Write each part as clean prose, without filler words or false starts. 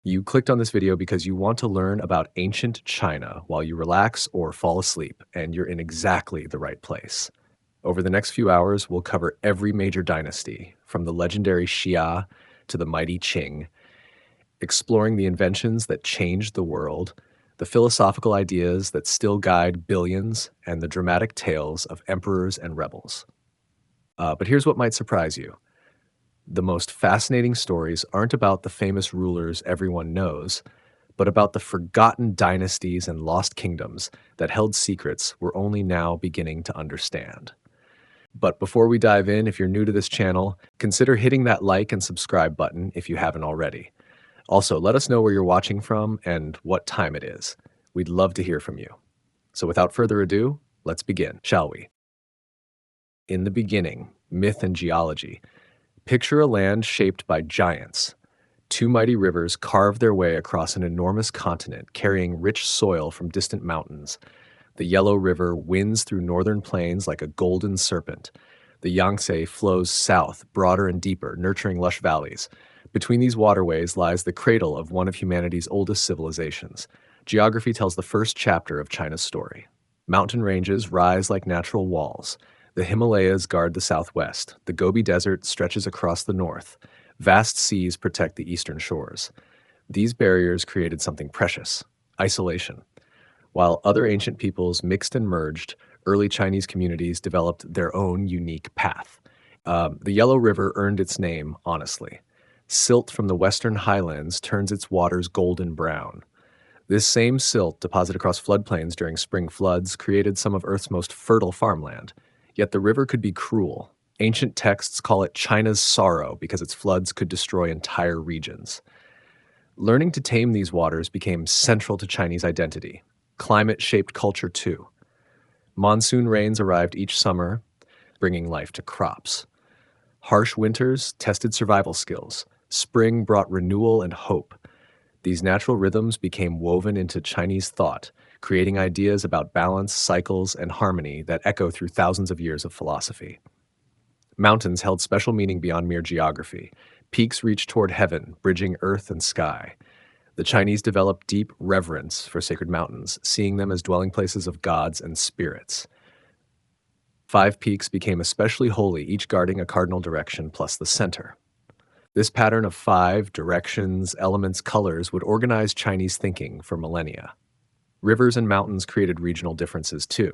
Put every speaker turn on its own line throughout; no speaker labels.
You clicked on this video because you want to learn about ancient China while you relax or fall asleep, and you're in exactly the right place. Over the next few hours, we'll cover every major dynasty, from the legendary Xia to the mighty Qing, exploring the inventions that changed the world, the philosophical ideas that still guide billions, and the dramatic tales of emperors and rebels. But here's what might surprise you. The most fascinating stories aren't about the famous rulers everyone knows, but about the forgotten dynasties and lost kingdoms that held secrets we're only now beginning to understand. But before we dive in, if you're new to this channel, consider hitting that like and subscribe button if you haven't already. Also, let us know where you're watching from and what time it is. We'd love to hear from you. So without further ado, let's begin, shall we? In the beginning, myth and geology. Picture a land shaped by giants. Two mighty rivers carve their way across an enormous continent, carrying rich soil from distant mountains. The Yellow River winds through northern plains like a golden serpent. The Yangtze flows south, broader and deeper, nurturing lush valleys. Between these waterways lies the cradle of one of humanity's oldest civilizations. Geography tells the first chapter of China's story. Mountain ranges rise like natural walls. The Himalayas guard the southwest. The Gobi Desert stretches across the north. Vast seas protect the eastern shores. These barriers created something precious: isolation. While other ancient peoples mixed and merged, early Chinese communities developed their own unique path. The Yellow River earned its name honestly. Silt from the western highlands turns its waters golden brown. This same silt, deposited across floodplains during spring floods, created some of Earth's most fertile farmland. Yet the river could be cruel. Ancient texts call it China's sorrow because its floods could destroy entire regions. Learning to tame these waters became central to Chinese identity. Climate shaped culture too. Monsoon rains arrived each summer, bringing life to crops. Harsh winters tested survival skills. Spring brought renewal and hope. These natural rhythms became woven into Chinese thought, creating ideas about balance, cycles, and harmony that echo through thousands of years of philosophy. Mountains held special meaning beyond mere geography. Peaks reached toward heaven, bridging earth and sky. The Chinese developed deep reverence for sacred mountains, seeing them as dwelling places of gods and spirits. 5 peaks became especially holy, each guarding a cardinal direction plus the center. This pattern of 5 directions, elements, colors would organize Chinese thinking for millennia. Rivers and mountains created regional differences too.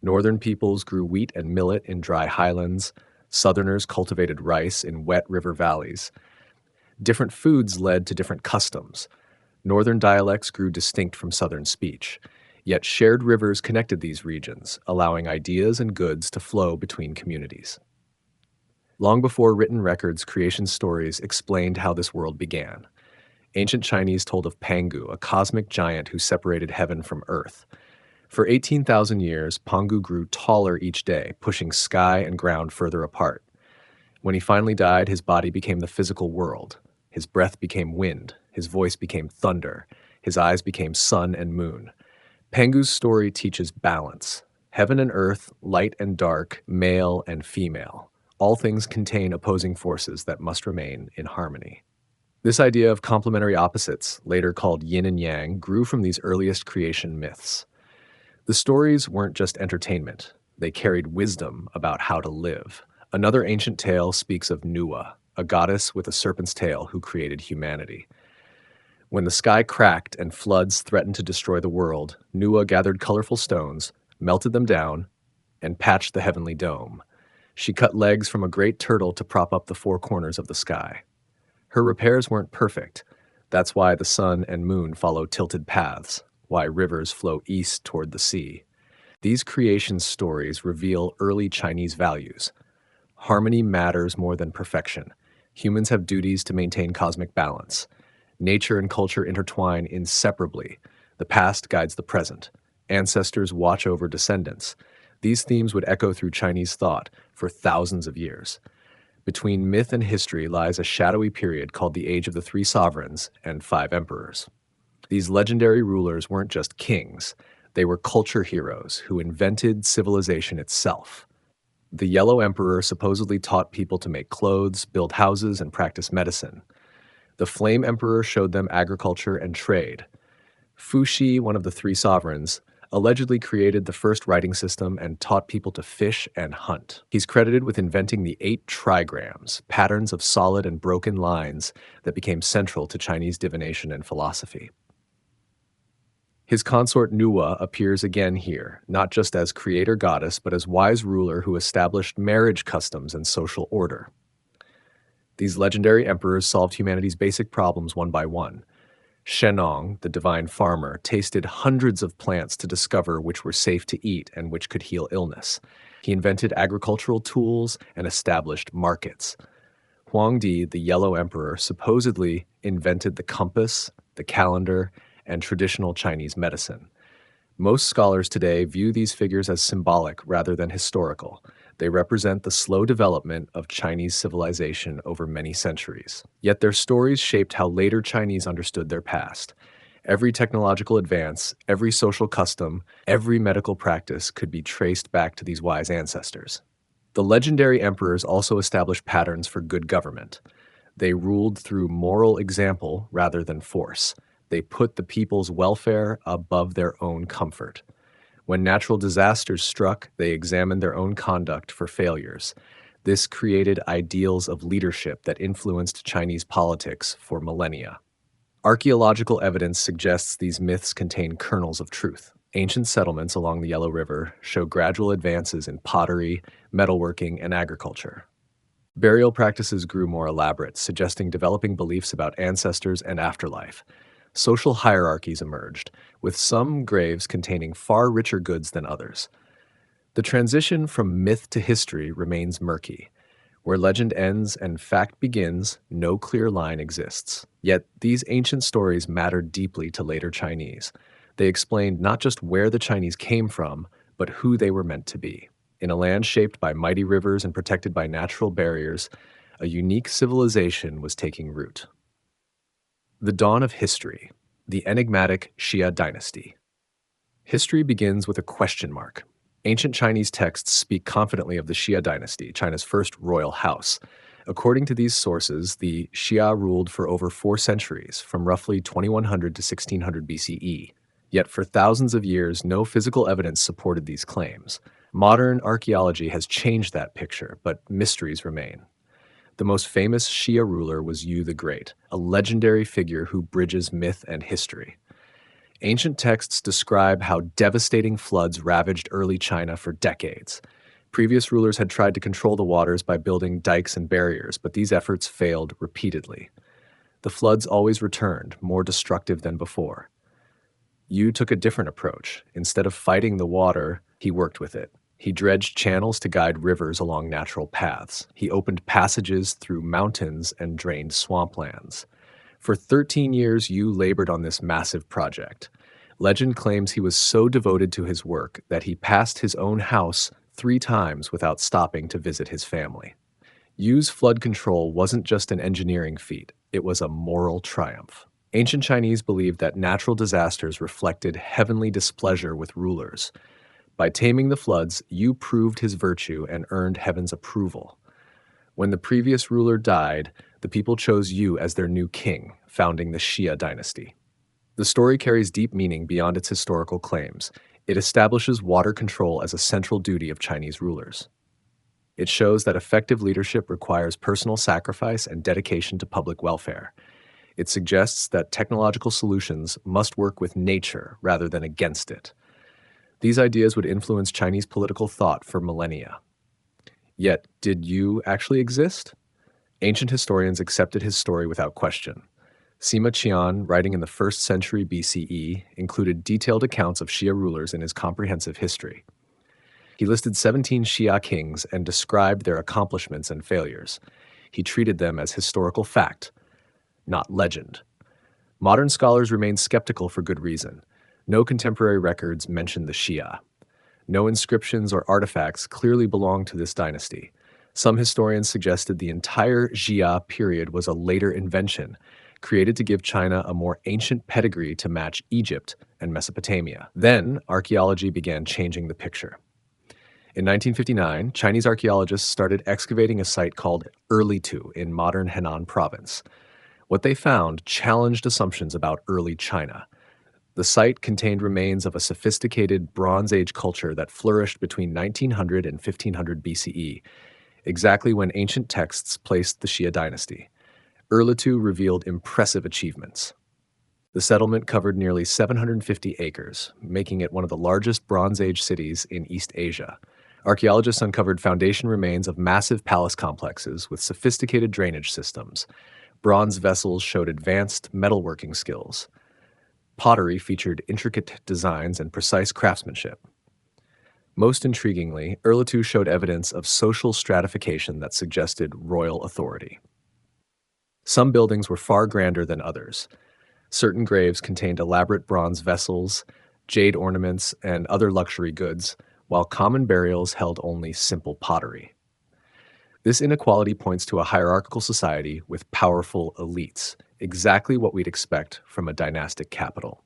Northern peoples grew wheat and millet in dry highlands. Southerners cultivated rice in wet river valleys. Different foods led to different customs. Northern dialects grew distinct from Southern speech. Yet shared rivers connected these regions, allowing ideas and goods to flow between communities. Long before written records, creation stories explained how this world began. Ancient Chinese told of Pangu, a cosmic giant who separated heaven from earth. For 18,000 years, Pangu grew taller each day, pushing sky and ground further apart. When he finally died, his body became the physical world. His breath became wind. His voice became thunder. His eyes became sun and moon. Pangu's story teaches balance. Heaven and earth, light and dark, male and female. All things contain opposing forces that must remain in harmony. This idea of complementary opposites, later called yin and yang, grew from these earliest creation myths. The stories weren't just entertainment. They carried wisdom about how to live. Another ancient tale speaks of Nuwa, a goddess with a serpent's tail who created humanity. When the sky cracked and floods threatened to destroy the world, Nuwa gathered colorful stones, melted them down, and patched the heavenly dome. She cut legs from a great turtle to prop up the 4 corners of the sky. Her repairs weren't perfect. That's why the sun and moon follow tilted paths, why rivers flow east toward the sea. These creation stories reveal early Chinese values. Harmony matters more than perfection. Humans have duties to maintain cosmic balance. Nature and culture intertwine inseparably. The past guides the present. Ancestors watch over descendants. These themes would echo through Chinese thought for thousands of years. Between myth and history lies a shadowy period called the Age of the 3 Sovereigns and 5 Emperors. These legendary rulers weren't just kings. They were culture heroes who invented civilization itself. The Yellow Emperor supposedly taught people to make clothes, build houses, and practice medicine. The Flame Emperor showed them agriculture and trade. Fuxi, one of the three sovereigns, allegedly created the first writing system and taught people to fish and hunt. He's credited with inventing the 8 trigrams, patterns of solid and broken lines that became central to Chinese divination and philosophy. His consort Nuwa appears again here, not just as creator goddess, but as wise ruler who established marriage customs and social order. These legendary emperors solved humanity's basic problems one by one. Shennong, the divine farmer, tasted hundreds of plants to discover which were safe to eat and which could heal illness. He invented agricultural tools and established markets. Huangdi, the Yellow Emperor, supposedly invented the compass, the calendar, and traditional Chinese medicine. Most scholars today view these figures as symbolic rather than historical. They represent the slow development of Chinese civilization over many centuries. Yet their stories shaped how later Chinese understood their past. Every technological advance, every social custom, every medical practice could be traced back to these wise ancestors. The legendary emperors also established patterns for good government. They ruled through moral example rather than force. They put the people's welfare above their own comfort. When natural disasters struck, they examined their own conduct for failures. This created ideals of leadership that influenced Chinese politics for millennia. Archaeological evidence suggests these myths contain kernels of truth. Ancient settlements along the Yellow River show gradual advances in pottery, metalworking, and agriculture. Burial practices grew more elaborate, suggesting developing beliefs about ancestors and afterlife. Social hierarchies emerged, with some graves containing far richer goods than others. The transition from myth to history remains murky. Where legend ends and fact begins, no clear line exists. Yet these ancient stories mattered deeply to later Chinese. They explained not just where the Chinese came from, but who they were meant to be. In a land shaped by mighty rivers and protected by natural barriers, a unique civilization was taking root. The dawn of history, the enigmatic Xia dynasty. History begins with a question mark. Ancient Chinese texts speak confidently of the Xia dynasty, China's first royal house. According to these sources, the Xia ruled for over 4 centuries, from roughly 2100 to 1600 BCE. Yet for thousands of years, no physical evidence supported these claims. Modern archaeology has changed that picture, but mysteries remain. The most famous Xia ruler was Yu the Great, a legendary figure who bridges myth and history. Ancient texts describe how devastating floods ravaged early China for decades. Previous rulers had tried to control the waters by building dikes and barriers, but these efforts failed repeatedly. The floods always returned, more destructive than before. Yu took a different approach. Instead of fighting the water, he worked with it. He dredged channels to guide rivers along natural paths. He opened passages through mountains and drained swamplands. For 13 years, Yu labored on this massive project. Legend claims he was so devoted to his work that he passed his own house 3 times without stopping to visit his family. Yu's flood control wasn't just an engineering feat, it was a moral triumph. Ancient Chinese believed that natural disasters reflected heavenly displeasure with rulers. By taming the floods, Yu proved his virtue and earned heaven's approval. When the previous ruler died, the people chose Yu as their new king, founding the Xia dynasty. The story carries deep meaning beyond its historical claims. It establishes water control as a central duty of Chinese rulers. It shows that effective leadership requires personal sacrifice and dedication to public welfare. It suggests that technological solutions must work with nature rather than against it. These ideas would influence Chinese political thought for millennia. Yet, did Yu actually exist? Ancient historians accepted his story without question. Sima Qian, writing in the 1st century BCE, included detailed accounts of Xia rulers in his comprehensive history. He listed 17 Xia kings and described their accomplishments and failures. He treated them as historical fact, not legend. Modern scholars remain skeptical for good reason. No contemporary records mention the Xia. No inscriptions or artifacts clearly belong to this dynasty. Some historians suggested the entire Xia period was a later invention, created to give China a more ancient pedigree to match Egypt and Mesopotamia. Then, archaeology began changing the picture. In 1959, Chinese archaeologists started excavating a site called Erlitou in modern Henan province. What they found challenged assumptions about early China. The site contained remains of a sophisticated Bronze Age culture that flourished between 1900 and 1500 BCE, exactly when ancient texts placed the Xia dynasty. Erlitou revealed impressive achievements. The settlement covered nearly 750 acres, making it one of the largest Bronze Age cities in East Asia. Archaeologists uncovered foundation remains of massive palace complexes with sophisticated drainage systems. Bronze vessels showed advanced metalworking skills. Pottery featured intricate designs and precise craftsmanship. Most intriguingly, Erlitou showed evidence of social stratification that suggested royal authority. Some buildings were far grander than others. Certain graves contained elaborate bronze vessels, jade ornaments, and other luxury goods, while common burials held only simple pottery. This inequality points to a hierarchical society with powerful elites, exactly what we'd expect from a dynastic capital.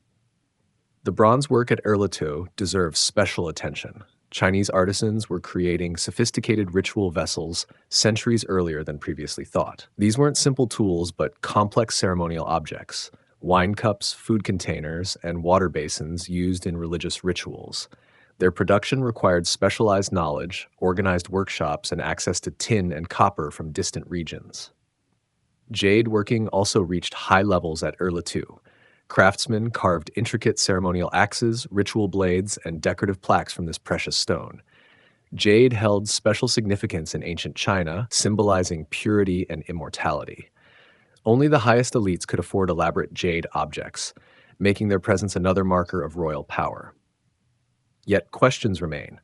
The bronze work at Erlitou deserves special attention. Chinese artisans were creating sophisticated ritual vessels centuries earlier than previously thought. These weren't simple tools, but complex ceremonial objects: wine cups, food containers, and water basins used in religious rituals. Their production required specialized knowledge, organized workshops, and access to tin and copper from distant regions. Jade working also reached high levels at Erlitou. Craftsmen carved intricate ceremonial axes, ritual blades, and decorative plaques from this precious stone. Jade held special significance in ancient China, symbolizing purity and immortality. Only the highest elites could afford elaborate jade objects, making their presence another marker of royal power. Yet questions remain.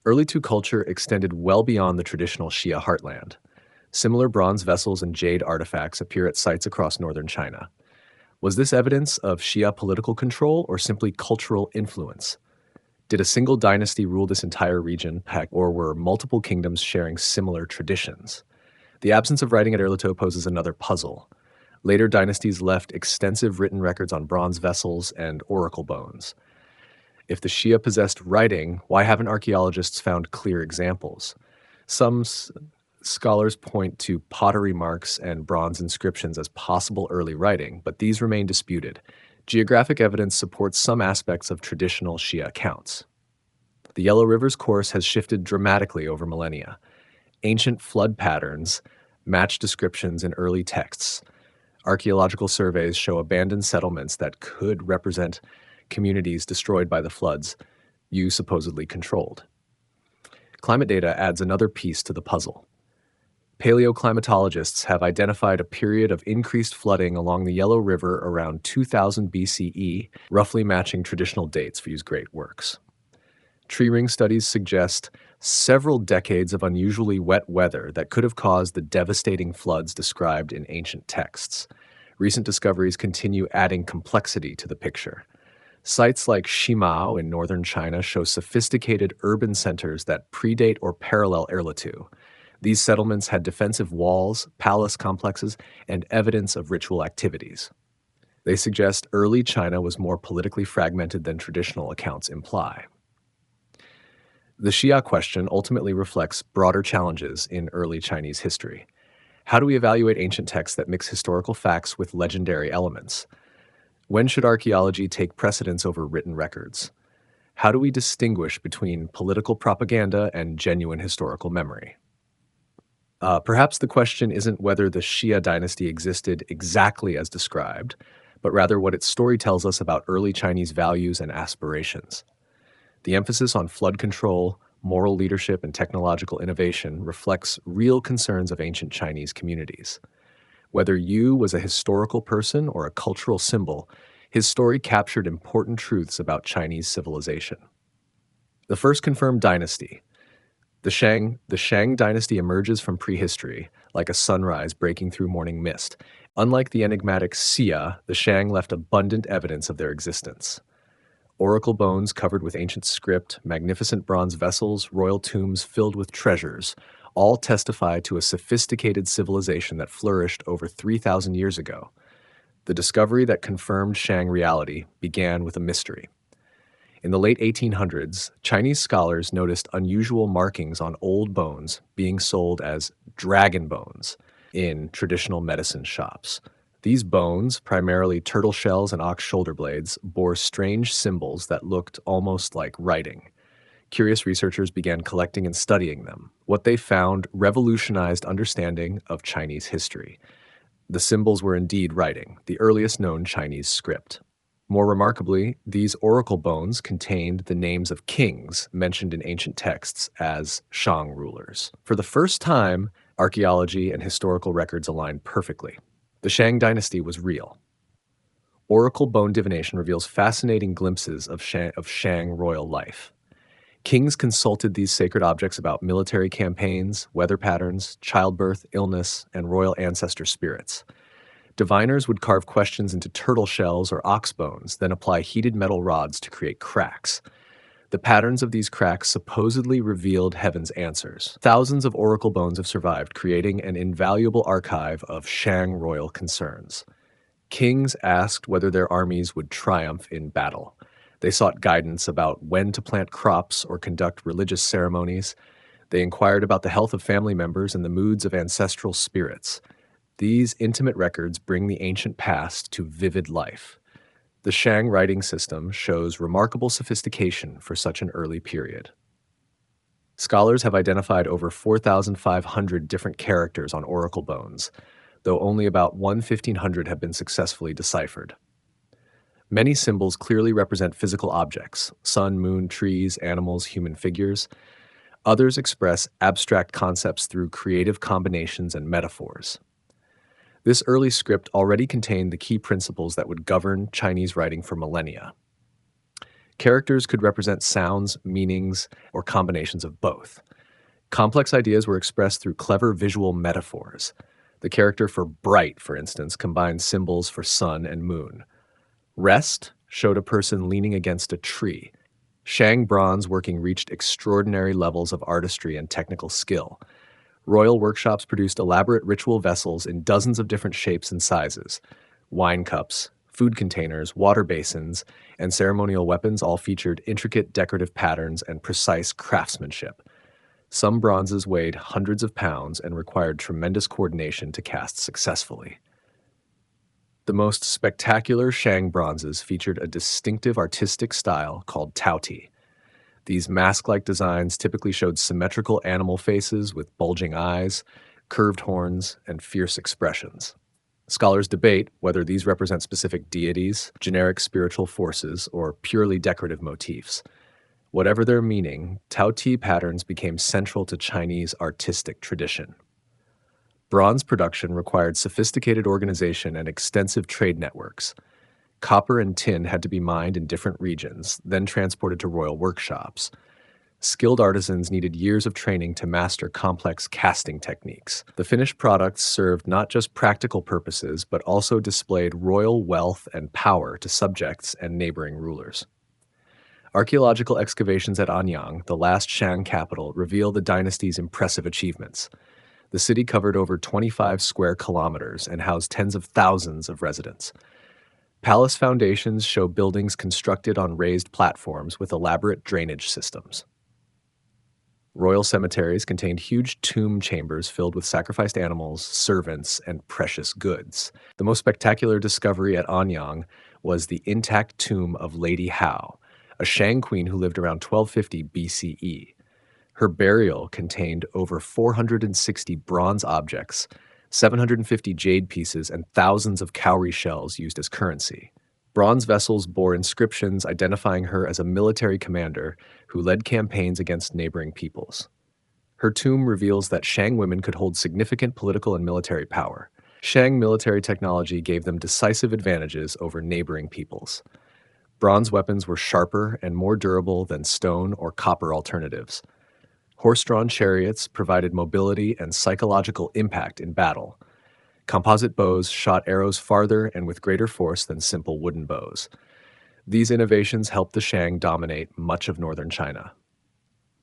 Erlitou culture extended well beyond the traditional Xia heartland. Similar bronze vessels and jade artifacts appear at sites across northern China. Was this evidence of Xia political control or simply cultural influence? Did a single dynasty rule this entire region, or were multiple kingdoms sharing similar traditions? The absence of writing at Erlitou poses another puzzle. Later dynasties left extensive written records on bronze vessels and oracle bones. If the Xia possessed writing, why haven't archaeologists found clear examples? Some scholars point to pottery marks and bronze inscriptions as possible early writing, but these remain disputed. Geographic evidence supports some aspects of traditional Xia accounts. The Yellow River's course has shifted dramatically over millennia. Ancient flood patterns match descriptions in early texts. Archaeological surveys show abandoned settlements that could represent communities destroyed by the floods you supposedly controlled. Climate data adds another piece to the puzzle. Paleoclimatologists have identified a period of increased flooding along the Yellow River around 2000 BCE, roughly matching traditional dates for these great works. Tree ring studies suggest several decades of unusually wet weather that could have caused the devastating floods described in ancient texts. Recent discoveries continue adding complexity to the picture. Sites like Shimao in northern China show sophisticated urban centers that predate or parallel Erlitou. These settlements had defensive walls, palace complexes, and evidence of ritual activities. They suggest early China was more politically fragmented than traditional accounts imply. The Xia question ultimately reflects broader challenges in early Chinese history. How do we evaluate ancient texts that mix historical facts with legendary elements? When should archaeology take precedence over written records? How do we distinguish between political propaganda and genuine historical memory? Perhaps the question isn't whether the Xia dynasty existed exactly as described, but rather what its story tells us about early Chinese values and aspirations. The emphasis on flood control, moral leadership, and technological innovation reflects real concerns of ancient Chinese communities. Whether Yu was a historical person or a cultural symbol, his story captured important truths about Chinese civilization. The first confirmed dynasty. The Shang dynasty emerges from prehistory, like a sunrise breaking through morning mist. Unlike the enigmatic Xia, the Shang left abundant evidence of their existence. Oracle bones covered with ancient script, magnificent bronze vessels, royal tombs filled with treasures, all testify to a sophisticated civilization that flourished over 3,000 years ago. The discovery that confirmed Shang reality began with a mystery. In the late 1800s, Chinese scholars noticed unusual markings on old bones being sold as dragon bones in traditional medicine shops. These bones, primarily turtle shells and ox shoulder blades, bore strange symbols that looked almost like writing. Curious researchers began collecting and studying them. What they found revolutionized understanding of Chinese history. The symbols were indeed writing, the earliest known Chinese script. More remarkably, these oracle bones contained the names of kings mentioned in ancient texts as Shang rulers. For the first time, archaeology and historical records aligned perfectly. The Shang dynasty was real. Oracle bone divination reveals fascinating glimpses of Shang royal life. Kings consulted these sacred objects about military campaigns, weather patterns, childbirth, illness, and royal ancestor spirits. Diviners would carve questions into turtle shells or ox bones, then apply heated metal rods to create cracks. The patterns of these cracks supposedly revealed heaven's answers. Thousands of oracle bones have survived, creating an invaluable archive of Shang royal concerns. Kings asked whether their armies would triumph in battle. They sought guidance about when to plant crops or conduct religious ceremonies. They inquired about the health of family members and the moods of ancestral spirits. These intimate records bring the ancient past to vivid life. The Shang writing system shows remarkable sophistication for such an early period. Scholars have identified over 4,500 different characters on oracle bones, though only about 1,500 have been successfully deciphered. Many symbols clearly represent physical objects: sun, moon, trees, animals, human figures. Others express abstract concepts through creative combinations and metaphors. This early script already contained the key principles that would govern Chinese writing for millennia. Characters could represent sounds, meanings, or combinations of both. Complex ideas were expressed through clever visual metaphors. The character for bright, for instance, combined symbols for sun and moon. Rest showed a person leaning against a tree. Shang bronze working reached extraordinary levels of artistry and technical skill. Royal workshops produced elaborate ritual vessels in dozens of different shapes and sizes. Wine cups, food containers, water basins, and ceremonial weapons all featured intricate decorative patterns and precise craftsmanship. Some bronzes weighed hundreds of pounds and required tremendous coordination to cast successfully. The most spectacular Shang bronzes featured a distinctive artistic style called taoti. These mask-like designs typically showed symmetrical animal faces with bulging eyes, curved horns, and fierce expressions. Scholars debate whether these represent specific deities, generic spiritual forces, or purely decorative motifs. Whatever their meaning, taoti patterns became central to Chinese artistic tradition. Bronze production required sophisticated organization and extensive trade networks. Copper and tin had to be mined in different regions, then transported to royal workshops. Skilled artisans needed years of training to master complex casting techniques. The finished products served not just practical purposes, but also displayed royal wealth and power to subjects and neighboring rulers. Archaeological excavations at Anyang, the last Shang capital, reveal the dynasty's impressive achievements. The city covered over 25 square kilometers and housed tens of thousands of residents. Palace foundations show buildings constructed on raised platforms with elaborate drainage systems. Royal cemeteries contained huge tomb chambers filled with sacrificed animals, servants, and precious goods. The most spectacular discovery at Anyang was the intact tomb of Lady Hao, a Shang queen who lived around 1250 BCE. Her burial contained over 460 bronze objects, 750 jade pieces, and thousands of cowrie shells used as currency. Bronze vessels bore inscriptions identifying her as a military commander who led campaigns against neighboring peoples. Her tomb reveals that Shang women could hold significant political and military power. Shang military technology gave them decisive advantages over neighboring peoples. Bronze weapons were sharper and more durable than stone or copper alternatives. Horse-drawn chariots provided mobility and psychological impact in battle. Composite bows shot arrows farther and with greater force than simple wooden bows. These innovations helped the Shang dominate much of northern China.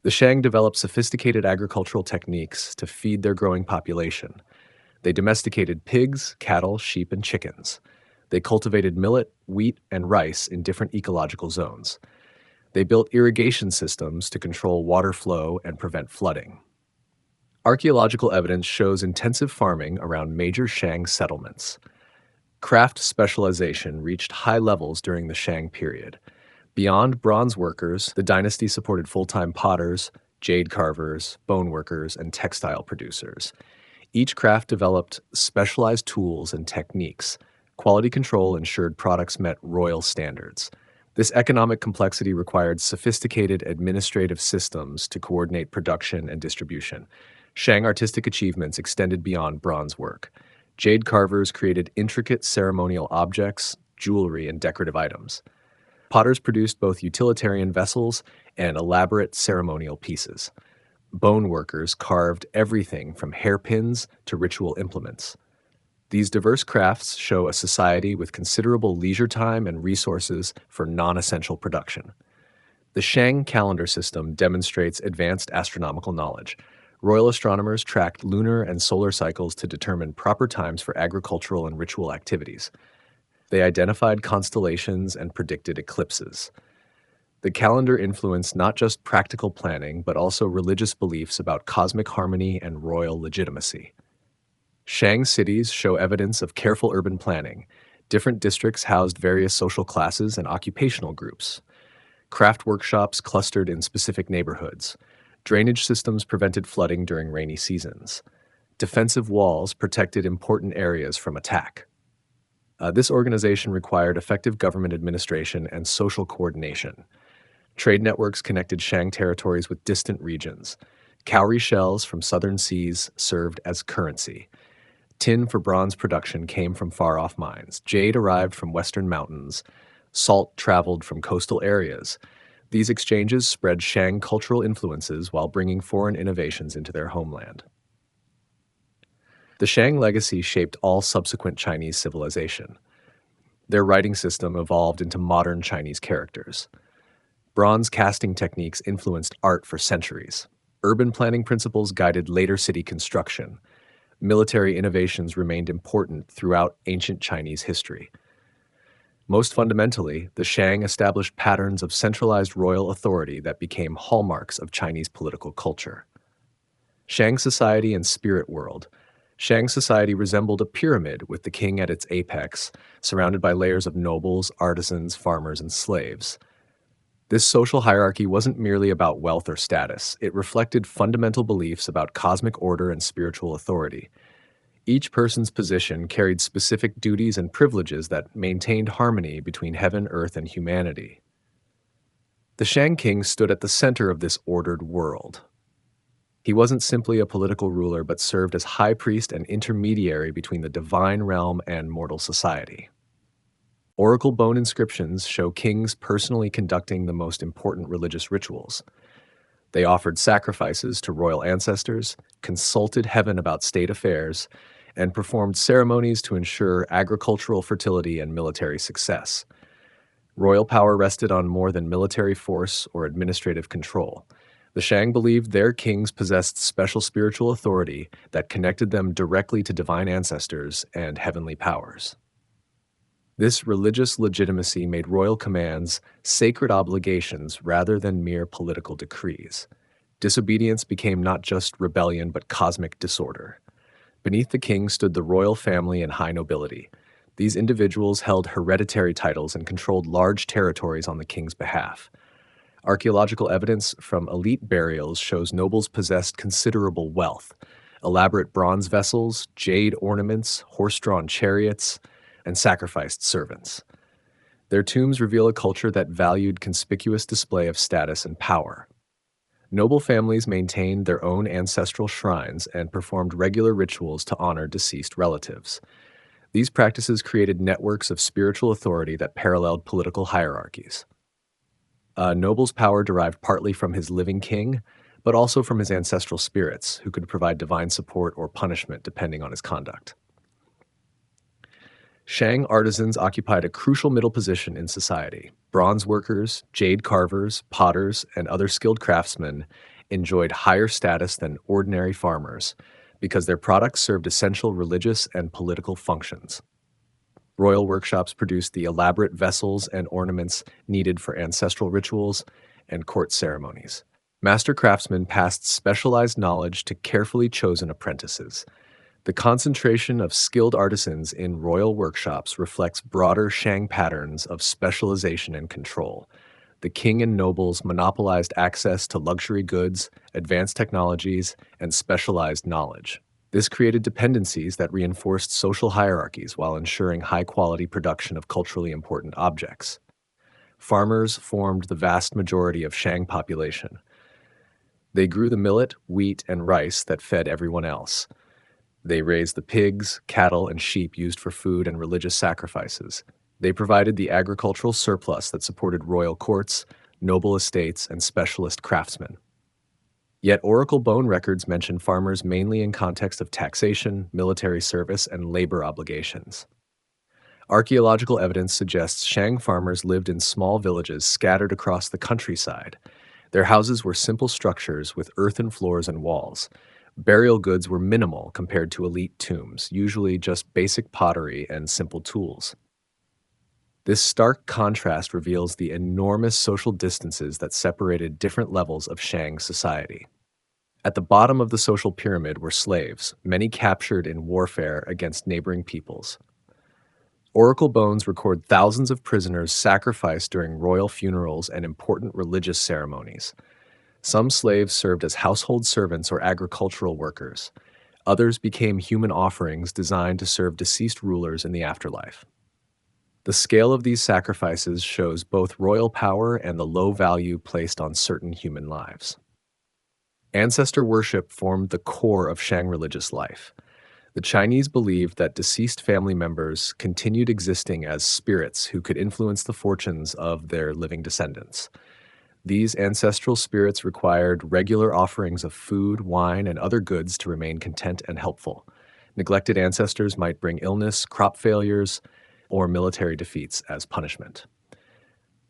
The Shang developed sophisticated agricultural techniques to feed their growing population. They domesticated pigs, cattle, sheep, and chickens. They cultivated millet, wheat, and rice in different ecological zones. They built irrigation systems to control water flow and prevent flooding. Archaeological evidence shows intensive farming around major Shang settlements. Craft specialization reached high levels during the Shang period. Beyond bronze workers, the dynasty supported full-time potters, jade carvers, bone workers, and textile producers. Each craft developed specialized tools and techniques. Quality control ensured products met royal standards. This economic complexity required sophisticated administrative systems to coordinate production and distribution. Shang artistic achievements extended beyond bronze work. Jade carvers created intricate ceremonial objects, jewelry, and decorative items. Potters produced both utilitarian vessels and elaborate ceremonial pieces. Bone workers carved everything from hairpins to ritual implements. These diverse crafts show a society with considerable leisure time and resources for non-essential production. The Shang calendar system demonstrates advanced astronomical knowledge. Royal astronomers tracked lunar and solar cycles to determine proper times for agricultural and ritual activities. They identified constellations and predicted eclipses. The calendar influenced not just practical planning, but also religious beliefs about cosmic harmony and royal legitimacy. Shang cities show evidence of careful urban planning. Different districts housed various social classes and occupational groups. Craft workshops clustered in specific neighborhoods. Drainage systems prevented flooding during rainy seasons. Defensive walls protected important areas from attack. This organization required effective government administration and social coordination. Trade networks connected Shang territories with distant regions. Cowrie shells from southern seas served as currency. Tin for bronze production came from far-off mines. Jade arrived from western mountains. Salt traveled from coastal areas. These exchanges spread Shang cultural influences while bringing foreign innovations into their homeland. The Shang legacy shaped all subsequent Chinese civilization. Their writing system evolved into modern Chinese characters. Bronze casting techniques influenced art for centuries. Urban planning principles guided later city construction. Military innovations remained important throughout ancient Chinese history. Most fundamentally, the Shang established patterns of centralized royal authority that became hallmarks of Chinese political culture. Shang society and spirit world. Shang society resembled a pyramid with the king at its apex, surrounded by layers of nobles, artisans, farmers, and slaves. This social hierarchy wasn't merely about wealth or status. It reflected fundamental beliefs about cosmic order and spiritual authority. Each person's position carried specific duties and privileges that maintained harmony between heaven, earth, and humanity. The Shang king stood at the center of this ordered world. He wasn't simply a political ruler, but served as high priest and intermediary between the divine realm and mortal society. Oracle bone inscriptions show kings personally conducting the most important religious rituals. They offered sacrifices to royal ancestors, consulted heaven about state affairs, and performed ceremonies to ensure agricultural fertility and military success. Royal power rested on more than military force or administrative control. The Shang believed their kings possessed special spiritual authority that connected them directly to divine ancestors and heavenly powers. This religious legitimacy made royal commands sacred obligations rather than mere political decrees. Disobedience became not just rebellion but cosmic disorder. Beneath the king stood the royal family and high nobility. These individuals held hereditary titles and controlled large territories on the king's behalf. Archaeological evidence from elite burials shows nobles possessed considerable wealth. Elaborate bronze vessels, jade ornaments, horse-drawn chariots, and sacrificed servants. Their tombs reveal a culture that valued conspicuous display of status and power. Noble families maintained their own ancestral shrines and performed regular rituals to honor deceased relatives. These practices created networks of spiritual authority that paralleled political hierarchies. A noble's power derived partly from his living king, but also from his ancestral spirits, who could provide divine support or punishment depending on his conduct. Shang artisans occupied a crucial middle position in society. Bronze workers, jade carvers, potters, and other skilled craftsmen enjoyed higher status than ordinary farmers because their products served essential religious and political functions. Royal workshops produced the elaborate vessels and ornaments needed for ancestral rituals and court ceremonies. Master craftsmen passed specialized knowledge to carefully chosen apprentices. The concentration of skilled artisans in royal workshops reflects broader Shang patterns of specialization and control. The king and nobles monopolized access to luxury goods, advanced technologies, and specialized knowledge. This created dependencies that reinforced social hierarchies while ensuring high quality production of culturally important objects. Farmers formed the vast majority of Shang population. They grew the millet, wheat, and rice that fed everyone else. They raised the pigs, cattle, and sheep used for food and religious sacrifices. They provided the agricultural surplus that supported royal courts, noble estates, and specialist craftsmen. Yet oracle bone records mention farmers mainly in context of taxation, military service, and labor obligations. Archaeological evidence suggests Shang farmers lived in small villages scattered across the countryside. Their houses were simple structures with earthen floors and walls. Burial goods were minimal compared to elite tombs, usually just basic pottery and simple tools. This stark contrast reveals the enormous social distances that separated different levels of Shang society. At the bottom of the social pyramid were slaves, many captured in warfare against neighboring peoples. Oracle bones record thousands of prisoners sacrificed during royal funerals and important religious ceremonies. Some slaves served as household servants or agricultural workers. Others became human offerings designed to serve deceased rulers in the afterlife. The scale of these sacrifices shows both royal power and the low value placed on certain human lives. Ancestor worship formed the core of Shang religious life. The Chinese believed that deceased family members continued existing as spirits who could influence the fortunes of their living descendants. These ancestral spirits required regular offerings of food, wine, and other goods to remain content and helpful. Neglected ancestors might bring illness, crop failures, or military defeats as punishment.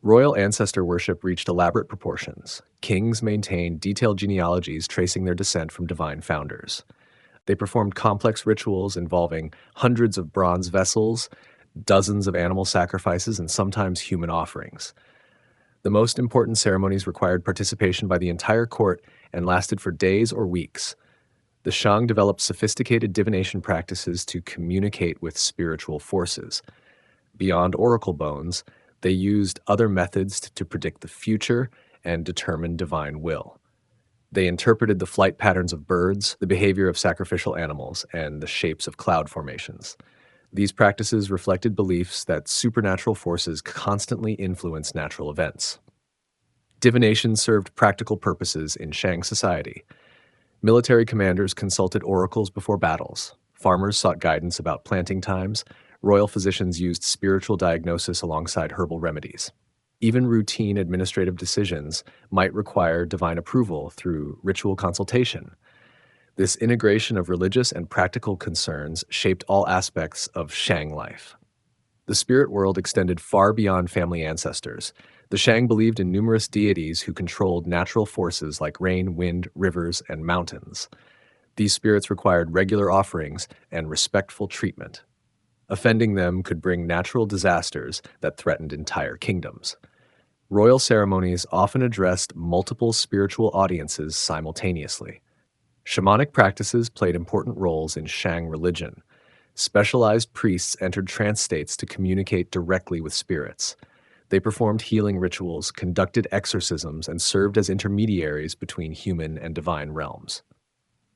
Royal ancestor worship reached elaborate proportions. Kings maintained detailed genealogies tracing their descent from divine founders. They performed complex rituals involving hundreds of bronze vessels, dozens of animal sacrifices, and sometimes human offerings. The most important ceremonies required participation by the entire court and lasted for days or weeks. The Shang developed sophisticated divination practices to communicate with spiritual forces. Beyond oracle bones, they used other methods to predict the future and determine divine will. They interpreted the flight patterns of birds, the behavior of sacrificial animals, and the shapes of cloud formations. These practices reflected beliefs that supernatural forces constantly influence natural events. Divination served practical purposes in Shang society. Military commanders consulted oracles before battles. Farmers sought guidance about planting times. Royal physicians used spiritual diagnosis alongside herbal remedies. Even routine administrative decisions might require divine approval through ritual consultation. This integration of religious and practical concerns shaped all aspects of Shang life. The spirit world extended far beyond family ancestors. The Shang believed in numerous deities who controlled natural forces like rain, wind, rivers, and mountains. These spirits required regular offerings and respectful treatment. Offending them could bring natural disasters that threatened entire kingdoms. Royal ceremonies often addressed multiple spiritual audiences simultaneously. Shamanic practices played important roles in Shang religion. Specialized priests entered trance states to communicate directly with spirits. They performed healing rituals, conducted exorcisms, and served as intermediaries between human and divine realms.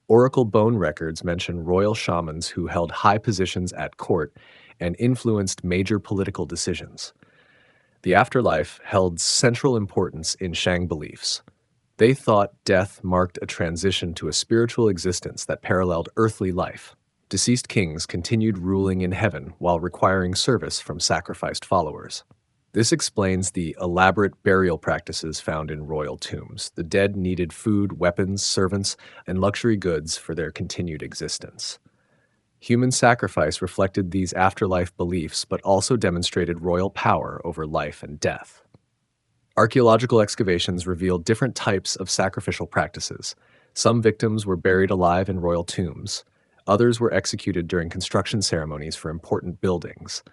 Oracle bone records mention royal shamans who held high positions at court and influenced major political decisions. The afterlife held central importance in Shang beliefs. They thought death marked a transition to a spiritual existence that paralleled earthly life. Deceased kings continued ruling in heaven while requiring service from sacrificed followers. This explains the elaborate burial practices found in royal tombs. The dead needed food, weapons, servants, and luxury goods for their continued existence. Human sacrifice reflected these afterlife beliefs, but also demonstrated royal power over life and death. Archaeological excavations revealed different types of sacrificial practices. Some victims were buried alive in royal tombs. Others were executed during construction ceremonies for important buildings.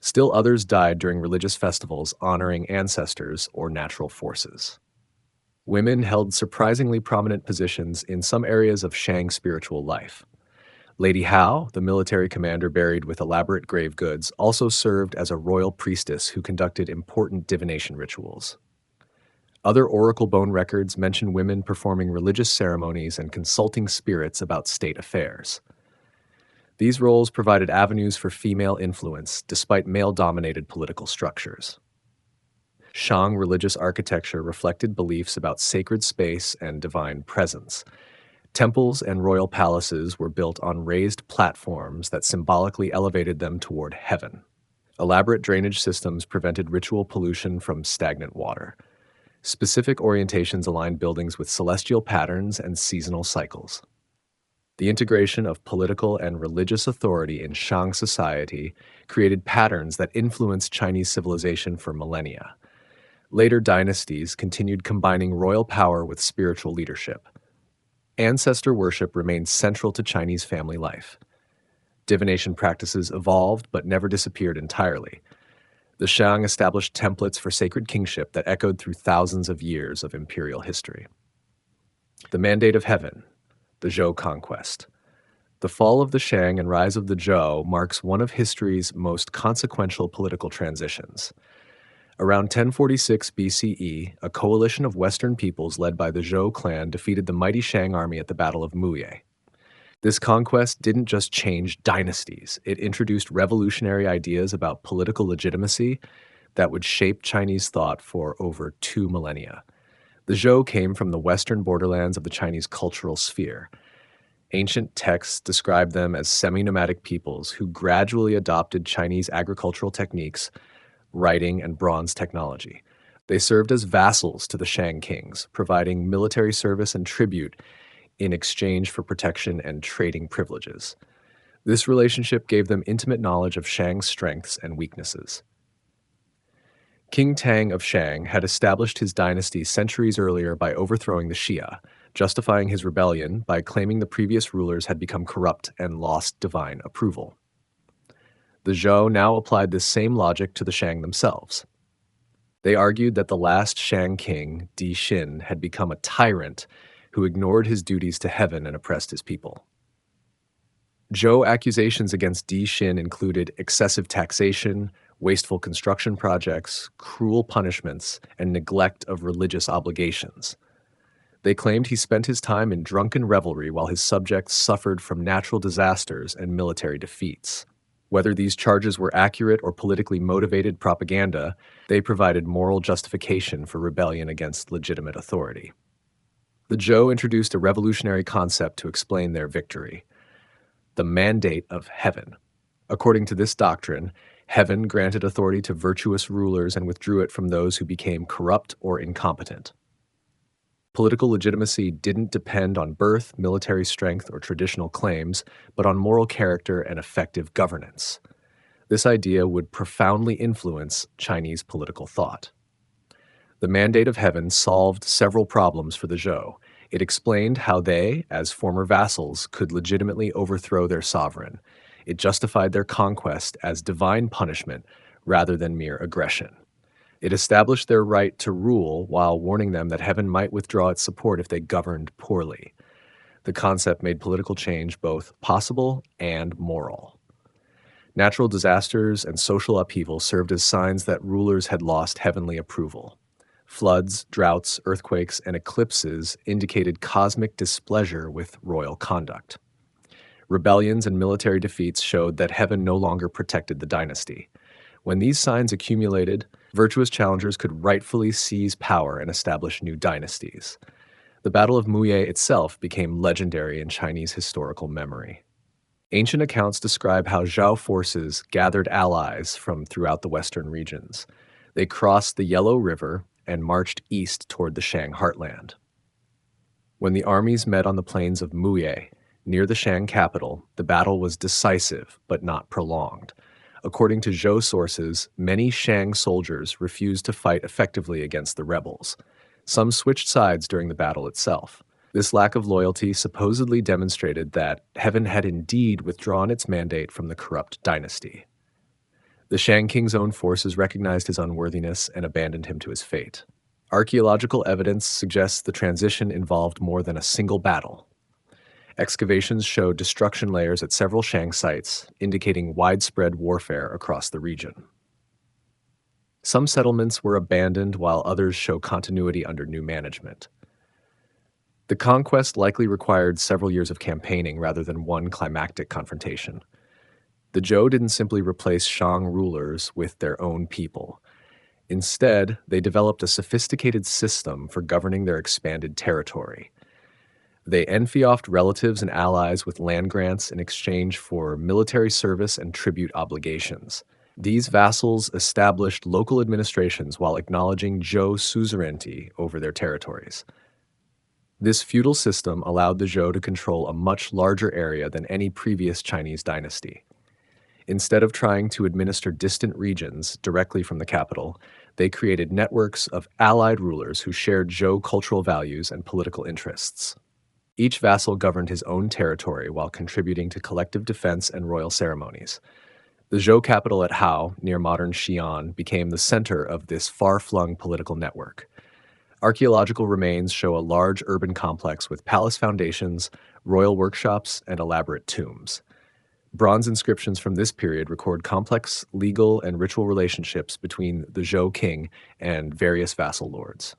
Still others died during religious festivals honoring ancestors or natural forces. Women held surprisingly prominent positions in some areas of Shang spiritual life. Lady Hao, the military commander buried with elaborate grave goods, also served as a royal priestess who conducted important divination rituals. Other oracle bone records mention women performing religious ceremonies and consulting spirits about state affairs. These roles provided avenues for female influence despite male-dominated political structures. Shang religious architecture reflected beliefs about sacred space and divine presence. Temples and royal palaces were built on raised platforms that symbolically elevated them toward heaven. Elaborate drainage systems prevented ritual pollution from stagnant water. Specific orientations aligned buildings with celestial patterns and seasonal cycles. The integration of political and religious authority in Shang society created patterns that influenced Chinese civilization for millennia. Later dynasties continued combining royal power with spiritual leadership. Ancestor worship remained central to Chinese family life. Divination practices evolved but never disappeared entirely. The Shang established templates for sacred kingship that echoed through thousands of years of imperial history. The Mandate of Heaven, the Zhou Conquest. The fall of the Shang and rise of the Zhou marks one of history's most consequential political transitions. Around 1046 BCE, a coalition of Western peoples led by the Zhou clan defeated the mighty Shang army at the Battle of Muye. This conquest didn't just change dynasties, it introduced revolutionary ideas about political legitimacy that would shape Chinese thought for over 2 millennia. The Zhou came from the western borderlands of the Chinese cultural sphere. Ancient texts describe them as semi-nomadic peoples who gradually adopted Chinese agricultural techniques, writing, and bronze technology. They served as vassals to the Shang kings, providing military service and tribute in exchange for protection and trading privileges. This relationship gave them intimate knowledge of Shang's strengths and weaknesses. King Tang of Shang had established his dynasty centuries earlier by overthrowing the Xia, justifying his rebellion by claiming the previous rulers had become corrupt and lost divine approval. The Zhou now applied this same logic to the Shang themselves. They argued that the last Shang king, Di Xin, had become a tyrant who ignored his duties to heaven and oppressed his people. Zhou accusations against Di Xin included excessive taxation, wasteful construction projects, cruel punishments, and neglect of religious obligations. They claimed he spent his time in drunken revelry while his subjects suffered from natural disasters and military defeats. Whether these charges were accurate or politically motivated propaganda, they provided moral justification for rebellion against legitimate authority. The Zhou introduced a revolutionary concept to explain their victory: the Mandate of Heaven. According to this doctrine, heaven granted authority to virtuous rulers and withdrew it from those who became corrupt or incompetent. Political legitimacy didn't depend on birth, military strength, or traditional claims, but on moral character and effective governance. This idea would profoundly influence Chinese political thought. The Mandate of Heaven solved several problems for the Zhou. It explained how they, as former vassals, could legitimately overthrow their sovereign. It justified their conquest as divine punishment rather than mere aggression. It established their right to rule while warning them that heaven might withdraw its support if they governed poorly. The concept made political change both possible and moral. Natural disasters and social upheaval served as signs that rulers had lost heavenly approval. Floods, droughts, earthquakes, and eclipses indicated cosmic displeasure with royal conduct. Rebellions and military defeats showed that heaven no longer protected the dynasty. When these signs accumulated, virtuous challengers could rightfully seize power and establish new dynasties. The Battle of Muye itself became legendary in Chinese historical memory. Ancient accounts describe how Zhao forces gathered allies from throughout the western regions. They crossed the Yellow River and marched east toward the Shang heartland. When the armies met on the plains of Muye, near the Shang capital, the battle was decisive but not prolonged. According to Zhou sources, many Shang soldiers refused to fight effectively against the rebels. Some switched sides during the battle itself. This lack of loyalty supposedly demonstrated that heaven had indeed withdrawn its mandate from the corrupt dynasty. The Shang king's own forces recognized his unworthiness and abandoned him to his fate. Archaeological evidence suggests the transition involved more than a single battle. Excavations show destruction layers at several Shang sites, indicating widespread warfare across the region. Some settlements were abandoned while others show continuity under new management. The conquest likely required several years of campaigning rather than one climactic confrontation. The Zhou didn't simply replace Shang rulers with their own people. Instead, they developed a sophisticated system for governing their expanded territory. They enfiofed relatives and allies with land grants in exchange for military service and tribute obligations. These vassals established local administrations while acknowledging Zhou suzerainty over their territories. This feudal system allowed the Zhou to control a much larger area than any previous Chinese dynasty. Instead of trying to administer distant regions directly from the capital, they created networks of allied rulers who shared Zhou cultural values and political interests. Each vassal governed his own territory while contributing to collective defense and royal ceremonies. The Zhou capital at Hao, near modern Xi'an, became the center of this far-flung political network. Archaeological remains show a large urban complex with palace foundations, royal workshops, and elaborate tombs. Bronze inscriptions from this period record complex legal and ritual relationships between the Zhou king and various vassal lords.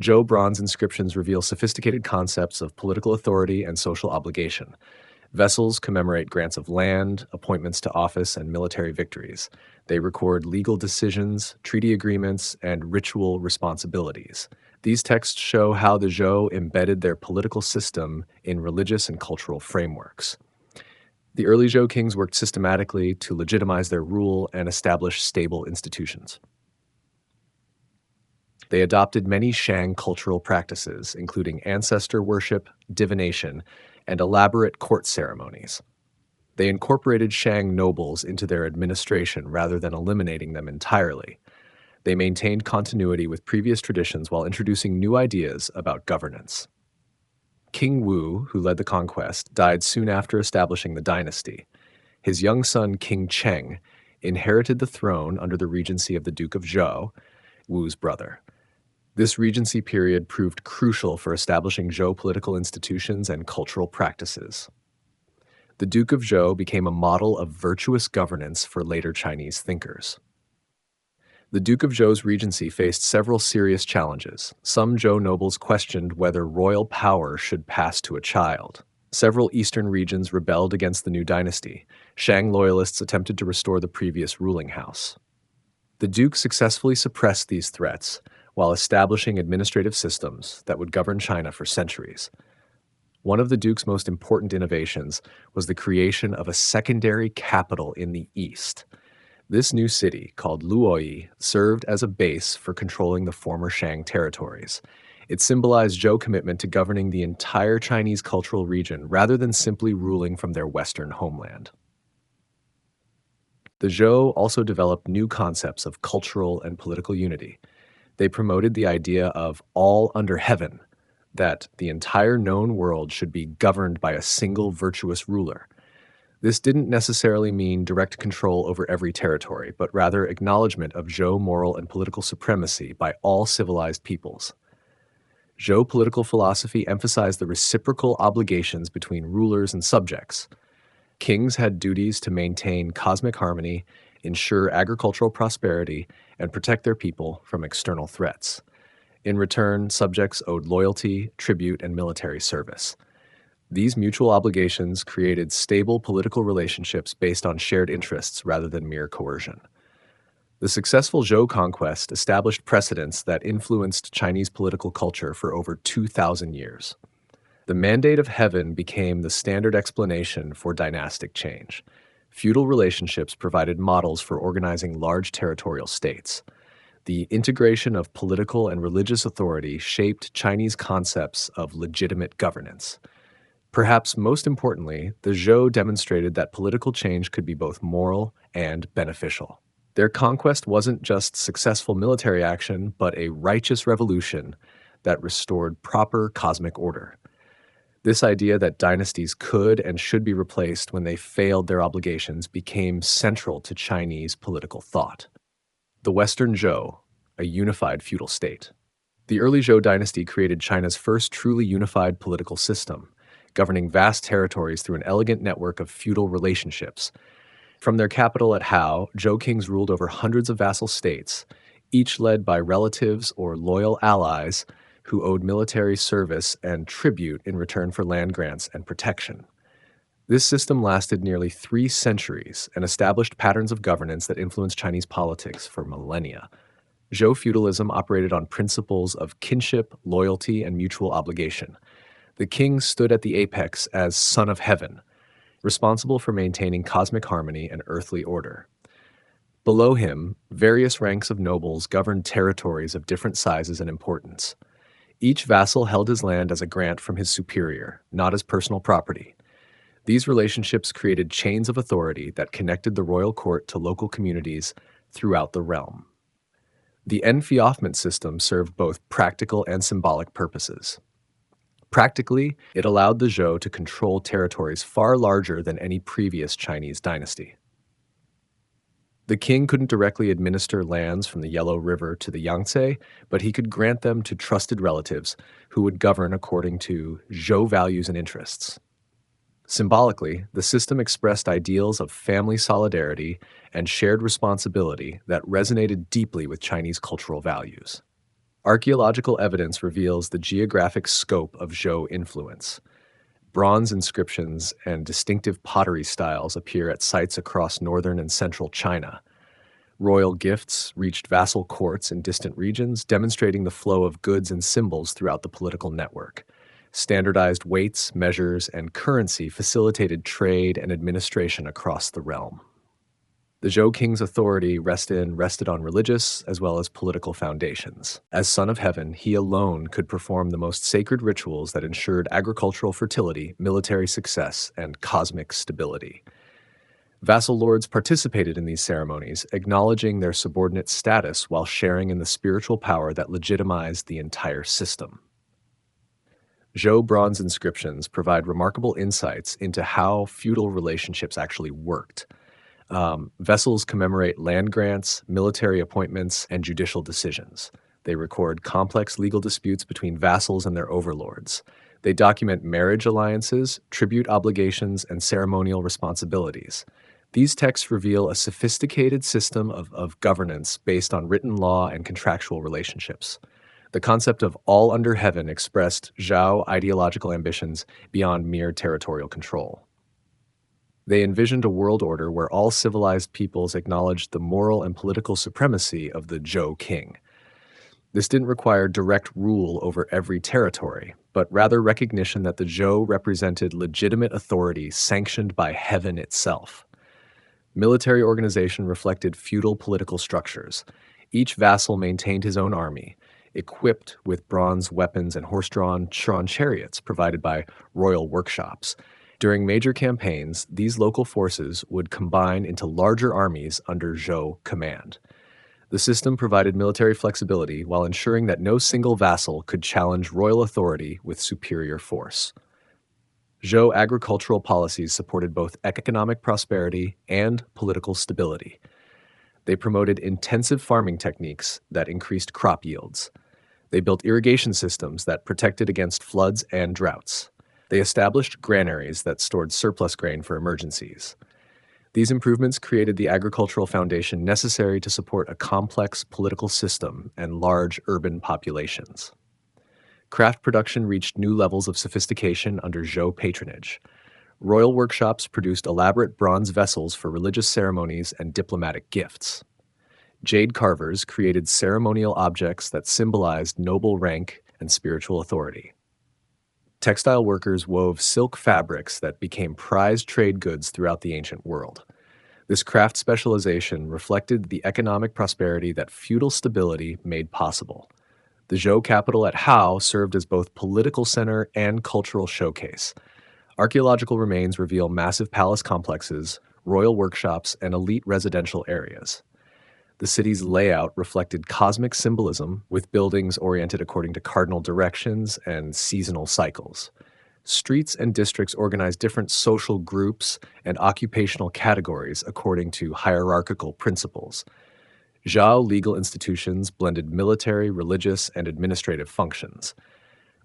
Zhou bronze inscriptions reveal sophisticated concepts of political authority and social obligation. Vessels commemorate grants of land, appointments to office, and military victories. They record legal decisions, treaty agreements, and ritual responsibilities. These texts show how the Zhou embedded their political system in religious and cultural frameworks. The early Zhou kings worked systematically to legitimize their rule and establish stable institutions. They adopted many Shang cultural practices, including ancestor worship, divination, and elaborate court ceremonies. They incorporated Shang nobles into their administration rather than eliminating them entirely. They maintained continuity with previous traditions while introducing new ideas about governance. King Wu, who led the conquest, died soon after establishing the dynasty. His young son, King Cheng, inherited the throne under the regency of the Duke of Zhou, Wu's brother. This regency period proved crucial for establishing Zhou political institutions and cultural practices. The Duke of Zhou became a model of virtuous governance for later Chinese thinkers. The Duke of Zhou's regency faced several serious challenges. Some Zhou nobles questioned whether royal power should pass to a child. Several eastern regions rebelled against the new dynasty. Shang loyalists attempted to restore the previous ruling house. The Duke successfully suppressed these threats while establishing administrative systems that would govern China for centuries. One of the Duke's most important innovations was the creation of a secondary capital in the east. This new city, called Luoyi, served as a base for controlling the former Shang territories. It symbolized Zhou commitment to governing the entire Chinese cultural region rather than simply ruling from their western homeland. The Zhou also developed new concepts of cultural and political unity. They promoted the idea of all under heaven, that the entire known world should be governed by a single virtuous ruler. This didn't necessarily mean direct control over every territory, but rather acknowledgement of Zhou moral and political supremacy by all civilized peoples. Zhou political philosophy emphasized the reciprocal obligations between rulers and subjects. Kings had duties to maintain cosmic harmony, ensure agricultural prosperity, and protect their people from external threats. In return, subjects owed loyalty, tribute, and military service. These mutual obligations created stable political relationships based on shared interests rather than mere coercion. The successful Zhou conquest established precedents that influenced Chinese political culture for over 2,000 years. The mandate of heaven became the standard explanation for dynastic change. Feudal relationships provided models for organizing large territorial states. The integration of political and religious authority shaped Chinese concepts of legitimate governance. Perhaps most importantly, the Zhou demonstrated that political change could be both moral and beneficial. Their conquest wasn't just successful military action, but a righteous revolution that restored proper cosmic order. This idea that dynasties could and should be replaced when they failed their obligations became central to Chinese political thought. The Western Zhou, a unified feudal state. The early Zhou dynasty created China's first truly unified political system. governing vast territories through an elegant network of feudal relationships. From their capital at Hao, Zhou kings ruled over hundreds of vassal states, each led by relatives or loyal allies who owed military service and tribute in return for land grants and protection. This system lasted nearly 3 centuries and established patterns of governance that influenced Chinese politics for millennia. Zhou feudalism operated on principles of kinship, loyalty, and mutual obligation. The king stood at the apex as son of heaven, responsible for maintaining cosmic harmony and earthly order. Below him, various ranks of nobles governed territories of different sizes and importance. Each vassal held his land as a grant from his superior, not as personal property. These relationships created chains of authority that connected the royal court to local communities throughout the realm. The enfeoffment system served both practical and symbolic purposes. Practically, it allowed the Zhou to control territories far larger than any previous Chinese dynasty. The king couldn't directly administer lands from the Yellow River to the Yangtze, but he could grant them to trusted relatives who would govern according to Zhou values and interests. Symbolically, the system expressed ideals of family solidarity and shared responsibility that resonated deeply with Chinese cultural values. Archaeological evidence reveals the geographic scope of Zhou influence. Bronze inscriptions and distinctive pottery styles appear at sites across northern and central China. Royal gifts reached vassal courts in distant regions, demonstrating the flow of goods and symbols throughout the political network. Standardized weights, measures, and currency facilitated trade and administration across the realm. The Zhou king's authority rested on religious as well as political foundations. As son of heaven, he alone could perform the most sacred rituals that ensured agricultural fertility, military success, and cosmic stability. Vassal lords participated in these ceremonies, acknowledging their subordinate status while sharing in the spiritual power that legitimized the entire system. Zhou bronze inscriptions provide remarkable insights into how feudal relationships actually worked. Vessels commemorate land grants, military appointments, and judicial decisions. They record complex legal disputes between vassals and their overlords. They document marriage alliances, tribute obligations, and ceremonial responsibilities. These texts reveal a sophisticated system of governance based on written law and contractual relationships. The concept of all under heaven expressed Zhou ideological ambitions beyond mere territorial control. They envisioned a world order where all civilized peoples acknowledged the moral and political supremacy of the Zhou king. This didn't require direct rule over every territory, but rather recognition that the Zhou represented legitimate authority sanctioned by heaven itself. Military organization reflected feudal political structures. Each vassal maintained his own army, equipped with bronze weapons and horse-drawn chariots provided by royal workshops. During major campaigns, these local forces would combine into larger armies under Zhou command. The system provided military flexibility while ensuring that no single vassal could challenge royal authority with superior force. Zhou agricultural policies supported both economic prosperity and political stability. They promoted intensive farming techniques that increased crop yields. They built irrigation systems that protected against floods and droughts. They established granaries that stored surplus grain for emergencies. These improvements created the agricultural foundation necessary to support a complex political system and large urban populations. Craft production reached new levels of sophistication under Zhou patronage. Royal workshops produced elaborate bronze vessels for religious ceremonies and diplomatic gifts. Jade carvers created ceremonial objects that symbolized noble rank and spiritual authority. Textile workers wove silk fabrics that became prized trade goods throughout the ancient world. This craft specialization reflected the economic prosperity that feudal stability made possible. The Zhou capital at Hao served as both political center and cultural showcase. Archaeological remains reveal massive palace complexes, royal workshops, and elite residential areas. The city's layout reflected cosmic symbolism, with buildings oriented according to cardinal directions and seasonal cycles. Streets and districts organized different social groups and occupational categories according to hierarchical principles. Zhou legal institutions blended military, religious, and administrative functions.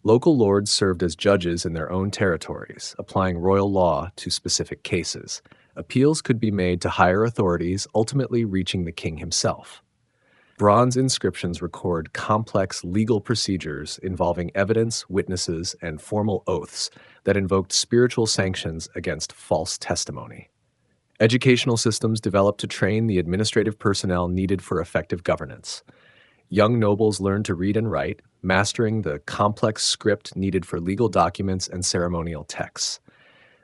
Local lords served as judges in their own territories, applying royal law to specific cases. Appeals could be made to higher authorities, ultimately reaching the king himself. Bronze inscriptions record complex legal procedures involving evidence, witnesses, and formal oaths that invoked spiritual sanctions against false testimony. Educational systems developed to train the administrative personnel needed for effective governance. Young nobles learned to read and write, mastering the complex script needed for legal documents and ceremonial texts.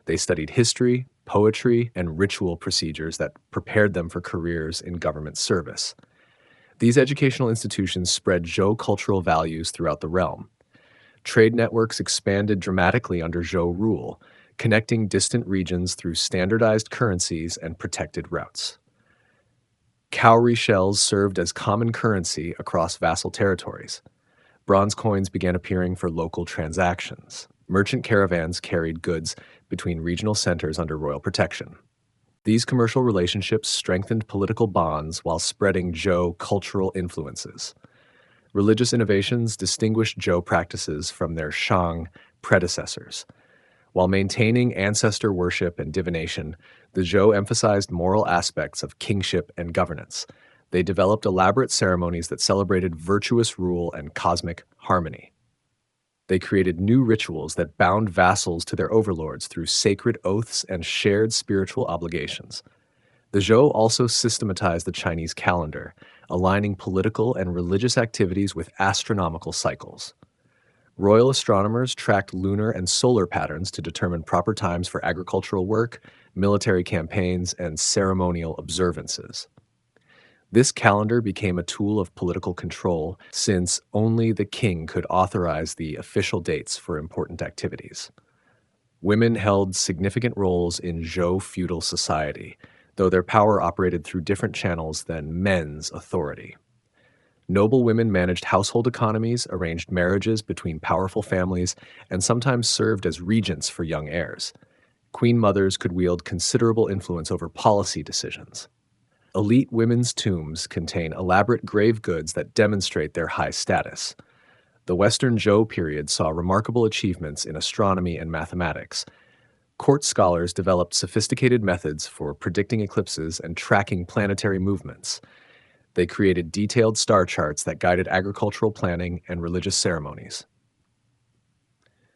They studied history, poetry, and ritual procedures that prepared them for careers in government service. These educational institutions spread Zhou cultural values throughout the realm. Trade networks expanded dramatically under Zhou rule, connecting distant regions through standardized currencies and protected routes. Cowrie shells served as common currency across vassal territories. Bronze coins began appearing for local transactions. Merchant caravans carried goods between regional centers under royal protection. These commercial relationships strengthened political bonds while spreading Zhou cultural influences. Religious innovations distinguished Zhou practices from their Shang predecessors. While maintaining ancestor worship and divination, the Zhou emphasized moral aspects of kingship and governance. They developed elaborate ceremonies that celebrated virtuous rule and cosmic harmony. They created new rituals that bound vassals to their overlords through sacred oaths and shared spiritual obligations. The Zhou also systematized the Chinese calendar, aligning political and religious activities with astronomical cycles. Royal astronomers tracked lunar and solar patterns to determine proper times for agricultural work, military campaigns, and ceremonial observances. This calendar became a tool of political control since only the king could authorize the official dates for important activities. Women held significant roles in Zhou feudal society, though their power operated through different channels than men's authority. Noble women managed household economies, arranged marriages between powerful families, and sometimes served as regents for young heirs. Queen mothers could wield considerable influence over policy decisions. Elite women's tombs contain elaborate grave goods that demonstrate their high status. The Western Zhou period saw remarkable achievements in astronomy and mathematics. Court scholars developed sophisticated methods for predicting eclipses and tracking planetary movements. They created detailed star charts that guided agricultural planning and religious ceremonies.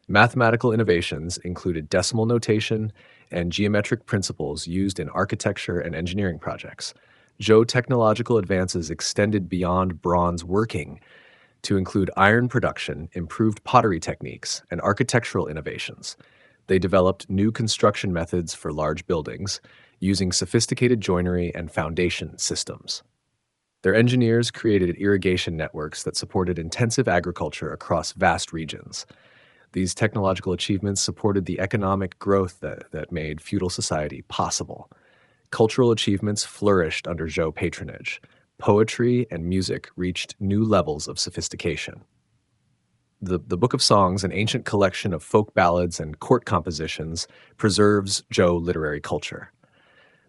Mathematical innovations included decimal notation and geometric principles used in architecture and engineering projects. Zhou technological advances extended beyond bronze working to include iron production, improved pottery techniques, and architectural innovations. They developed new construction methods for large buildings, using sophisticated joinery and foundation systems. Their engineers created irrigation networks that supported intensive agriculture across vast regions. These technological achievements supported the economic growth that made feudal society possible. Cultural achievements flourished under Zhou patronage. Poetry and music reached new levels of sophistication. The Book of Songs, an ancient collection of folk ballads and court compositions, preserves Zhou literary culture.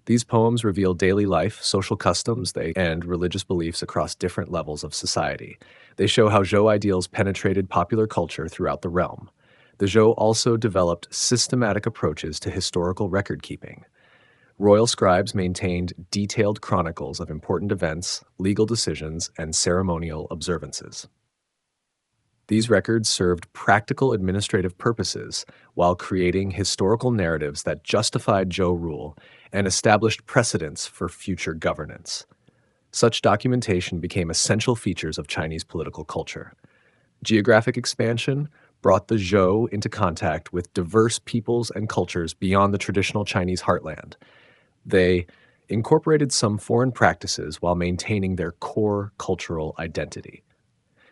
These poems reveal daily life, social customs, and religious beliefs across different levels of society. They show how Zhou ideals penetrated popular culture throughout the realm. The Zhou also developed systematic approaches to historical record-keeping. Royal scribes maintained detailed chronicles of important events, legal decisions, and ceremonial observances. These records served practical administrative purposes while creating historical narratives that justified Zhou rule and established precedents for future governance. Such documentation became essential features of Chinese political culture. Geographic expansion brought the Zhou into contact with diverse peoples and cultures beyond the traditional Chinese heartland. They incorporated some foreign practices while maintaining their core cultural identity.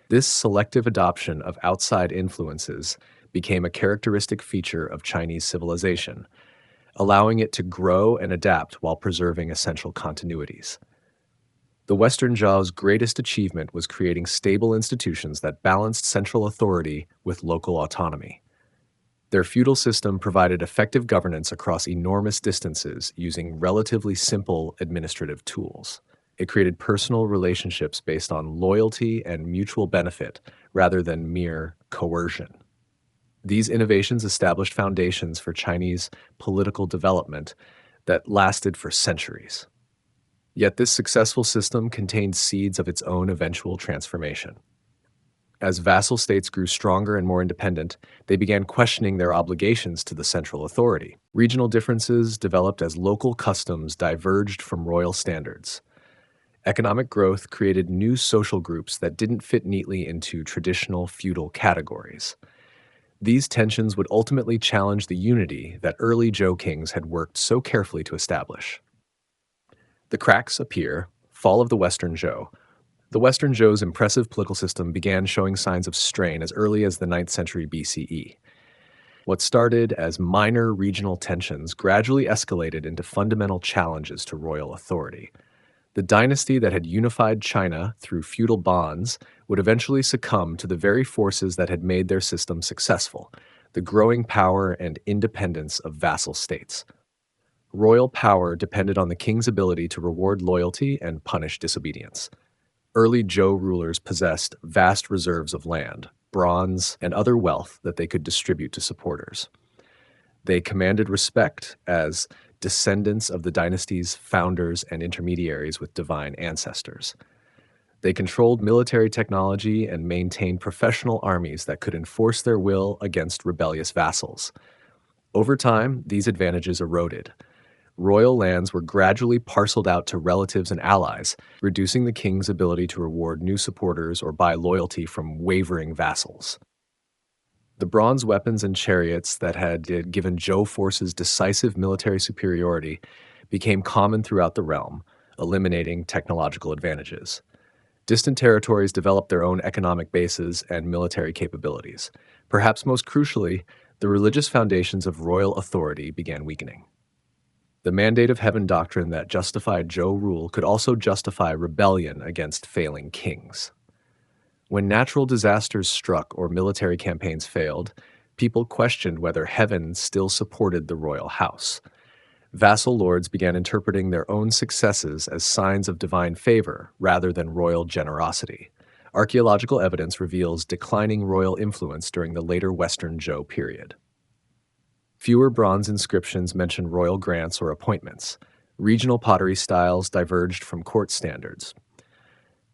This selective adoption of outside influences became a characteristic feature of Chinese civilization, allowing it to grow and adapt while preserving essential continuities. The Western Zhou's greatest achievement was creating stable institutions that balanced central authority with local autonomy. Their feudal system provided effective governance across enormous distances using relatively simple administrative tools. It created personal relationships based on loyalty and mutual benefit rather than mere coercion. These innovations established foundations for Chinese political development that lasted for centuries. Yet this successful system contained seeds of its own eventual transformation. As vassal states grew stronger and more independent, they began questioning their obligations to the central authority. Regional differences developed as local customs diverged from royal standards. Economic growth created new social groups that didn't fit neatly into traditional feudal categories. These tensions would ultimately challenge the unity that early Zhou kings had worked so carefully to establish. The cracks appear. Fall of the Western Zhou. The Western Zhou's impressive political system began showing signs of strain as early as the 9th century BCE. What started as minor regional tensions gradually escalated into fundamental challenges to royal authority. The dynasty that had unified China through feudal bonds would eventually succumb to the very forces that had made their system successful: the growing power and independence of vassal states. Royal power depended on the king's ability to reward loyalty and punish disobedience. Early Zhou rulers possessed vast reserves of land, bronze, and other wealth that they could distribute to supporters. They commanded respect as descendants of the dynasty's founders and intermediaries with divine ancestors. They controlled military technology and maintained professional armies that could enforce their will against rebellious vassals. Over time, these advantages eroded. Royal lands were gradually parceled out to relatives and allies, reducing the king's ability to reward new supporters or buy loyalty from wavering vassals. The bronze weapons and chariots that had given Zhou forces decisive military superiority became common throughout the realm, eliminating technological advantages. Distant territories developed their own economic bases and military capabilities. Perhaps most crucially, the religious foundations of royal authority began weakening. The mandate of heaven doctrine that justified Zhou rule could also justify rebellion against failing kings. When natural disasters struck or military campaigns failed, people questioned whether heaven still supported the royal house. Vassal lords began interpreting their own successes as signs of divine favor rather than royal generosity. Archaeological evidence reveals declining royal influence during the later Western Zhou period. Fewer bronze inscriptions mention royal grants or appointments. Regional pottery styles diverged from court standards.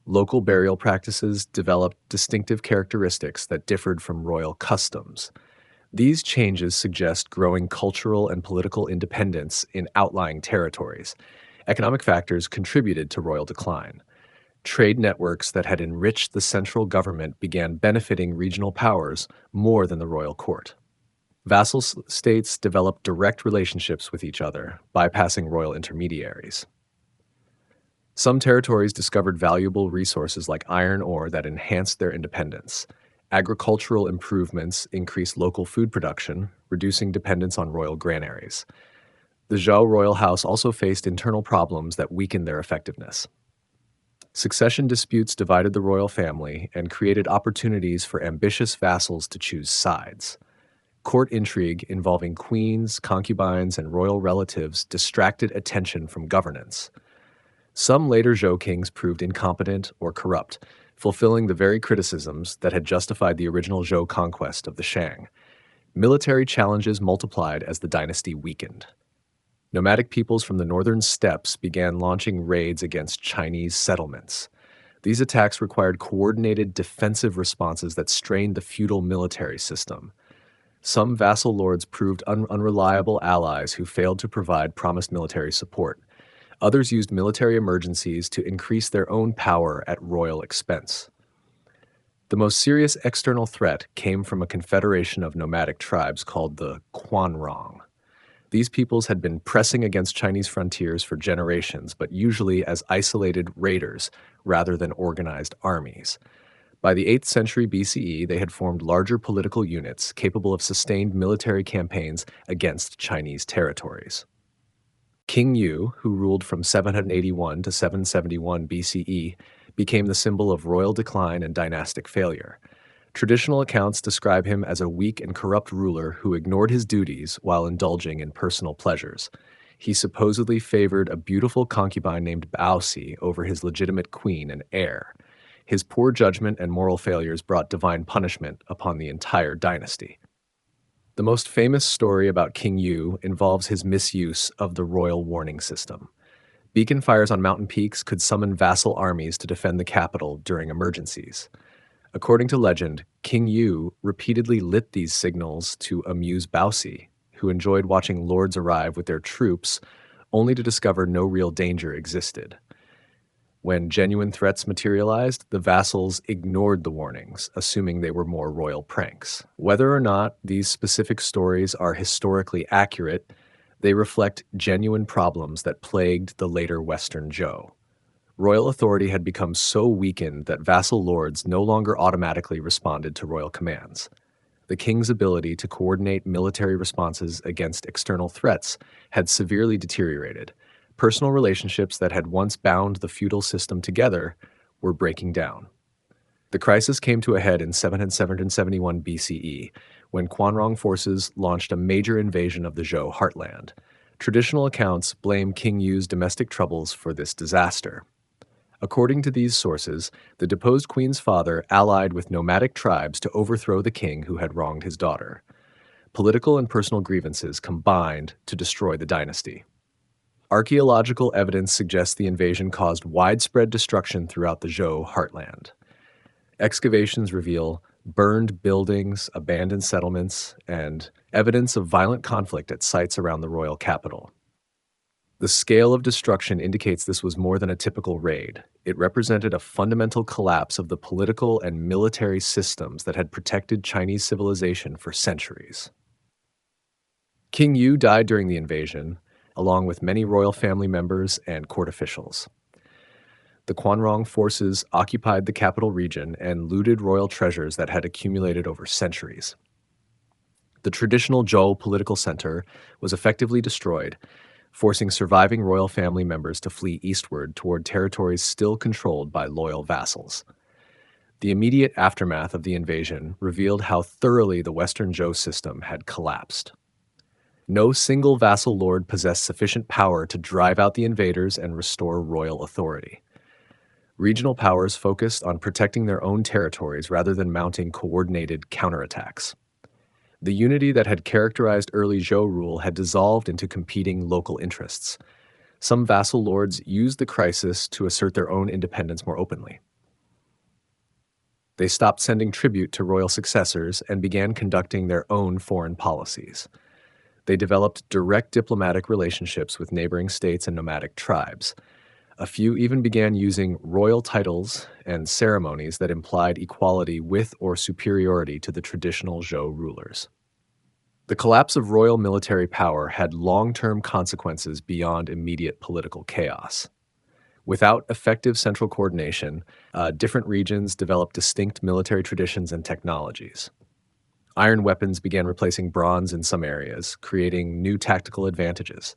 Local burial practices developed distinctive characteristics that differed from royal customs. These changes suggest growing cultural and political independence in outlying territories. Economic factors contributed to royal decline. Trade networks that had enriched the central government began benefiting regional powers more than the royal court. Vassal states developed direct relationships with each other, bypassing royal intermediaries. Some territories discovered valuable resources like iron ore that enhanced their independence. Agricultural improvements increased local food production, reducing dependence on royal granaries. The Zhou royal house also faced internal problems that weakened their effectiveness. Succession disputes divided the royal family and created opportunities for ambitious vassals to choose sides. Court intrigue involving queens, concubines, and royal relatives distracted attention from governance. Some later Zhou kings proved incompetent or corrupt, fulfilling the very criticisms that had justified the original Zhou conquest of the Shang. Military challenges multiplied as the dynasty weakened. Nomadic peoples from the northern steppes began launching raids against Chinese settlements. These attacks required coordinated defensive responses that strained the feudal military system. Some vassal lords proved unreliable allies who failed to provide promised military support. Others used military emergencies to increase their own power at royal expense. The most serious external threat came from a confederation of nomadic tribes called the Quanrong. These peoples had been pressing against Chinese frontiers for generations, but usually as isolated raiders rather than organized armies. By the 8th century BCE, they had formed larger political units capable of sustained military campaigns against Chinese territories. King Yu, who ruled from 781 to 771 BCE, became the symbol of royal decline and dynastic failure. Traditional accounts describe him as a weak and corrupt ruler who ignored his duties while indulging in personal pleasures. He supposedly favored a beautiful concubine named Baosi over his legitimate queen and heir. His poor judgment and moral failures brought divine punishment upon the entire dynasty. The most famous story about King Yu involves his misuse of the royal warning system. Beacon fires on mountain peaks could summon vassal armies to defend the capital during emergencies. According to legend, King Yu repeatedly lit these signals to amuse Baosi, who enjoyed watching lords arrive with their troops only to discover no real danger existed. When genuine threats materialized, the vassals ignored the warnings, assuming they were more royal pranks. Whether or not these specific stories are historically accurate, they reflect genuine problems that plagued the later Western Zhou. Royal authority had become so weakened that vassal lords no longer automatically responded to royal commands. The king's ability to coordinate military responses against external threats had severely deteriorated. Personal relationships that had once bound the feudal system together were breaking down. The crisis came to a head in 771 BCE, when Quanrong forces launched a major invasion of the Zhou heartland. Traditional accounts blame King Yu's domestic troubles for this disaster. According to these sources, the deposed queen's father allied with nomadic tribes to overthrow the king who had wronged his daughter. Political and personal grievances combined to destroy the dynasty. Archaeological evidence suggests the invasion caused widespread destruction throughout the Zhou heartland. Excavations reveal burned buildings, abandoned settlements, and evidence of violent conflict at sites around the royal capital. The scale of destruction indicates this was more than a typical raid. It represented a fundamental collapse of the political and military systems that had protected Chinese civilization for centuries. King Yu died during the invasion, along with many royal family members and court officials. The Quanrong forces occupied the capital region and looted royal treasures that had accumulated over centuries. The traditional Zhou political center was effectively destroyed, forcing surviving royal family members to flee eastward toward territories still controlled by loyal vassals. The immediate aftermath of the invasion revealed how thoroughly the Western Zhou system had collapsed. No single vassal lord possessed sufficient power to drive out the invaders and restore royal authority. Regional powers focused on protecting their own territories rather than mounting coordinated counterattacks. The unity that had characterized early Zhou rule had dissolved into competing local interests. Some vassal lords used the crisis to assert their own independence more openly. They stopped sending tribute to royal successors and began conducting their own foreign policies. They developed direct diplomatic relationships with neighboring states and nomadic tribes. A few even began using royal titles and ceremonies that implied equality with or superiority to the traditional Zhou rulers. The collapse of royal military power had long-term consequences beyond immediate political chaos. Without effective central coordination, different regions developed distinct military traditions and technologies. Iron weapons began replacing bronze in some areas, creating new tactical advantages.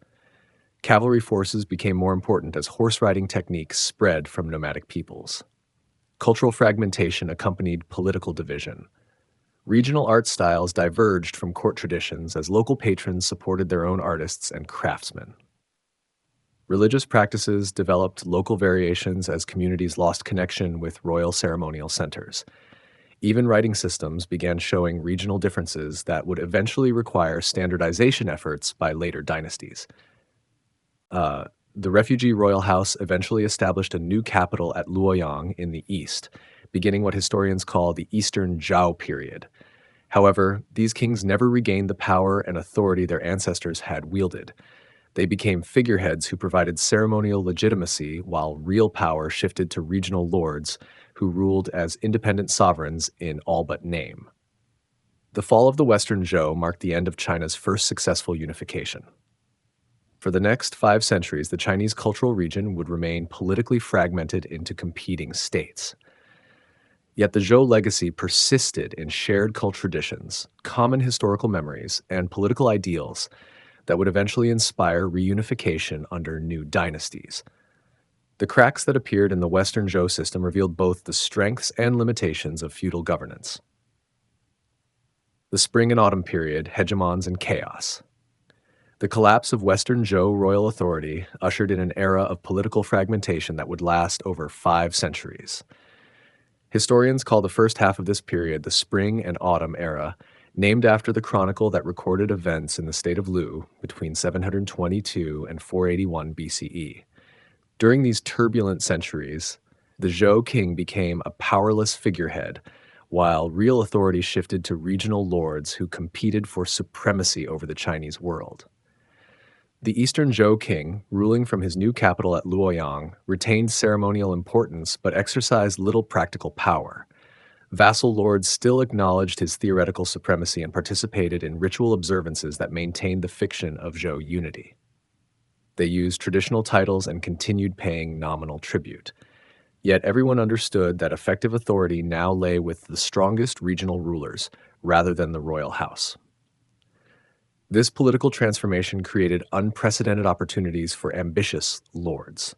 Cavalry forces became more important as horse riding techniques spread from nomadic peoples. Cultural fragmentation accompanied political division. Regional art styles diverged from court traditions as local patrons supported their own artists and craftsmen. Religious practices developed local variations as communities lost connection with royal ceremonial centers. Even writing systems began showing regional differences that would eventually require standardization efforts by later dynasties. The refugee royal house eventually established a new capital at Luoyang in the east, beginning what historians call the Eastern Zhao period. However, these kings never regained the power and authority their ancestors had wielded. They became figureheads who provided ceremonial legitimacy while real power shifted to regional lords who ruled as independent sovereigns in all but name. The fall of the Western Zhou marked the end of China's first successful unification. For the next 5 centuries, the Chinese cultural region would remain politically fragmented into competing states. Yet the Zhou legacy persisted in shared cultural traditions, common historical memories, and political ideals that would eventually inspire reunification under new dynasties. The cracks that appeared in the Western Zhou system revealed both the strengths and limitations of feudal governance. The Spring and Autumn period, hegemons and chaos. The collapse of Western Zhou royal authority ushered in an era of political fragmentation that would last over 5 centuries. Historians call the first half of this period the Spring and Autumn era, named after the chronicle that recorded events in the state of Lu between 722 and 481 BCE. During these turbulent centuries, the Zhou king became a powerless figurehead, while real authority shifted to regional lords who competed for supremacy over the Chinese world. The Eastern Zhou king, ruling from his new capital at Luoyang, retained ceremonial importance but exercised little practical power. Vassal lords still acknowledged his theoretical supremacy and participated in ritual observances that maintained the fiction of Zhou unity. They used traditional titles and continued paying nominal tribute. Yet everyone understood that effective authority now lay with the strongest regional rulers, rather than the royal house. This political transformation created unprecedented opportunities for ambitious lords.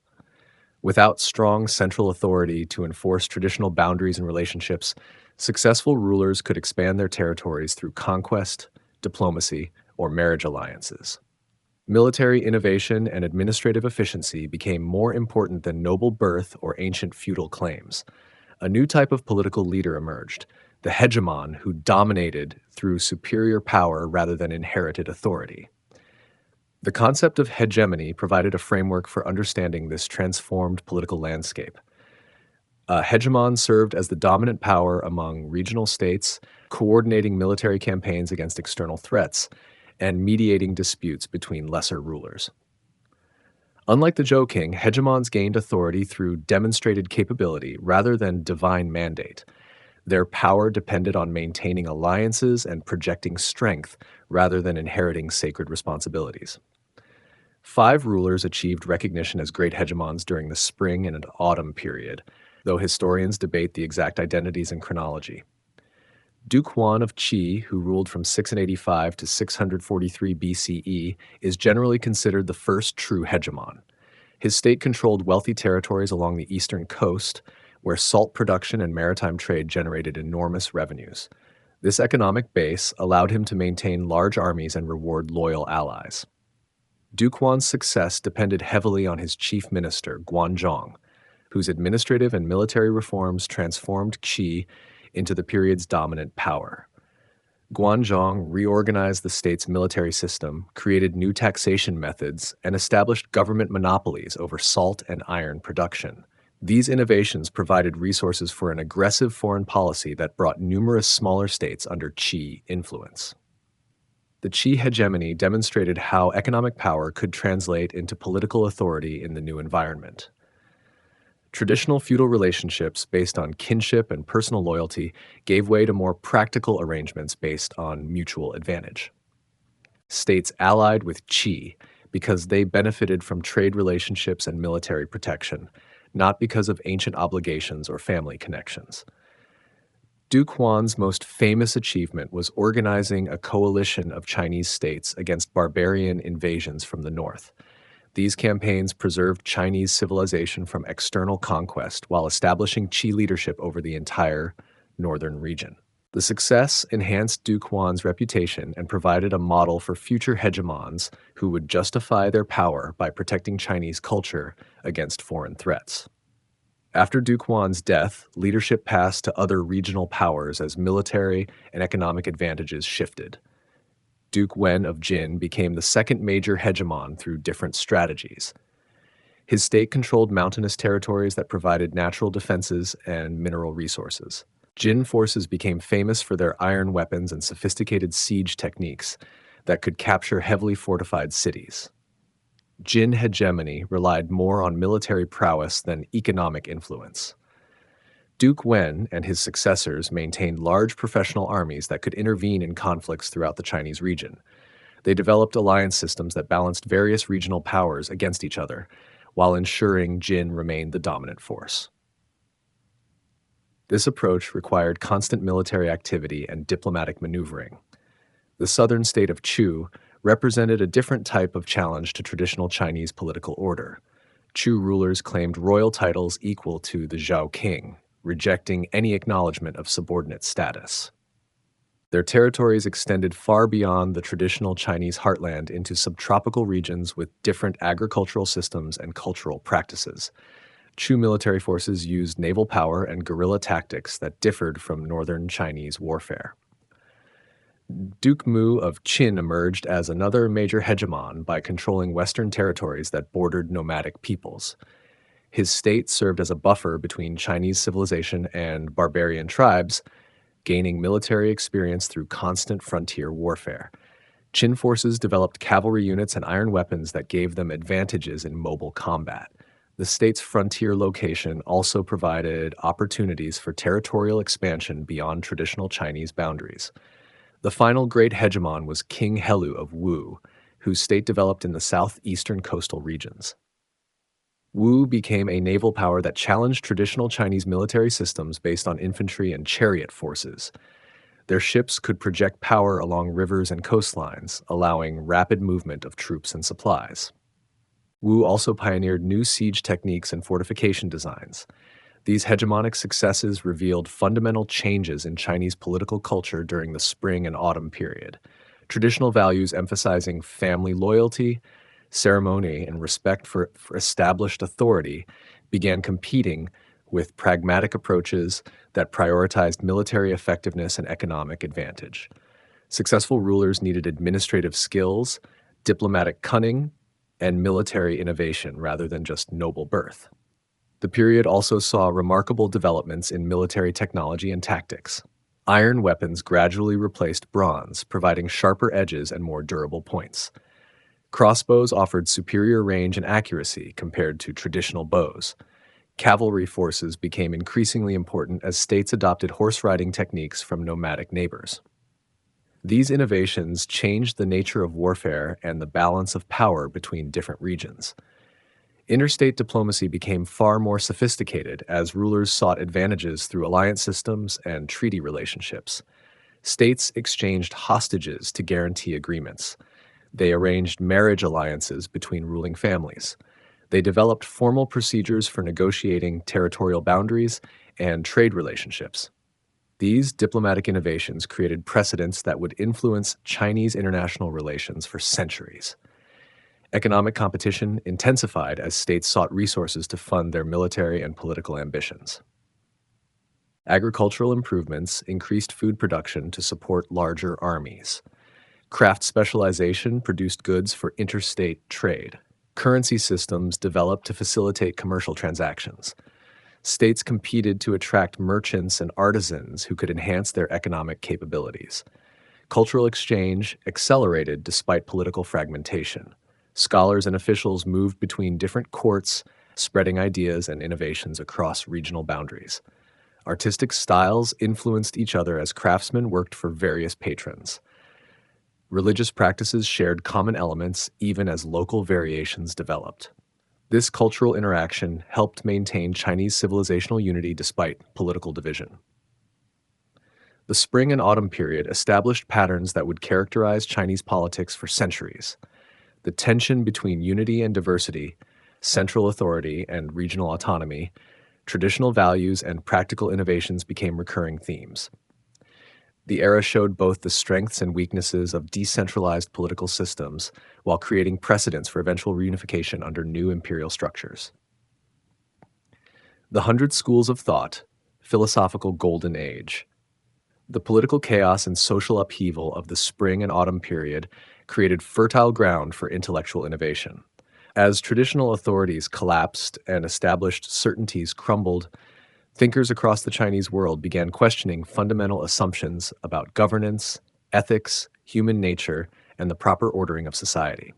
Without strong central authority to enforce traditional boundaries and relationships, successful rulers could expand their territories through conquest, diplomacy, or marriage alliances. Military innovation and administrative efficiency became more important than noble birth or ancient feudal claims. A new type of political leader emerged, the hegemon who dominated through superior power rather than inherited authority. The concept of hegemony provided a framework for understanding this transformed political landscape. A hegemon served as the dominant power among regional states, coordinating military campaigns against external threats, and mediating disputes between lesser rulers. Unlike the Zhou king, hegemons gained authority through demonstrated capability rather than divine mandate. Their power depended on maintaining alliances and projecting strength rather than inheriting sacred responsibilities. 5 rulers achieved recognition as great hegemons during the spring and autumn period, though historians debate the exact identities and chronology. Duke Huan of Qi, who ruled from 685 to 643 BCE, is generally considered the first true hegemon. His state controlled wealthy territories along the eastern coast, where salt production and maritime trade generated enormous revenues. This economic base allowed him to maintain large armies and reward loyal allies. Duke Huan's success depended heavily on his chief minister, Guanzhong, whose administrative and military reforms transformed Qi into the period's dominant power. Guanzhong reorganized the state's military system, created new taxation methods, and established government monopolies over salt and iron production. These innovations provided resources for an aggressive foreign policy that brought numerous smaller states under Qi influence. The Qi hegemony demonstrated how economic power could translate into political authority in the new environment. Traditional feudal relationships based on kinship and personal loyalty gave way to more practical arrangements based on mutual advantage. States allied with Qi because they benefited from trade relationships and military protection, not because of ancient obligations or family connections. Duke Huan's most famous achievement was organizing a coalition of Chinese states against barbarian invasions from the north. These campaigns preserved Chinese civilization from external conquest while establishing Qi leadership over the entire northern region. The success enhanced Duke Huan's reputation and provided a model for future hegemons who would justify their power by protecting Chinese culture against foreign threats. After Duke Huan's death, leadership passed to other regional powers as military and economic advantages shifted. Duke Wen of Jin became the second major hegemon through different strategies. His state controlled mountainous territories that provided natural defenses and mineral resources. Jin forces became famous for their iron weapons and sophisticated siege techniques that could capture heavily fortified cities. Jin hegemony relied more on military prowess than economic influence. Duke Wen and his successors maintained large professional armies that could intervene in conflicts throughout the Chinese region. They developed alliance systems that balanced various regional powers against each other, while ensuring Jin remained the dominant force. This approach required constant military activity and diplomatic maneuvering. The southern state of Chu represented a different type of challenge to traditional Chinese political order. Chu rulers claimed royal titles equal to the Zhou king, rejecting any acknowledgement of subordinate status. Their territories extended far beyond the traditional Chinese heartland into subtropical regions with different agricultural systems and cultural practices. Chu military forces used naval power and guerrilla tactics that differed from northern Chinese warfare. Duke Mu of Qin emerged as another major hegemon by controlling Western territories that bordered nomadic peoples. His state served as a buffer between Chinese civilization and barbarian tribes, gaining military experience through constant frontier warfare. Qin forces developed cavalry units and iron weapons that gave them advantages in mobile combat. The state's frontier location also provided opportunities for territorial expansion beyond traditional Chinese boundaries. The final great hegemon was King Helu of Wu, whose state developed in the southeastern coastal regions. Wu became a naval power that challenged traditional Chinese military systems based on infantry and chariot forces. Their ships could project power along rivers and coastlines, allowing rapid movement of troops and supplies. Wu also pioneered new siege techniques and fortification designs. These hegemonic successes revealed fundamental changes in Chinese political culture during the Spring and Autumn period. Traditional values emphasizing family loyalty, ceremony, and respect for established authority began competing with pragmatic approaches that prioritized military effectiveness and economic advantage. Successful rulers needed administrative skills, diplomatic cunning, and military innovation rather than just noble birth. The period also saw remarkable developments in military technology and tactics. Iron weapons gradually replaced bronze, providing sharper edges and more durable points. Crossbows offered superior range and accuracy compared to traditional bows. Cavalry forces became increasingly important as states adopted horse riding techniques from nomadic neighbors. These innovations changed the nature of warfare and the balance of power between different regions. Interstate diplomacy became far more sophisticated as rulers sought advantages through alliance systems and treaty relationships. States exchanged hostages to guarantee agreements. They arranged marriage alliances between ruling families. They developed formal procedures for negotiating territorial boundaries and trade relationships. These diplomatic innovations created precedents that would influence Chinese international relations for centuries. Economic competition intensified as states sought resources to fund their military and political ambitions. Agricultural improvements increased food production to support larger armies. Craft specialization produced goods for interstate trade. Currency systems developed to facilitate commercial transactions. States competed to attract merchants and artisans who could enhance their economic capabilities. Cultural exchange accelerated despite political fragmentation. Scholars and officials moved between different courts, spreading ideas and innovations across regional boundaries. Artistic styles influenced each other as craftsmen worked for various patrons. Religious practices shared common elements even as local variations developed. This cultural interaction helped maintain Chinese civilizational unity despite political division. The Spring and Autumn period established patterns that would characterize Chinese politics for centuries. The tension between unity and diversity, central authority and regional autonomy, traditional values and practical innovations became recurring themes. The era showed both the strengths and weaknesses of decentralized political systems while creating precedents for eventual reunification under new imperial structures. The Hundred Schools of Thought, Philosophical Golden Age. The political chaos and social upheaval of the Spring and Autumn period created fertile ground for intellectual innovation. As traditional authorities collapsed and established certainties crumbled, thinkers across the Chinese world began questioning fundamental assumptions about governance, ethics, human nature, and the proper ordering of society.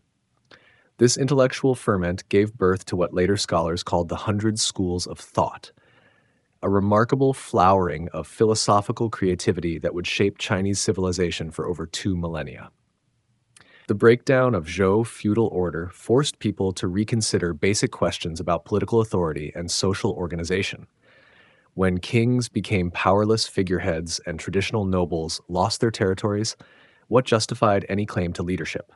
This intellectual ferment gave birth to what later scholars called the Hundred Schools of Thought, a remarkable flowering of philosophical creativity that would shape Chinese civilization for over 2 millennia. The breakdown of Zhou feudal order forced people to reconsider basic questions about political authority and social organization. When kings became powerless figureheads and traditional nobles lost their territories, what justified any claim to leadership?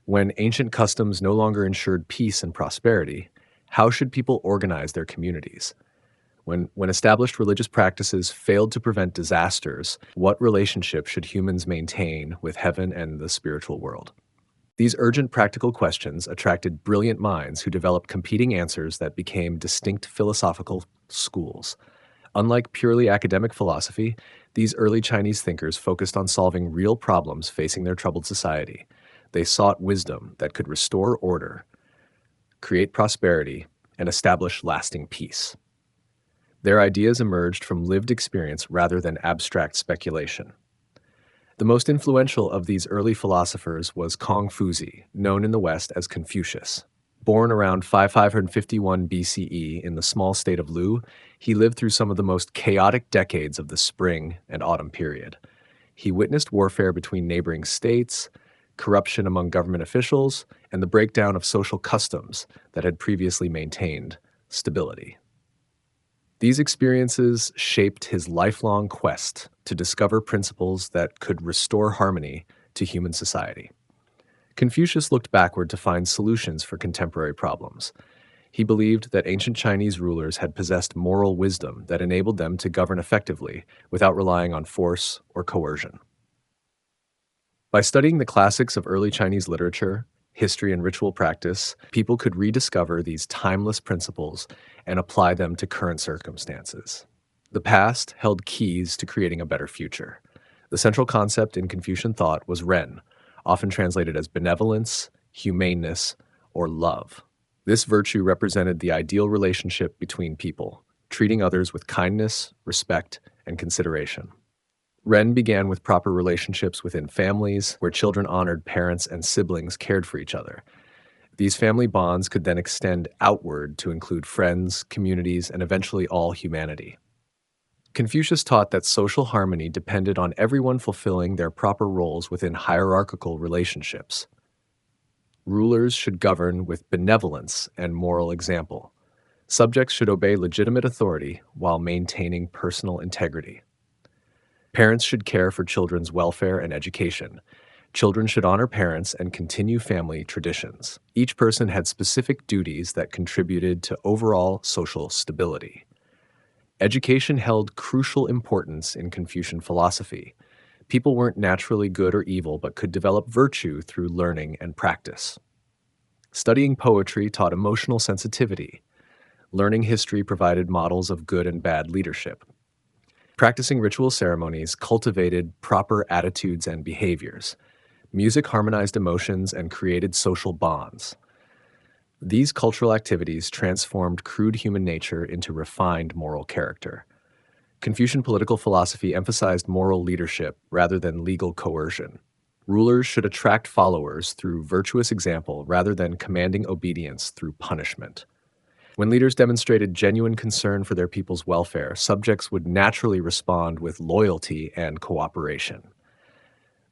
When ancient customs no longer ensured peace and prosperity, how should people organize their communities? When established religious practices failed to prevent disasters, what relationship should humans maintain with heaven and the spiritual world? These urgent practical questions attracted brilliant minds who developed competing answers that became distinct philosophical schools. Unlike purely academic philosophy, these early Chinese thinkers focused on solving real problems facing their troubled society. They sought wisdom that could restore order, create prosperity, and establish lasting peace. Their ideas emerged from lived experience rather than abstract speculation. The most influential of these early philosophers was Confucius, known in the West as Confucius. Born around 551 BCE in the small state of Lu, he lived through some of the most chaotic decades of the Spring and Autumn period. He witnessed warfare between neighboring states, corruption among government officials, and the breakdown of social customs that had previously maintained stability. These experiences shaped his lifelong quest to discover principles that could restore harmony to human society. Confucius looked backward to find solutions for contemporary problems. He believed that ancient Chinese rulers had possessed moral wisdom that enabled them to govern effectively without relying on force or coercion. By studying the classics of early Chinese literature, history, and ritual practice, people could rediscover these timeless principles and apply them to current circumstances. The past held keys to creating a better future. The central concept in Confucian thought was Ren, often translated as benevolence, humaneness, or love. This virtue represented the ideal relationship between people, treating others with kindness, respect, and consideration. Ren began with proper relationships within families, where children honored parents and siblings cared for each other. These family bonds could then extend outward to include friends, communities, and eventually all humanity. Confucius taught that social harmony depended on everyone fulfilling their proper roles within hierarchical relationships. Rulers should govern with benevolence and moral example. Subjects should obey legitimate authority while maintaining personal integrity. Parents should care for children's welfare and education. Children should honor parents and continue family traditions. Each person had specific duties that contributed to overall social stability. Education held crucial importance in Confucian philosophy. People weren't naturally good or evil, but could develop virtue through learning and practice. Studying poetry taught emotional sensitivity. Learning history provided models of good and bad leadership. Practicing ritual ceremonies cultivated proper attitudes and behaviors. Music harmonized emotions and created social bonds. These cultural activities transformed crude human nature into refined moral character. Confucian political philosophy emphasized moral leadership rather than legal coercion. Rulers should attract followers through virtuous example rather than commanding obedience through punishment. When leaders demonstrated genuine concern for their people's welfare, subjects would naturally respond with loyalty and cooperation.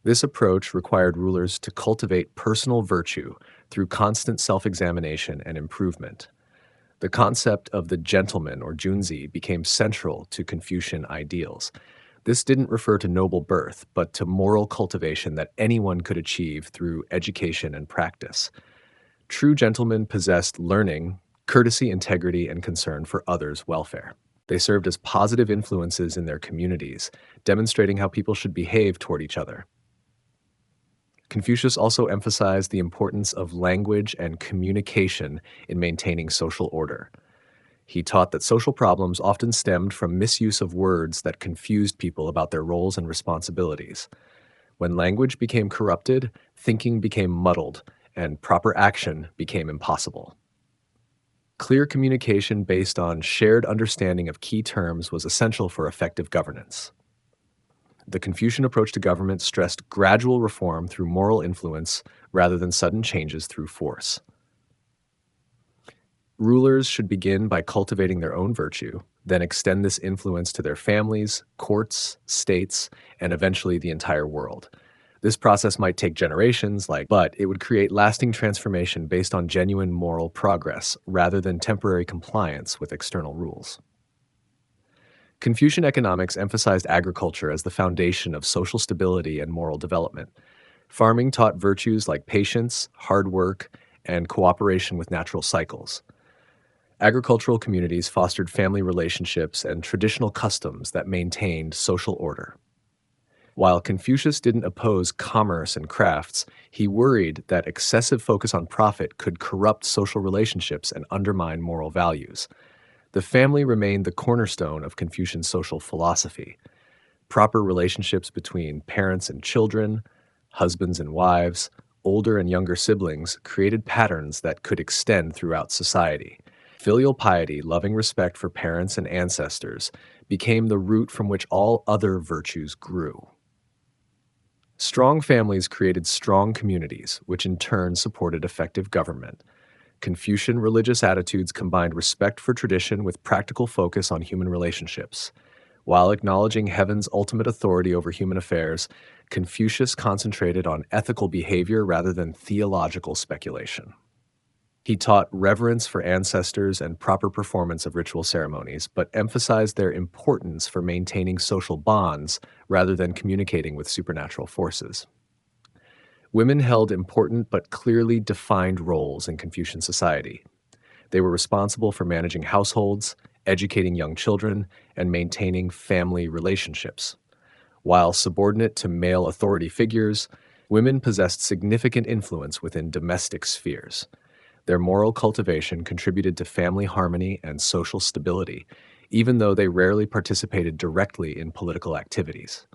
This approach required rulers to cultivate personal virtue through constant self-examination and improvement. The concept of the gentleman or junzi became central to Confucian ideals. This didn't refer to noble birth, but to moral cultivation that anyone could achieve through education and practice. True gentlemen possessed learning, courtesy, integrity, and concern for others' welfare. They served as positive influences in their communities, demonstrating how people should behave toward each other. Confucius also emphasized the importance of language and communication in maintaining social order. He taught that social problems often stemmed from misuse of words that confused people about their roles and responsibilities. When language became corrupted, thinking became muddled, and proper action became impossible. Clear communication based on shared understanding of key terms was essential for effective governance. The Confucian approach to government stressed gradual reform through moral influence rather than sudden changes through force. Rulers should begin by cultivating their own virtue, then extend this influence to their families, courts, states, and eventually the entire world. This process might take generations, but it would create lasting transformation based on genuine moral progress rather than temporary compliance with external rules. Confucian economics emphasized agriculture as the foundation of social stability and moral development. Farming taught virtues like patience, hard work, and cooperation with natural cycles. Agricultural communities fostered family relationships and traditional customs that maintained social order. While Confucius didn't oppose commerce and crafts, he worried that excessive focus on profit could corrupt social relationships and undermine moral values. The family remained the cornerstone of Confucian social philosophy. Proper relationships between parents and children, husbands and wives, older and younger siblings created patterns that could extend throughout society. Filial piety, loving respect for parents and ancestors, became the root from which all other virtues grew. Strong families created strong communities, which in turn supported effective government. Confucian religious attitudes combined respect for tradition with practical focus on human relationships. While acknowledging heaven's ultimate authority over human affairs, Confucius concentrated on ethical behavior rather than theological speculation. He taught reverence for ancestors and proper performance of ritual ceremonies, but emphasized their importance for maintaining social bonds rather than communicating with supernatural forces. Women held important but clearly defined roles in Confucian society. They were responsible for managing households, educating young children, and maintaining family relationships. While subordinate to male authority figures, women possessed significant influence within domestic spheres. Their moral cultivation contributed to family harmony and social stability, even though they rarely participated directly in political activities.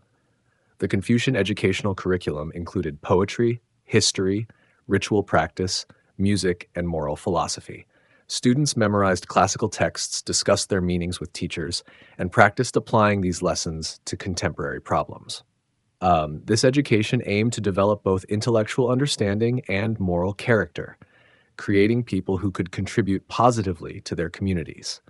The Confucian educational curriculum included poetry, history, ritual practice, music, and moral philosophy. Students memorized classical texts, discussed their meanings with teachers, and practiced applying these lessons to contemporary problems. This education aimed to develop both intellectual understanding and moral character, creating people who could contribute positively to their communities.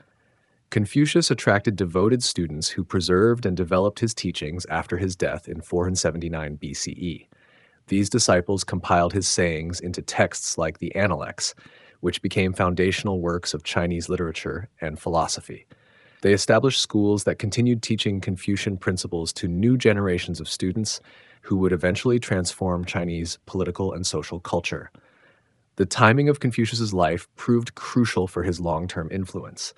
Confucius attracted devoted students who preserved and developed his teachings after his death in 479 BCE. These disciples compiled his sayings into texts like the Analects, which became foundational works of Chinese literature and philosophy. They established schools that continued teaching Confucian principles to new generations of students who would eventually transform Chinese political and social culture. The timing of Confucius's life proved crucial for his long-term influence.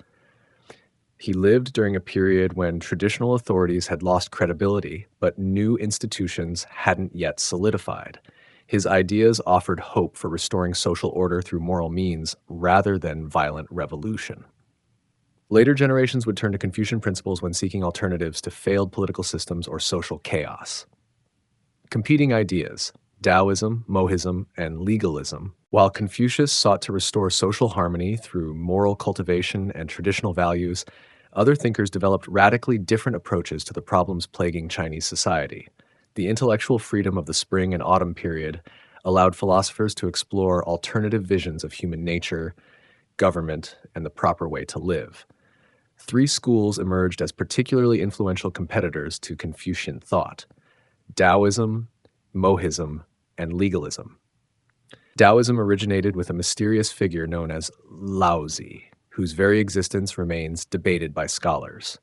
He lived during a period when traditional authorities had lost credibility, but new institutions hadn't yet solidified. His ideas offered hope for restoring social order through moral means rather than violent revolution. Later generations would turn to Confucian principles when seeking alternatives to failed political systems or social chaos. Competing ideas, Daoism, Mohism, and legalism. While Confucius sought to restore social harmony through moral cultivation and traditional values, other thinkers developed radically different approaches to the problems plaguing Chinese society. The intellectual freedom of the spring and autumn period allowed philosophers to explore alternative visions of human nature, government, and the proper way to live. Three schools emerged as particularly influential competitors to Confucian thought: Daoism, Mohism, and legalism. Daoism originated with a mysterious figure known as Laozi, whose very existence remains debated by scholars.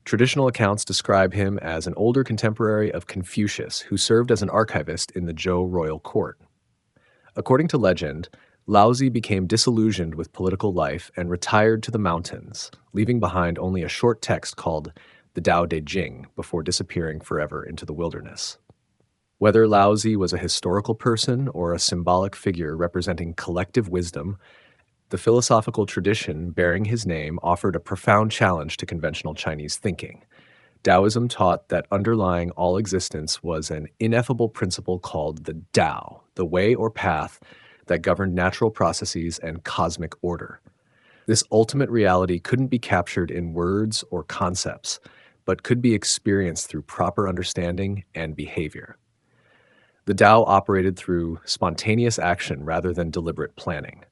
Traditional accounts describe him as an older contemporary of Confucius who served as an archivist in the Zhou royal court. According to legend, Laozi became disillusioned with political life and retired to the mountains, leaving behind only a short text called the Tao Te Ching before disappearing forever into the wilderness. Whether Laozi was a historical person or a symbolic figure representing collective wisdom, the philosophical tradition bearing his name offered a profound challenge to conventional Chinese thinking. Daoism taught that underlying all existence was an ineffable principle called the Tao, the way or path that governed natural processes and cosmic order. This ultimate reality couldn't be captured in words or concepts, but could be experienced through proper understanding and behavior. The Tao operated through spontaneous action rather than deliberate planning.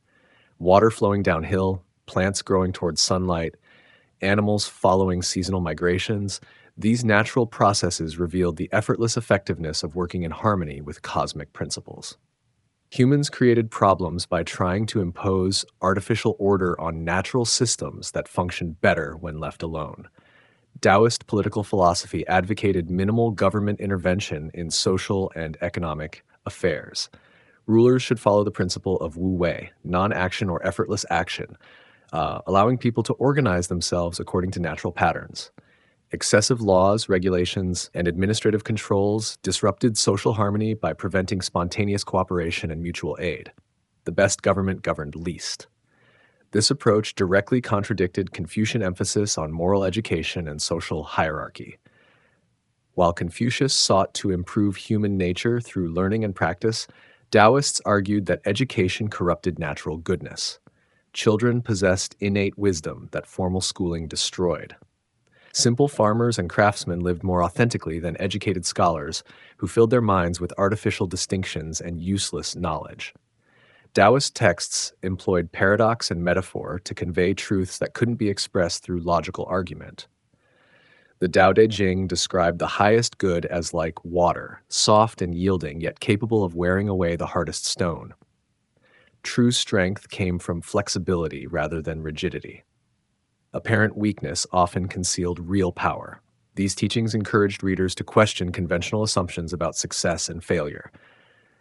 Water flowing downhill, plants growing towards sunlight, animals following seasonal migrations, these natural processes revealed the effortless effectiveness of working in harmony with cosmic principles. Humans created problems by trying to impose artificial order on natural systems that functioned better when left alone. Taoist political philosophy advocated minimal government intervention in social and economic affairs. Rulers should follow the principle of wu wei, non-action or effortless action, allowing people to organize themselves according to natural patterns. Excessive laws, regulations, and administrative controls disrupted social harmony by preventing spontaneous cooperation and mutual aid. The best government governed least. This approach directly contradicted Confucian emphasis on moral education and social hierarchy. While Confucius sought to improve human nature through learning and practice, Taoists argued that education corrupted natural goodness. Children possessed innate wisdom that formal schooling destroyed. Simple farmers and craftsmen lived more authentically than educated scholars who filled their minds with artificial distinctions and useless knowledge. Taoist texts employed paradox and metaphor to convey truths that couldn't be expressed through logical argument. The Tao Te Ching described the highest good as like water, soft and yielding, yet capable of wearing away the hardest stone. True strength came from flexibility rather than rigidity. Apparent weakness often concealed real power. These teachings encouraged readers to question conventional assumptions about success and failure.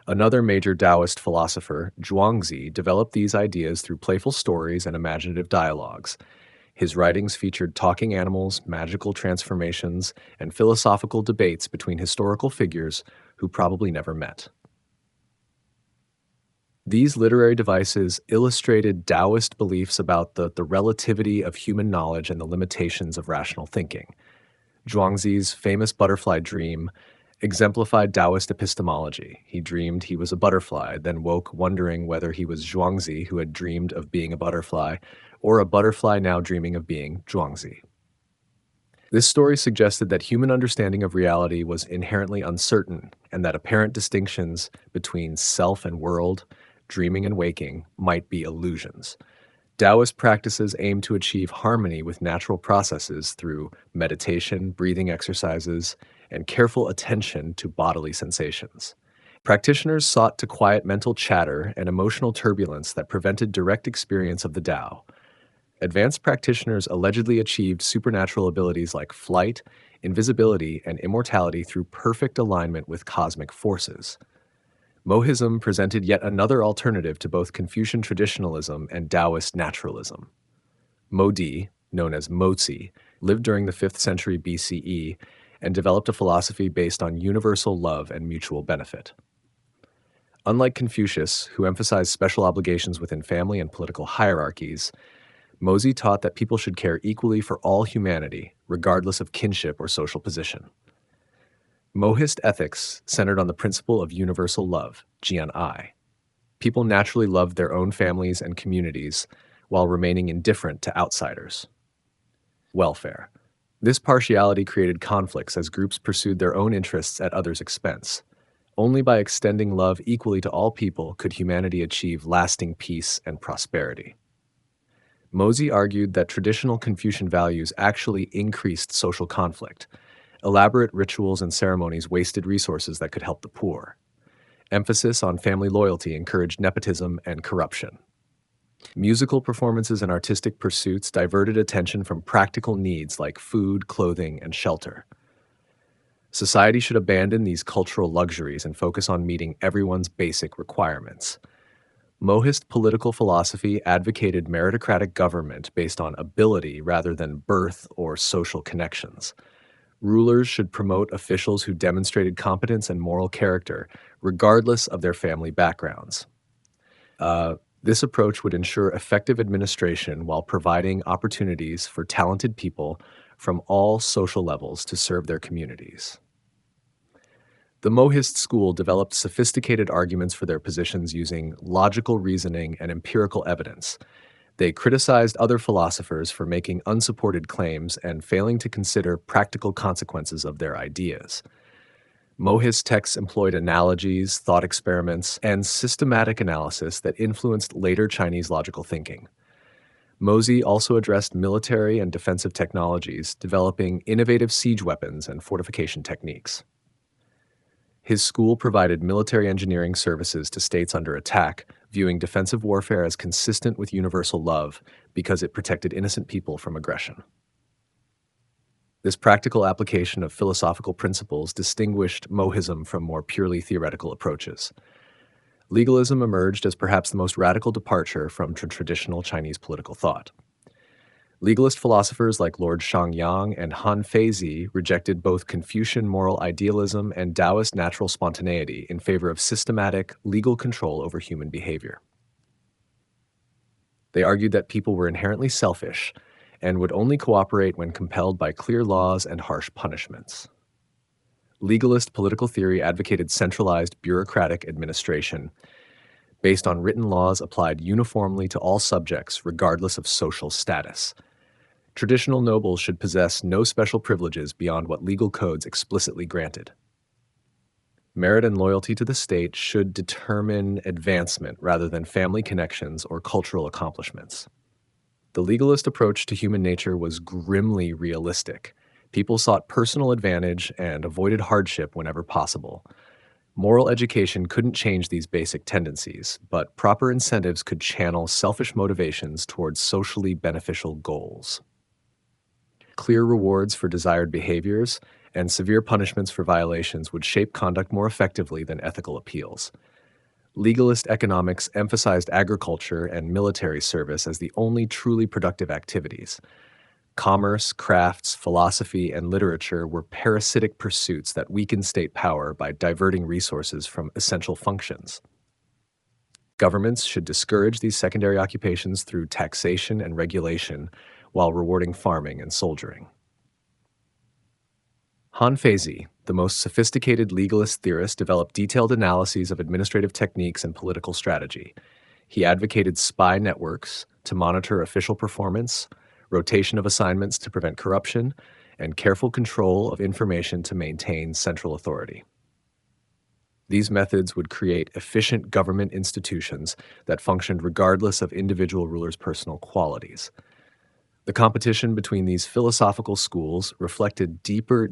Another major Taoist philosopher, Zhuangzi, developed these ideas through playful stories and imaginative dialogues. His writings featured talking animals, magical transformations, and philosophical debates between historical figures who probably never met. These literary devices illustrated Taoist beliefs about the relativity of human knowledge and the limitations of rational thinking. Zhuangzi's famous butterfly dream exemplified Taoist epistemology. He dreamed he was a butterfly, then woke wondering whether he was Zhuangzi, who had dreamed of being a butterfly, or a butterfly now dreaming of being Zhuangzi. This story suggested that human understanding of reality was inherently uncertain, and that apparent distinctions between self and world, dreaming and waking, might be illusions. Taoist practices aim to achieve harmony with natural processes through meditation, breathing exercises, and careful attention to bodily sensations. Practitioners sought to quiet mental chatter and emotional turbulence that prevented direct experience of the Tao. Advanced practitioners allegedly achieved supernatural abilities like flight, invisibility, and immortality through perfect alignment with cosmic forces. Mohism presented yet another alternative to both Confucian traditionalism and Taoist naturalism. Modi, known as Mozi, lived during the 5th century BCE and developed a philosophy based on universal love and mutual benefit. Unlike Confucius, who emphasized special obligations within family and political hierarchies, Mozi taught that people should care equally for all humanity, regardless of kinship or social position. Mohist ethics centered on the principle of universal love, Jian'ai. People naturally loved their own families and communities while remaining indifferent to outsiders. Welfare. This partiality created conflicts as groups pursued their own interests at others' expense. Only by extending love equally to all people could humanity achieve lasting peace and prosperity. Mozi argued that traditional Confucian values actually increased social conflict. Elaborate rituals and ceremonies wasted resources that could help the poor. Emphasis on family loyalty encouraged nepotism and corruption. Musical performances and artistic pursuits diverted attention from practical needs like food, clothing, and shelter. Society should abandon these cultural luxuries and focus on meeting everyone's basic requirements. Mohist political philosophy advocated meritocratic government based on ability rather than birth or social connections. Rulers should promote officials who demonstrated competence and moral character, regardless of their family backgrounds. This approach would ensure effective administration while providing opportunities for talented people from all social levels to serve their communities. The Mohist school developed sophisticated arguments for their positions using logical reasoning and empirical evidence. They criticized other philosophers for making unsupported claims and failing to consider practical consequences of their ideas. Mohist texts employed analogies, thought experiments, and systematic analysis that influenced later Chinese logical thinking. Mozi also addressed military and defensive technologies, developing innovative siege weapons and fortification techniques. His school provided military engineering services to states under attack, viewing defensive warfare as consistent with universal love because it protected innocent people from aggression. This practical application of philosophical principles distinguished Mohism from more purely theoretical approaches. Legalism emerged as perhaps the most radical departure from traditional Chinese political thought. Legalist philosophers like Lord Shangyang and Han Feizi rejected both Confucian moral idealism and Taoist natural spontaneity in favor of systematic, legal control over human behavior. They argued that people were inherently selfish and would only cooperate when compelled by clear laws and harsh punishments. Legalist political theory advocated centralized bureaucratic administration based on written laws applied uniformly to all subjects, regardless of social status. Traditional nobles should possess no special privileges beyond what legal codes explicitly granted. Merit and loyalty to the state should determine advancement rather than family connections or cultural accomplishments. The legalist approach to human nature was grimly realistic. People sought personal advantage and avoided hardship whenever possible. Moral education couldn't change these basic tendencies, but proper incentives could channel selfish motivations towards socially beneficial goals. Clear rewards for desired behaviors and severe punishments for violations would shape conduct more effectively than ethical appeals. Legalist economics emphasized agriculture and military service as the only truly productive activities. Commerce, crafts, philosophy, and literature were parasitic pursuits that weakened state power by diverting resources from essential functions. Governments should discourage these secondary occupations through taxation and regulation while rewarding farming and soldiering. Han Feizi, the most sophisticated legalist theorist, developed detailed analyses of administrative techniques and political strategy. He advocated spy networks to monitor official performance, rotation of assignments to prevent corruption, and careful control of information to maintain central authority. These methods would create efficient government institutions that functioned regardless of individual rulers' personal qualities. The competition between these philosophical schools reflected deeper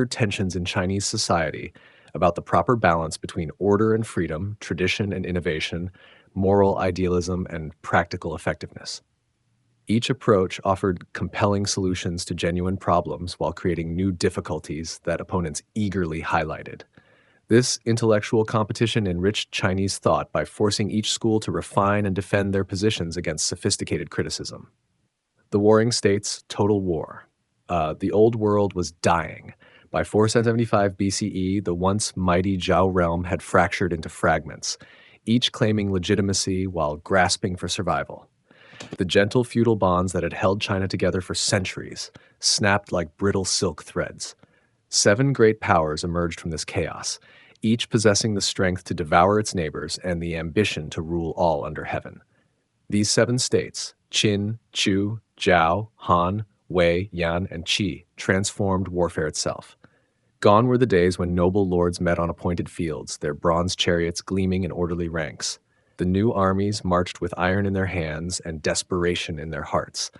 tensions in Chinese society about the proper balance between order and freedom, tradition and innovation, moral idealism, and practical effectiveness. Each approach offered compelling solutions to genuine problems while creating new difficulties that opponents eagerly highlighted. This intellectual competition enriched Chinese thought by forcing each school to refine and defend their positions against sophisticated criticism. The Warring States' total war. The Old World was dying. By 475 BCE, the once mighty Zhao realm had fractured into fragments, each claiming legitimacy while grasping for survival. The gentle feudal bonds that had held China together for centuries snapped like brittle silk threads. 7 great powers emerged from this chaos, each possessing the strength to devour its neighbors and the ambition to rule all under heaven. These 7 states, Qin, Chu, Zhao, Han, Wei, Yan, and Qi, transformed warfare itself. Gone were the days when noble lords met on appointed fields, their bronze chariots gleaming in orderly ranks. The new armies marched with iron in their hands and desperation in their hearts.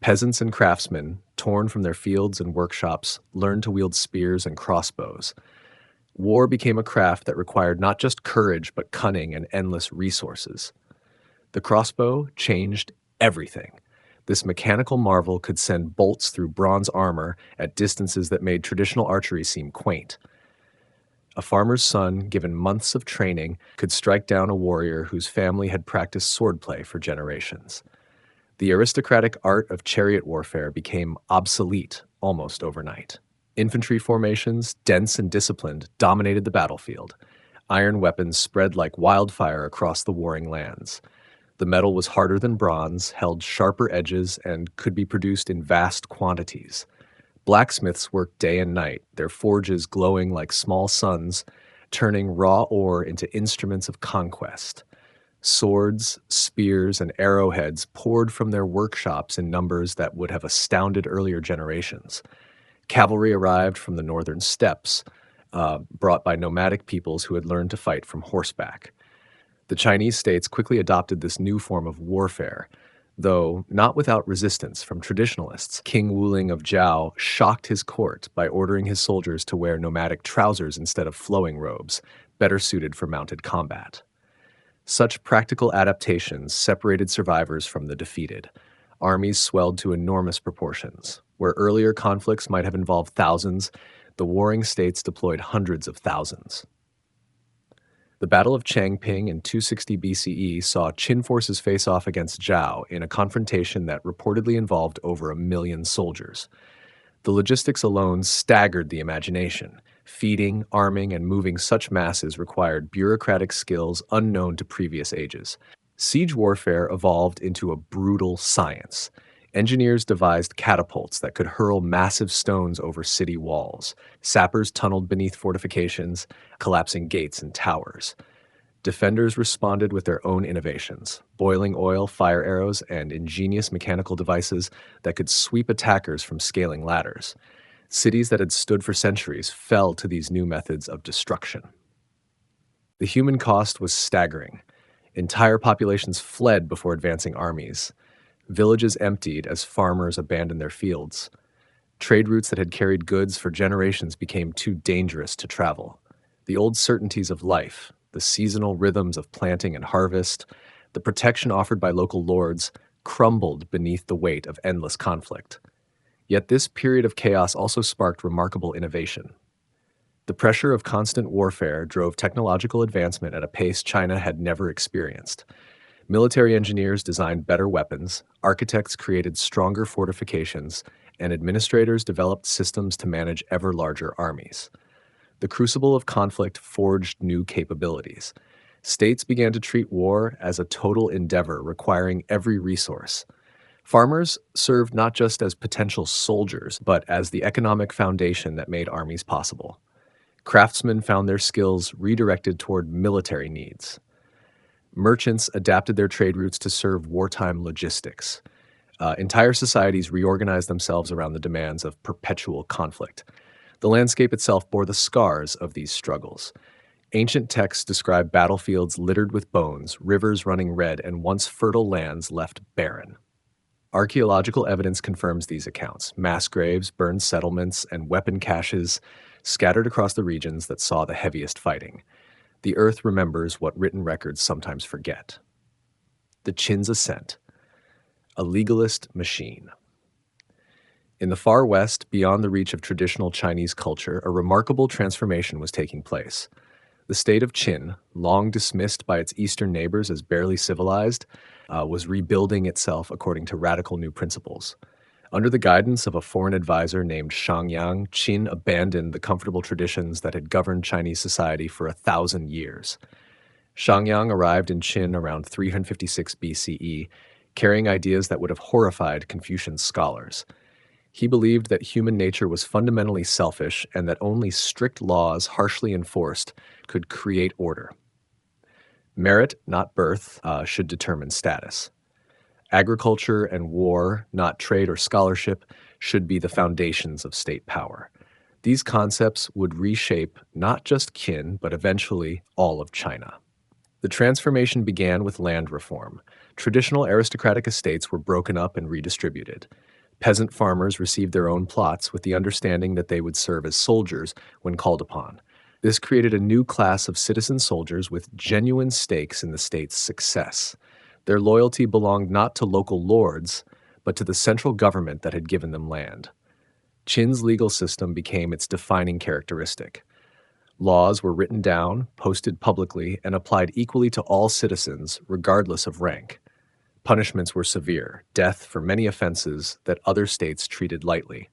Peasants and craftsmen, torn from their fields and workshops, learned to wield spears and crossbows. War became a craft that required not just courage, but cunning and endless resources. The crossbow changed everything. This mechanical marvel could send bolts through bronze armor at distances that made traditional archery seem quaint. A farmer's son, given months of training, could strike down a warrior whose family had practiced swordplay for generations. The aristocratic art of chariot warfare became obsolete almost overnight. Infantry formations, dense and disciplined, dominated the battlefield. Iron weapons spread like wildfire across the warring lands. The metal was harder than bronze, held sharper edges, and could be produced in vast quantities. Blacksmiths worked day and night, their forges glowing like small suns, turning raw ore into instruments of conquest. Swords, spears, and arrowheads poured from their workshops in numbers that would have astounded earlier generations. Cavalry arrived from the northern steppes, brought by nomadic peoples who had learned to fight from horseback. The Chinese states quickly adopted this new form of warfare, though not without resistance from traditionalists. King Wuling of Zhao shocked his court by ordering his soldiers to wear nomadic trousers instead of flowing robes, better suited for mounted combat. Such practical adaptations separated survivors from the defeated. Armies swelled to enormous proportions. Where earlier conflicts might have involved thousands, the warring states deployed hundreds of thousands. The Battle of Changping in 260 BCE saw Qin forces face off against Zhao in a confrontation that reportedly involved over 1 million soldiers. The logistics alone staggered the imagination. Feeding, arming, and moving such masses required bureaucratic skills unknown to previous ages. Siege warfare evolved into a brutal science. Engineers devised catapults that could hurl massive stones over city walls. Sappers tunneled beneath fortifications, collapsing gates and towers. Defenders responded with their own innovations, boiling oil, fire arrows, and ingenious mechanical devices that could sweep attackers from scaling ladders. Cities that had stood for centuries fell to these new methods of destruction. The human cost was staggering. Entire populations fled before advancing armies. Villages emptied as farmers abandoned their fields. Trade routes that had carried goods for generations became too dangerous to travel. The old certainties of life, the seasonal rhythms of planting and harvest, the protection offered by local lords, crumbled beneath the weight of endless conflict. Yet this period of chaos also sparked remarkable innovation. The pressure of constant warfare drove technological advancement at a pace China had never experienced. Military engineers designed better weapons, architects created stronger fortifications, and administrators developed systems to manage ever larger armies. The crucible of conflict forged new capabilities. States began to treat war as a total endeavor requiring every resource. Farmers served not just as potential soldiers, but as the economic foundation that made armies possible. Craftsmen found their skills redirected toward military needs. Merchants adapted their trade routes to serve wartime logistics. Entire societies reorganized themselves around the demands of perpetual conflict. The landscape itself bore the scars of these struggles. Ancient texts describe battlefields littered with bones, rivers running red, and once fertile lands left barren. Archaeological evidence confirms these accounts: mass graves, burned settlements, and weapon caches scattered across the regions that saw the heaviest fighting. The earth remembers what written records sometimes forget. The Qin's ascent, a legalist machine. In the far west, beyond the reach of traditional Chinese culture, a remarkable transformation was taking place. The state of Qin, long dismissed by its eastern neighbors as barely civilized, was rebuilding itself according to radical new principles. Under the guidance of a foreign advisor named Shangyang, Qin abandoned the comfortable traditions that had governed Chinese society for 1,000 years. Shangyang arrived in Qin around 356 BCE, carrying ideas that would have horrified Confucian scholars. He believed that human nature was fundamentally selfish and that only strict laws, harshly enforced, could create order. Merit, not birth, should determine status. Agriculture and war, not trade or scholarship, should be the foundations of state power. These concepts would reshape not just Qin, but eventually all of China. The transformation began with land reform. Traditional aristocratic estates were broken up and redistributed. Peasant farmers received their own plots with the understanding that they would serve as soldiers when called upon. This created a new class of citizen soldiers with genuine stakes in the state's success. Their loyalty belonged not to local lords, but to the central government that had given them land. Qin's legal system became its defining characteristic. Laws were written down, posted publicly, and applied equally to all citizens, regardless of rank. Punishments were severe, death for many offenses that other states treated lightly.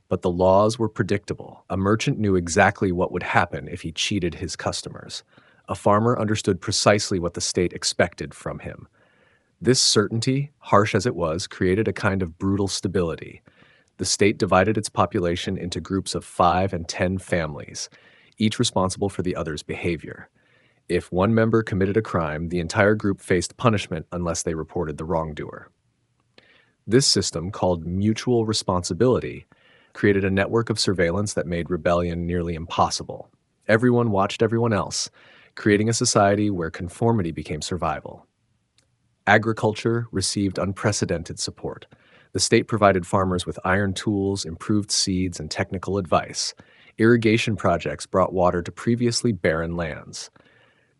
But the laws were predictable. A merchant knew exactly what would happen if he cheated his customers. A farmer understood precisely what the state expected from him. This certainty, harsh as it was, created a kind of brutal stability. The state divided its population into groups of 5 and 10 families, each responsible for the other's behavior. If one member committed a crime, the entire group faced punishment unless they reported the wrongdoer. This system, called mutual responsibility, created a network of surveillance that made rebellion nearly impossible. Everyone watched everyone else, creating a society where conformity became survival. Agriculture received unprecedented support. The state provided farmers with iron tools, improved seeds, and technical advice. Irrigation projects brought water to previously barren lands.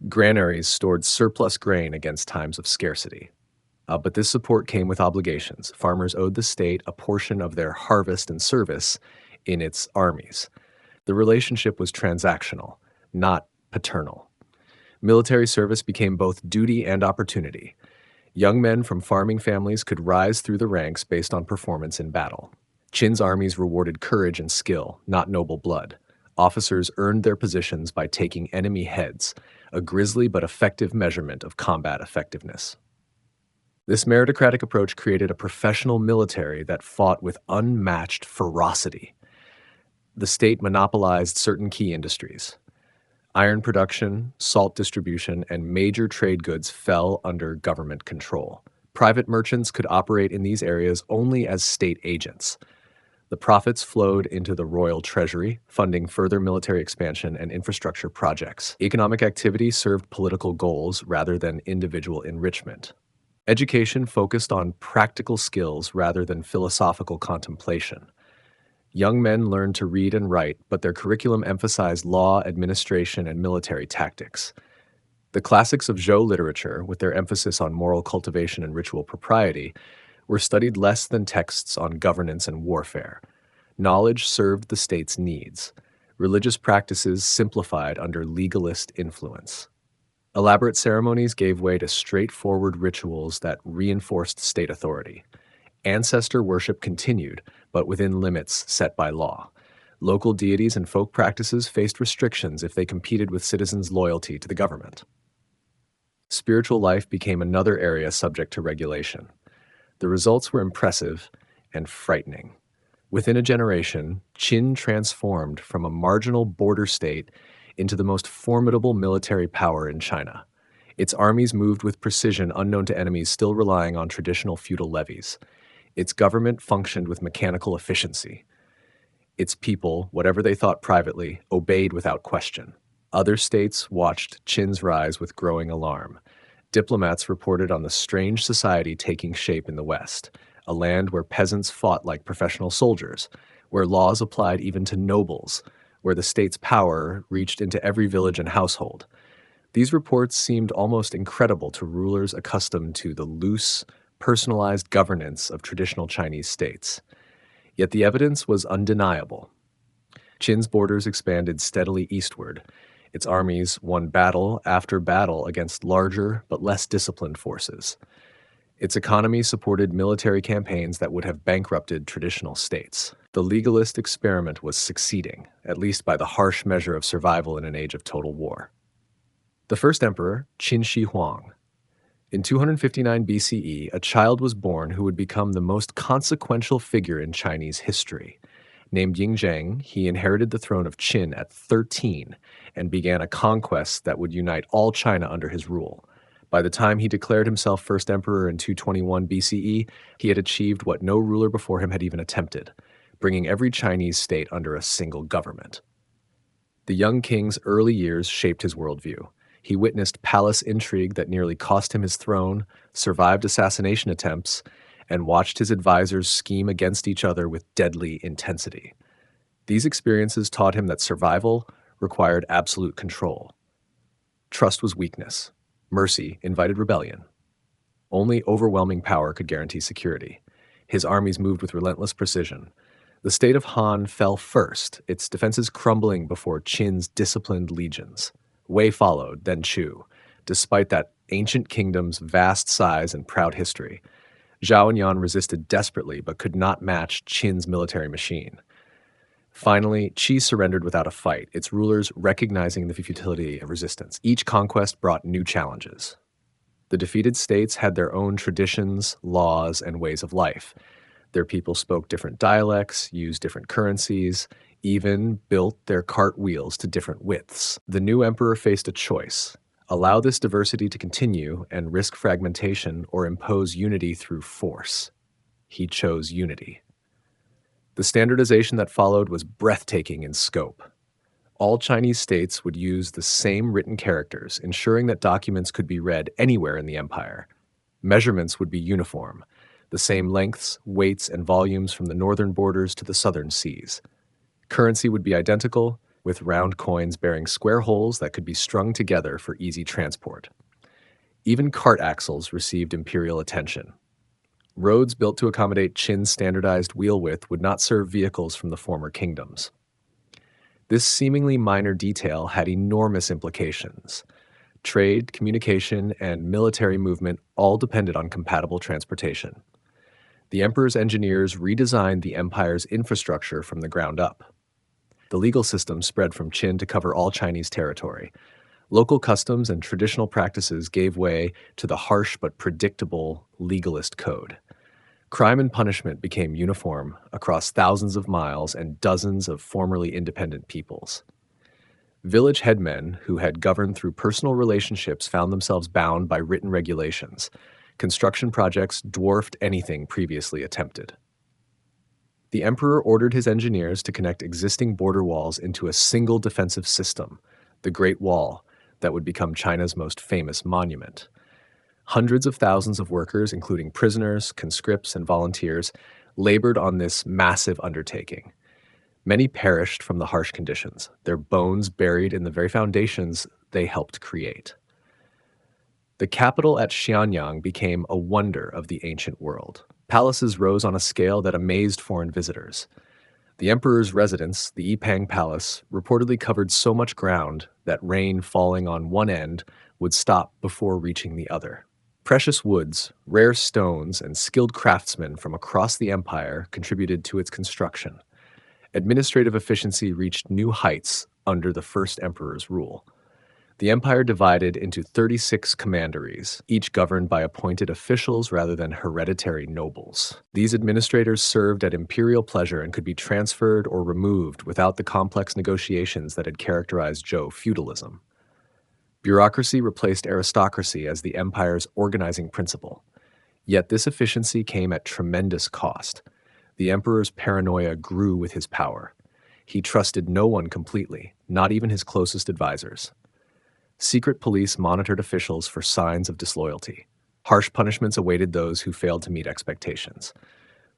Granaries stored surplus grain against times of scarcity. But this support came with obligations. Farmers owed the state a portion of their harvest and service in its armies. The relationship was transactional, not paternal. Military service became both duty and opportunity. Young men from farming families could rise through the ranks based on performance in battle. Qin's armies rewarded courage and skill, not noble blood. Officers earned their positions by taking enemy heads, a grisly but effective measurement of combat effectiveness. This meritocratic approach created a professional military that fought with unmatched ferocity. The state monopolized certain key industries. Iron production, salt distribution, and major trade goods fell under government control. Private merchants could operate in these areas only as state agents. The profits flowed into the royal treasury, funding further military expansion and infrastructure projects. Economic activity served political goals rather than individual enrichment. Education focused on practical skills rather than philosophical contemplation. Young men learned to read and write, but their curriculum emphasized law, administration, and military tactics. The classics of Zhou literature, with their emphasis on moral cultivation and ritual propriety, were studied less than texts on governance and warfare. Knowledge served the state's needs. Religious practices simplified under legalist influence. Elaborate ceremonies gave way to straightforward rituals that reinforced state authority. Ancestor worship continued, but within limits set by law. Local deities and folk practices faced restrictions if they competed with citizens' loyalty to the government. Spiritual life became another area subject to regulation. The results were impressive and frightening. Within a generation, Qin transformed from a marginal border state into the most formidable military power in China. Its armies moved with precision unknown to enemies still relying on traditional feudal levies. Its government functioned with mechanical efficiency. Its people, whatever they thought privately, obeyed without question. Other states watched Qin's rise with growing alarm. Diplomats reported on the strange society taking shape in the West, a land where peasants fought like professional soldiers, where laws applied even to nobles, where the state's power reached into every village and household. These reports seemed almost incredible to rulers accustomed to the loose, personalized governance of traditional Chinese states. Yet the evidence was undeniable. Qin's borders expanded steadily eastward. Its armies won battle after battle against larger but less disciplined forces. Its economy supported military campaigns that would have bankrupted traditional states. The legalist experiment was succeeding, at least by the harsh measure of survival in an age of total war. The first emperor, Qin Shi Huang. In 259 BCE, a child was born who would become the most consequential figure in Chinese history. Named Yingzheng, he inherited the throne of Qin at 13 and began a conquest that would unite all China under his rule. By the time he declared himself first emperor in 221 BCE, he had achieved what no ruler before him had even attempted, bringing every Chinese state under a single government. The young king's early years shaped his worldview. He witnessed palace intrigue that nearly cost him his throne, survived assassination attempts, and watched his advisors scheme against each other with deadly intensity. These experiences taught him that survival required absolute control. Trust was weakness. Mercy invited rebellion. Only overwhelming power could guarantee security. His armies moved with relentless precision. The state of Han fell first, its defenses crumbling before Qin's disciplined legions. Wei followed, then Chu. Despite that ancient kingdom's vast size and proud history, Zhao and Yan resisted desperately but could not match Qin's military machine. Finally, Qi surrendered without a fight, its rulers recognizing the futility of resistance. Each conquest brought new challenges. The defeated states had their own traditions, laws, and ways of life. Their people spoke different dialects, used different currencies, even built their cart wheels to different widths. The new emperor faced a choice: allow this diversity to continue and risk fragmentation, or impose unity through force. He chose unity. The standardization that followed was breathtaking in scope. All Chinese states would use the same written characters, ensuring that documents could be read anywhere in the empire. Measurements would be uniform, the same lengths, weights, and volumes from the northern borders to the southern seas. Currency would be identical, with round coins bearing square holes that could be strung together for easy transport. Even cart axles received imperial attention. Roads built to accommodate Qin's standardized wheel width would not serve vehicles from the former kingdoms. This seemingly minor detail had enormous implications. Trade, communication, and military movement all depended on compatible transportation. The emperor's engineers redesigned the empire's infrastructure from the ground up. The legal system spread from Qin to cover all Chinese territory. Local customs and traditional practices gave way to the harsh but predictable legalist code. Crime and punishment became uniform across thousands of miles and dozens of formerly independent peoples. Village headmen who had governed through personal relationships found themselves bound by written regulations. Construction projects dwarfed anything previously attempted. The emperor ordered his engineers to connect existing border walls into a single defensive system, the Great Wall, that would become China's most famous monument. Hundreds of thousands of workers, including prisoners, conscripts, and volunteers, labored on this massive undertaking. Many perished from the harsh conditions, their bones buried in the very foundations they helped create. The capital at Xianyang became a wonder of the ancient world. Palaces rose on a scale that amazed foreign visitors. The emperor's residence, the Yipang Palace, reportedly covered so much ground that rain falling on one end would stop before reaching the other. Precious woods, rare stones, and skilled craftsmen from across the empire contributed to its construction. Administrative efficiency reached new heights under the first emperor's rule. The empire divided into 36 commanderies, each governed by appointed officials rather than hereditary nobles. These administrators served at imperial pleasure and could be transferred or removed without the complex negotiations that had characterized Zhou feudalism. Bureaucracy replaced aristocracy as the empire's organizing principle. Yet this efficiency came at tremendous cost. The emperor's paranoia grew with his power. He trusted no one completely, not even his closest advisors. Secret police monitored officials for signs of disloyalty. Harsh punishments awaited those who failed to meet expectations.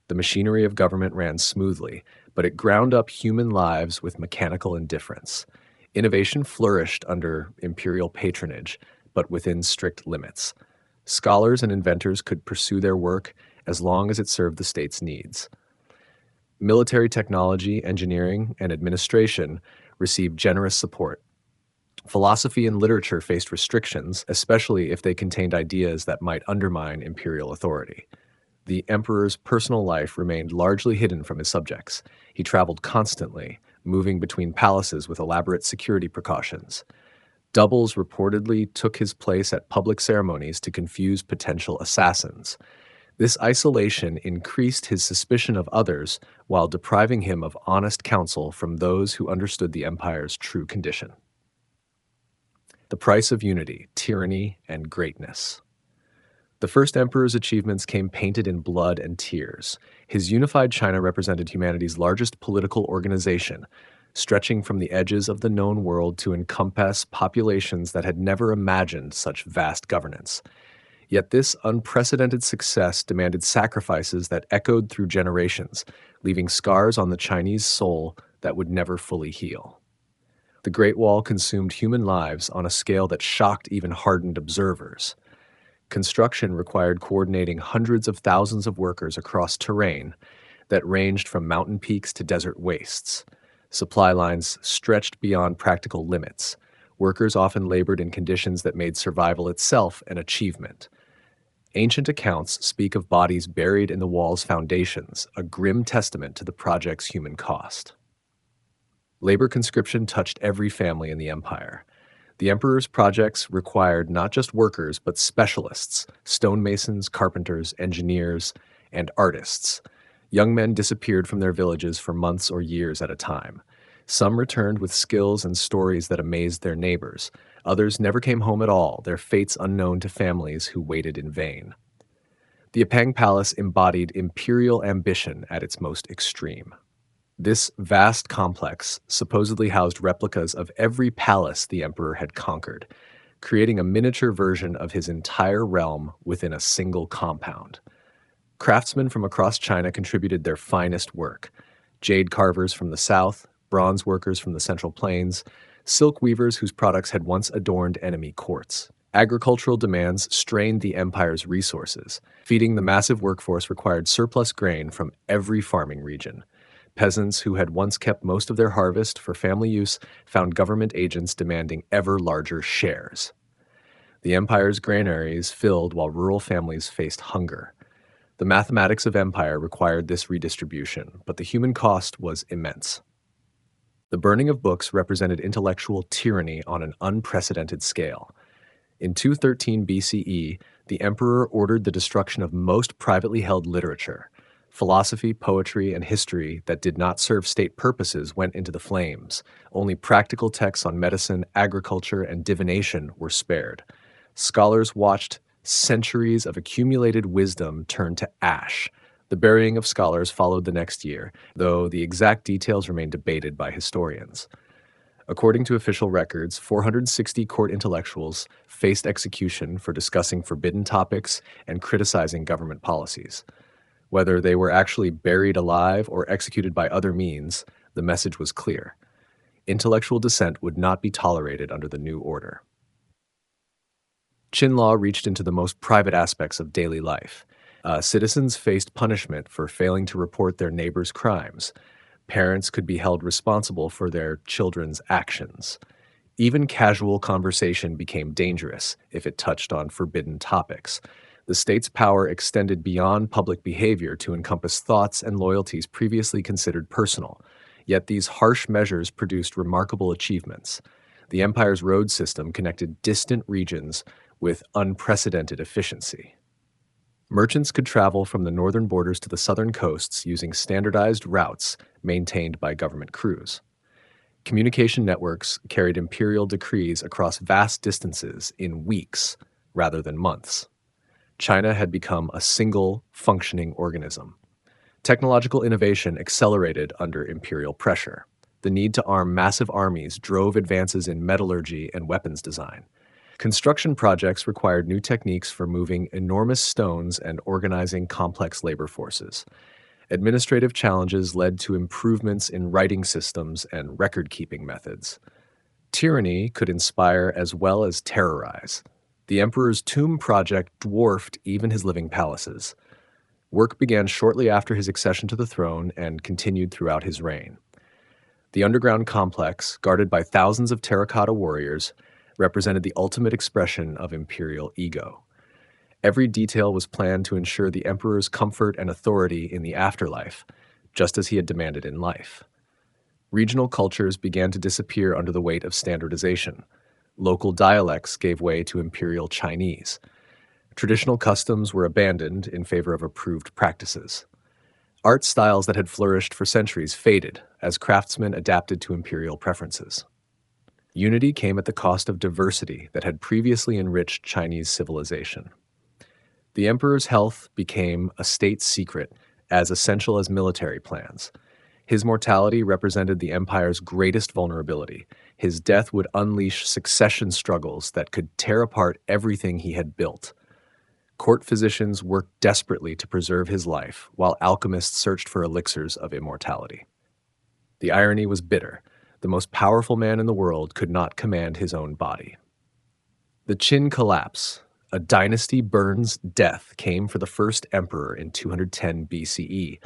The machinery of government ran smoothly, but it ground up human lives with mechanical indifference. Innovation flourished under imperial patronage, but within strict limits. Scholars and inventors could pursue their work as long as it served the state's needs. Military technology, engineering, and administration received generous support. Philosophy and literature faced restrictions, especially if they contained ideas that might undermine imperial authority. The emperor's personal life remained largely hidden from his subjects. He traveled constantly, moving between palaces with elaborate security precautions. Doubles reportedly took his place at public ceremonies to confuse potential assassins. This isolation increased his suspicion of others while depriving him of honest counsel from those who understood the empire's true condition. The price of unity, tyranny, and greatness. The first emperor's achievements came painted in blood and tears. His unified China represented humanity's largest political organization, stretching from the edges of the known world to encompass populations that had never imagined such vast governance. Yet this unprecedented success demanded sacrifices that echoed through generations, leaving scars on the Chinese soul that would never fully heal. The Great Wall consumed human lives on a scale that shocked even hardened observers. Construction required coordinating hundreds of thousands of workers across terrain that ranged from mountain peaks to desert wastes. Supply lines stretched beyond practical limits. Workers often labored in conditions that made survival itself an achievement. Ancient accounts speak of bodies buried in the wall's foundations, a grim testament to the project's human cost. Labor conscription touched every family in the empire. The emperor's projects required not just workers, but specialists, stonemasons, carpenters, engineers, and artists. Young men disappeared from their villages for months or years at a time. Some returned with skills and stories that amazed their neighbors. Others never came home at all, their fates unknown to families who waited in vain. The Yipang Palace embodied imperial ambition at its most extreme. This vast complex supposedly housed replicas of every palace the emperor had conquered, creating a miniature version of his entire realm within a single compound. Craftsmen from across China contributed their finest work: jade carvers from the south, bronze workers from the Central Plains, silk weavers whose products had once adorned enemy courts. Agricultural demands strained the empire's resources. Feeding the massive workforce required surplus grain from every farming region. Peasants who had once kept most of their harvest for family use found government agents demanding ever larger shares. The empire's granaries filled while rural families faced hunger. The mathematics of empire required this redistribution, but the human cost was immense. The burning of books represented intellectual tyranny on an unprecedented scale. In 213 BCE, the emperor ordered the destruction of most privately held literature. Philosophy, poetry, and history that did not serve state purposes went into the flames. Only practical texts on medicine, agriculture, and divination were spared. Scholars watched centuries of accumulated wisdom turn to ash. The burying of scholars followed the next year, though the exact details remain debated by historians. According to official records, 460 court intellectuals faced execution for discussing forbidden topics and criticizing government policies. Whether they were actually buried alive or executed by other means, the message was clear. Intellectual dissent would not be tolerated under the new order. Qin law reached into the most private aspects of daily life. Citizens faced punishment for failing to report their neighbors' crimes. Parents could be held responsible for their children's actions. Even casual conversation became dangerous if it touched on forbidden topics. The state's power extended beyond public behavior to encompass thoughts and loyalties previously considered personal. Yet these harsh measures produced remarkable achievements. The empire's road system connected distant regions with unprecedented efficiency. Merchants could travel from the northern borders to the southern coasts using standardized routes maintained by government crews. Communication networks carried imperial decrees across vast distances in weeks rather than months. China had become a single, functioning organism. Technological innovation accelerated under imperial pressure. The need to arm massive armies drove advances in metallurgy and weapons design. Construction projects required new techniques for moving enormous stones and organizing complex labor forces. Administrative challenges led to improvements in writing systems and record-keeping methods. Tyranny could inspire as well as terrorize. The emperor's tomb project dwarfed even his living palaces. Work began shortly after his accession to the throne and continued throughout his reign. The underground complex, guarded by thousands of terracotta warriors, represented the ultimate expression of imperial ego. Every detail was planned to ensure the emperor's comfort and authority in the afterlife, just as he had demanded in life. Regional cultures began to disappear under the weight of standardization. Local dialects gave way to imperial Chinese. Traditional customs were abandoned in favor of approved practices. Art styles that had flourished for centuries faded as craftsmen adapted to imperial preferences. Unity came at the cost of diversity that had previously enriched Chinese civilization. The emperor's health became a state secret, as essential as military plans. His mortality represented the empire's greatest vulnerability. His death would unleash succession struggles that could tear apart everything he had built. Court physicians worked desperately to preserve his life, while alchemists searched for elixirs of immortality. The irony was bitter. The most powerful man in the world could not command his own body. The Qin collapse, a dynasty burn's death, came for the first emperor in 210 BCE,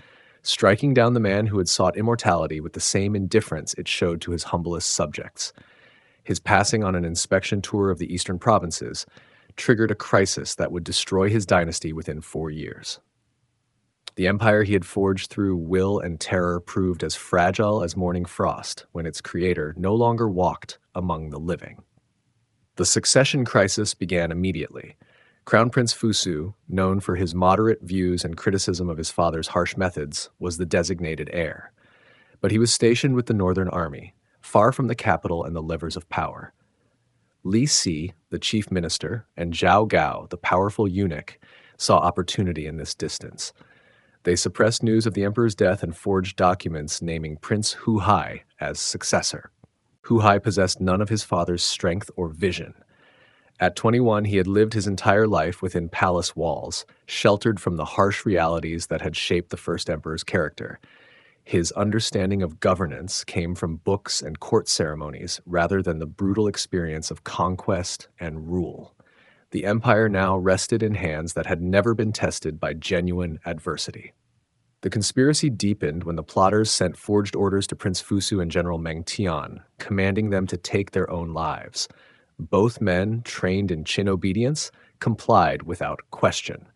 striking down the man who had sought immortality with the same indifference it showed to his humblest subjects. His passing on an inspection tour of the eastern provinces triggered a crisis that would destroy his dynasty within 4 years. The empire he had forged through will and terror proved as fragile as morning frost when its creator no longer walked among the living. The succession crisis began immediately. Crown Prince Fusu, known for his moderate views and criticism of his father's harsh methods, was the designated heir. But he was stationed with the Northern Army, far from the capital and the levers of power. Li Si, the chief minister, and Zhao Gao, the powerful eunuch, saw opportunity in this distance. They suppressed news of the emperor's death and forged documents naming Prince Hu Hai as successor. Hu Hai possessed none of his father's strength or vision. At 21, he had lived his entire life within palace walls, sheltered from the harsh realities that had shaped the first emperor's character. His understanding of governance came from books and court ceremonies rather than the brutal experience of conquest and rule. The empire now rested in hands that had never been tested by genuine adversity. The conspiracy deepened when the plotters sent forged orders to Prince Fusu and General Meng Tian, commanding them to take their own lives. Both men, trained in Qin obedience, complied without question.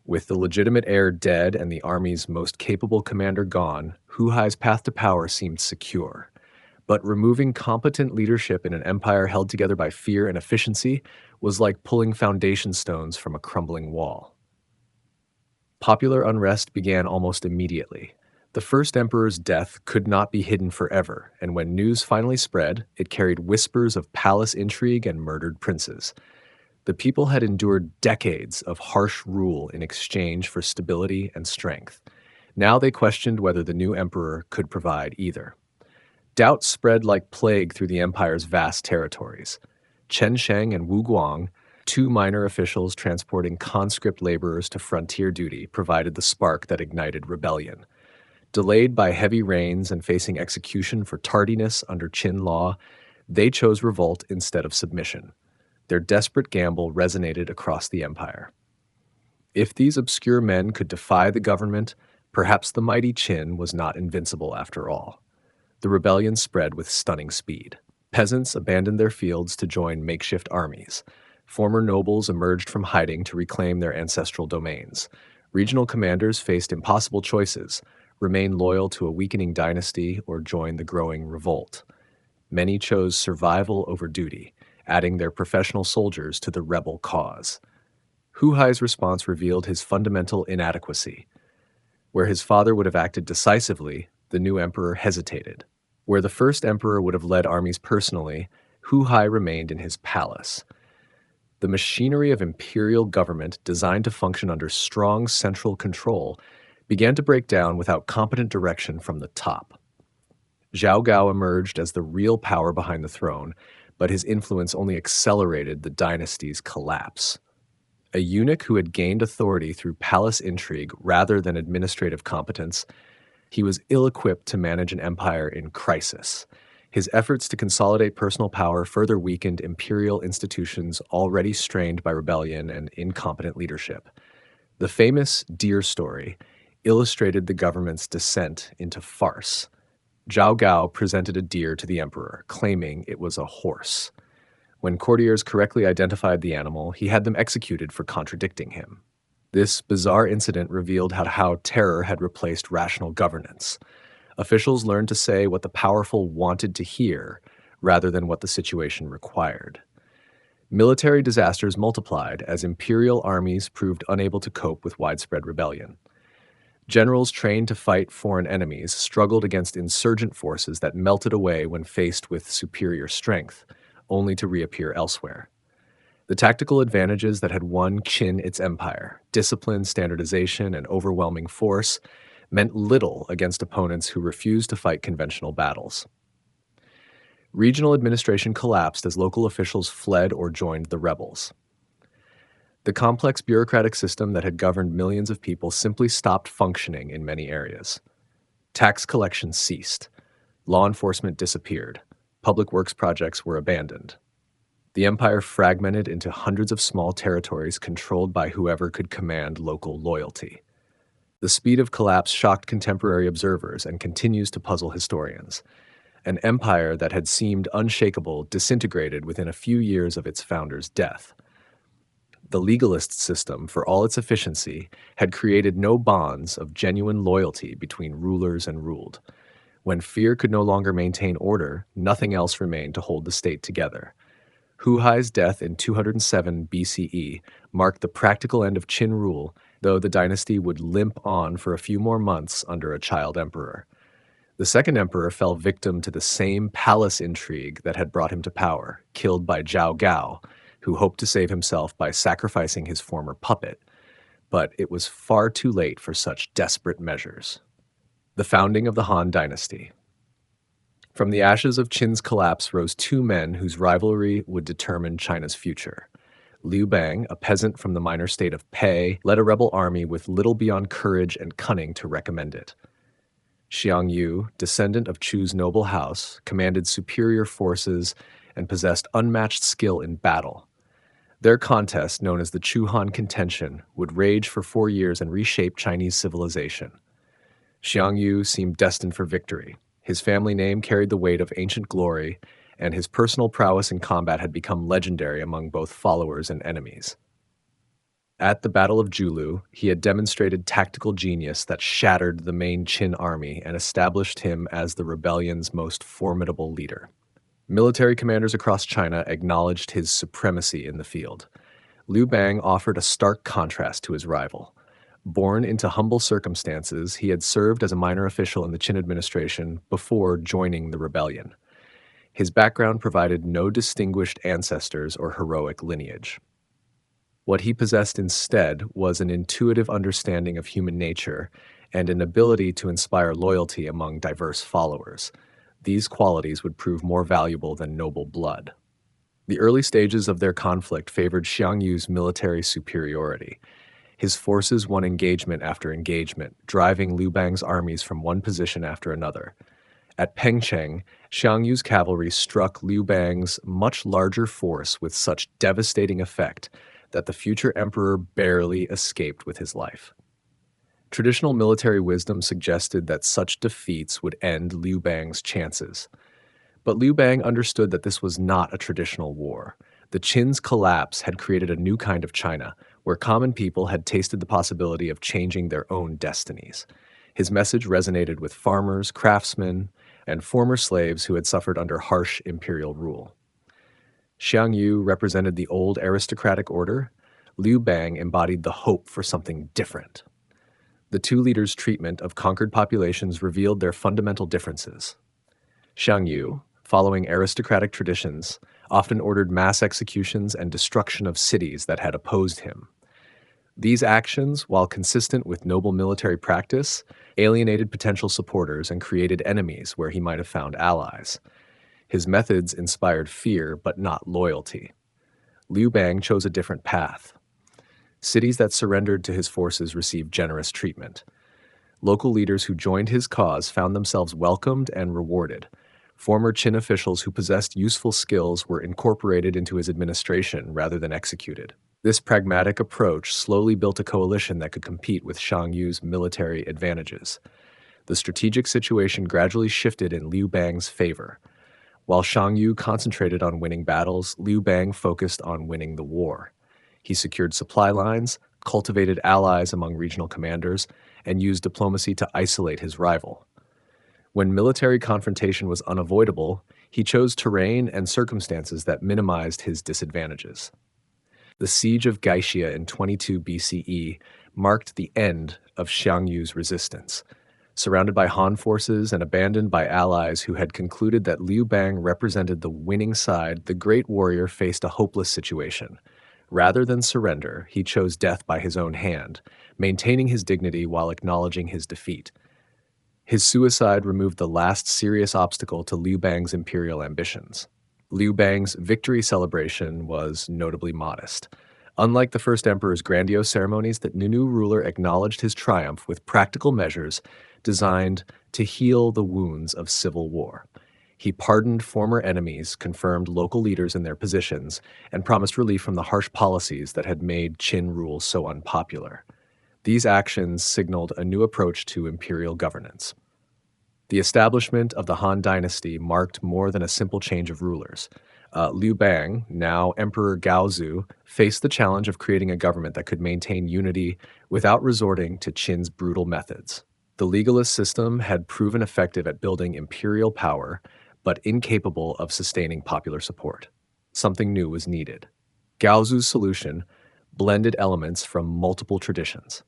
With the legitimate heir dead and the army's most capable commander gone, Hu Hai's path to power seemed secure. But removing competent leadership in an empire held together by fear and efficiency was like pulling foundation stones from a crumbling wall. Popular unrest began almost immediately. The first emperor's death could not be hidden forever, and when news finally spread, it carried whispers of palace intrigue and murdered princes. The people had endured decades of harsh rule in exchange for stability and strength. Now they questioned whether the new emperor could provide either. Doubt spread like plague through the empire's vast territories. Chen Sheng and Wu Guang, two minor officials transporting conscript laborers to frontier duty, provided the spark that ignited rebellion. Delayed by heavy rains and facing execution for tardiness under Qin law, they chose revolt instead of submission. Their desperate gamble resonated across the empire. If these obscure men could defy the government, perhaps the mighty Qin was not invincible after all. The rebellion spread with stunning speed. Peasants abandoned their fields to join makeshift armies. Former nobles emerged from hiding to reclaim their ancestral domains. Regional commanders faced impossible choices: remain loyal to a weakening dynasty or join the growing revolt. Many chose survival over duty, adding their professional soldiers to the rebel cause. Hu Hai's response revealed his fundamental inadequacy. Where his father would have acted decisively, the new emperor hesitated. Where the first emperor would have led armies personally, Hu Hai remained in his palace. The machinery of imperial government, designed to function under strong central control, began to break down without competent direction from the top. Zhao Gao emerged as the real power behind the throne, but his influence only accelerated the dynasty's collapse. A eunuch who had gained authority through palace intrigue rather than administrative competence, he was ill-equipped to manage an empire in crisis. His efforts to consolidate personal power further weakened imperial institutions already strained by rebellion and incompetent leadership. The famous deer story illustrated the government's descent into farce. Zhao Gao presented a deer to the emperor, claiming it was a horse. When courtiers correctly identified the animal, he had them executed for contradicting him. This bizarre incident revealed how terror had replaced rational governance. Officials learned to say what the powerful wanted to hear rather than what the situation required. Military disasters multiplied as imperial armies proved unable to cope with widespread rebellion. Generals trained to fight foreign enemies struggled against insurgent forces that melted away when faced with superior strength, only to reappear elsewhere. The tactical advantages that had won Qin its empire, discipline, standardization, and overwhelming force, meant little against opponents who refused to fight conventional battles. Regional administration collapsed as local officials fled or joined the rebels. The complex bureaucratic system that had governed millions of people simply stopped functioning in many areas. Tax collection ceased. Law enforcement disappeared. Public works projects were abandoned. The empire fragmented into hundreds of small territories controlled by whoever could command local loyalty. The speed of collapse shocked contemporary observers and continues to puzzle historians. An empire that had seemed unshakable disintegrated within a few years of its founder's death. The legalist system, for all its efficiency, had created no bonds of genuine loyalty between rulers and ruled. When fear could no longer maintain order, nothing else remained to hold the state together. Hu Hai's death in 207 BCE marked the practical end of Qin rule, though the dynasty would limp on for a few more months under a child emperor. The second emperor fell victim to the same palace intrigue that had brought him to power, killed by Zhao Gao, who hoped to save himself by sacrificing his former puppet. But it was far too late for such desperate measures. The founding of the Han Dynasty. From the ashes of Qin's collapse rose two men whose rivalry would determine China's future. Liu Bang, a peasant from the minor state of Pei, led a rebel army with little beyond courage and cunning to recommend it. Xiang Yu, descendant of Chu's noble house, commanded superior forces and possessed unmatched skill in battle. Their contest, known as the Chu-Han contention, would rage for 4 years and reshape Chinese civilization. Xiang Yu seemed destined for victory. His family name carried the weight of ancient glory, and his personal prowess in combat had become legendary among both followers and enemies. At the Battle of Julu, he had demonstrated tactical genius that shattered the main Qin army and established him as the rebellion's most formidable leader. Military commanders across China acknowledged his supremacy in the field. Liu Bang offered a stark contrast to his rival. Born into humble circumstances, he had served as a minor official in the Qin administration before joining the rebellion. His background provided no distinguished ancestors or heroic lineage. What he possessed instead was an intuitive understanding of human nature and an ability to inspire loyalty among diverse followers. These qualities would prove more valuable than noble blood. The early stages of their conflict favored Xiang Yu's military superiority. His forces won engagement after engagement, driving Liu Bang's armies from one position after another. At Pengcheng, Xiang Yu's cavalry struck Liu Bang's much larger force with such devastating effect that the future emperor barely escaped with his life. Traditional military wisdom suggested that such defeats would end Liu Bang's chances. But Liu Bang understood that this was not a traditional war. The Qin's collapse had created a new kind of China, where common people had tasted the possibility of changing their own destinies. His message resonated with farmers, craftsmen, and former slaves who had suffered under harsh imperial rule. Xiang Yu represented the old aristocratic order. Liu Bang embodied the hope for something different. The two leaders' treatment of conquered populations revealed their fundamental differences. Xiang Yu, following aristocratic traditions, often ordered mass executions and destruction of cities that had opposed him. These actions, while consistent with noble military practice, alienated potential supporters and created enemies where he might have found allies. His methods inspired fear but not loyalty. Liu Bang chose a different path. Cities that surrendered to his forces received generous treatment. Local leaders who joined his cause found themselves welcomed and rewarded. Former Qin officials who possessed useful skills were incorporated into his administration rather than executed. This pragmatic approach slowly built a coalition that could compete with Xiang Yu's military advantages. The strategic situation gradually shifted in Liu Bang's favor. While Xiang Yu concentrated on winning battles, Liu Bang focused on winning the war. He secured supply lines, cultivated allies among regional commanders, and used diplomacy to isolate his rival. When military confrontation was unavoidable, he chose terrain and circumstances that minimized his disadvantages. The siege of Gaixia in 22 BCE marked the end of Xiang Yu's resistance. Surrounded by Han forces and abandoned by allies who had concluded that Liu Bang represented the winning side, the great warrior faced a hopeless situation. Rather than surrender, he chose death by his own hand, maintaining his dignity while acknowledging his defeat. His suicide removed the last serious obstacle to Liu Bang's imperial ambitions. Liu Bang's victory celebration was notably modest. Unlike the first emperor's grandiose ceremonies, the new ruler acknowledged his triumph with practical measures designed to heal the wounds of civil war. He pardoned former enemies, confirmed local leaders in their positions, and promised relief from the harsh policies that had made Qin rule so unpopular. These actions signaled a new approach to imperial governance. The establishment of the Han Dynasty marked more than a simple change of rulers. Liu Bang, now Emperor Gaozu, faced the challenge of creating a government that could maintain unity without resorting to Qin's brutal methods. The legalist system had proven effective at building imperial power, but incapable of sustaining popular support. Something new was needed. Gaozu's solution blended elements from multiple traditions.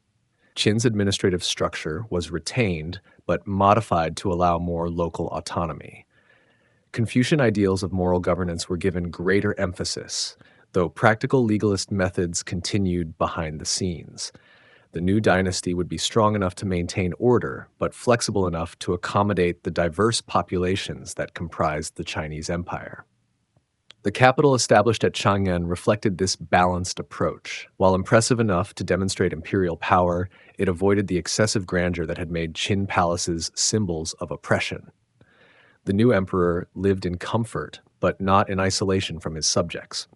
Qin's administrative structure was retained but modified to allow more local autonomy. Confucian ideals of moral governance were given greater emphasis, though practical legalist methods continued behind the scenes. The new dynasty would be strong enough to maintain order, but flexible enough to accommodate the diverse populations that comprised the Chinese Empire. The capital established at Chang'an reflected this balanced approach. While impressive enough to demonstrate imperial power, it avoided the excessive grandeur that had made Qin palaces symbols of oppression. The new emperor lived in comfort, but not in isolation from his subjects.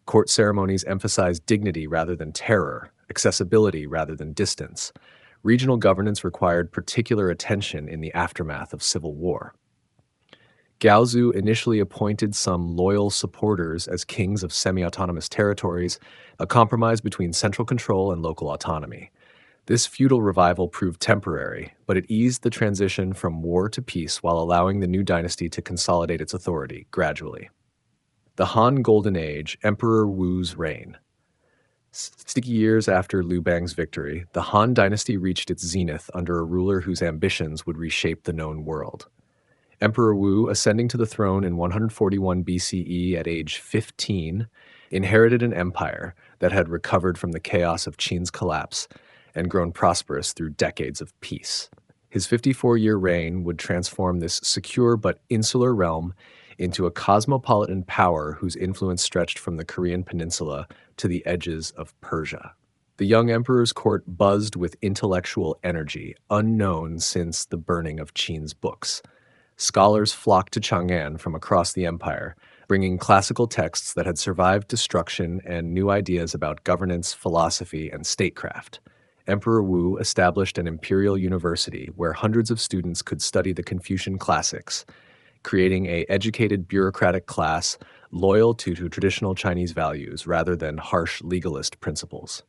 Court ceremonies emphasized dignity rather than terror, accessibility rather than distance. Regional governance required particular attention in the aftermath of civil war. Gaozu initially appointed some loyal supporters as kings of semi autonomous territories, a compromise between central control and local autonomy. This feudal revival proved temporary, but it eased the transition from war to peace while allowing the new dynasty to consolidate its authority gradually. The Han Golden Age, Emperor Wu's reign. 60 years after Liu Bang's victory, the Han dynasty reached its zenith under a ruler whose ambitions would reshape the known world. Emperor Wu, ascending to the throne in 141 BCE at age 15, inherited an empire that had recovered from the chaos of Qin's collapse and grown prosperous through decades of peace. His 54-year reign would transform this secure but insular realm into a cosmopolitan power whose influence stretched from the Korean peninsula to the edges of Persia. The young emperor's court buzzed with intellectual energy, unknown since the burning of Qin's books. Scholars flocked to Chang'an from across the empire, bringing classical texts that had survived destruction and new ideas about governance, philosophy, and statecraft. Emperor Wu established an imperial university where hundreds of students could study the Confucian classics, creating an educated bureaucratic class loyal to traditional Chinese values rather than harsh legalist principles.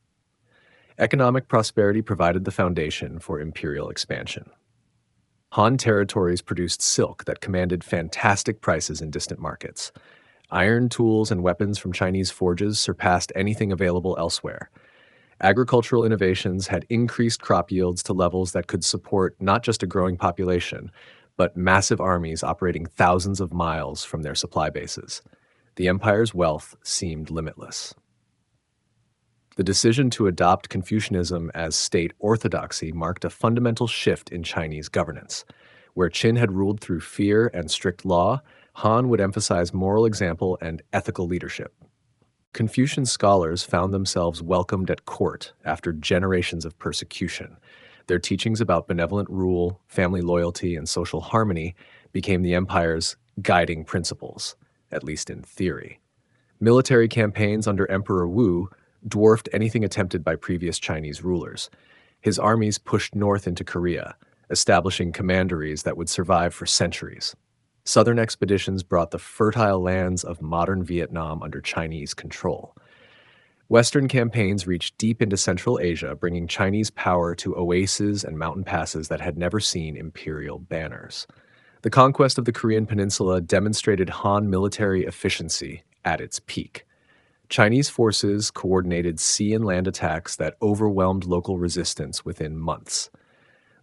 Economic prosperity provided the foundation for imperial expansion. Han territories produced silk that commanded fantastic prices in distant markets. Iron tools and weapons from Chinese forges surpassed anything available elsewhere. Agricultural innovations had increased crop yields to levels that could support not just a growing population, but massive armies operating thousands of miles from their supply bases. The empire's wealth seemed limitless. The decision to adopt Confucianism as state orthodoxy marked a fundamental shift in Chinese governance. Where Qin had ruled through fear and strict law, Han would emphasize moral example and ethical leadership. Confucian scholars found themselves welcomed at court after generations of persecution. Their teachings about benevolent rule, family loyalty, and social harmony became the empire's guiding principles, at least in theory. Military campaigns under Emperor Wu dwarfed anything attempted by previous Chinese rulers. His armies pushed north into Korea, establishing commanderies that would survive for centuries. Southern expeditions brought the fertile lands of modern Vietnam under Chinese control. Western campaigns reached deep into Central Asia, bringing Chinese power to oases and mountain passes that had never seen imperial banners. The conquest of the Korean peninsula demonstrated Han military efficiency at its peak. Chinese forces coordinated sea and land attacks that overwhelmed local resistance within months.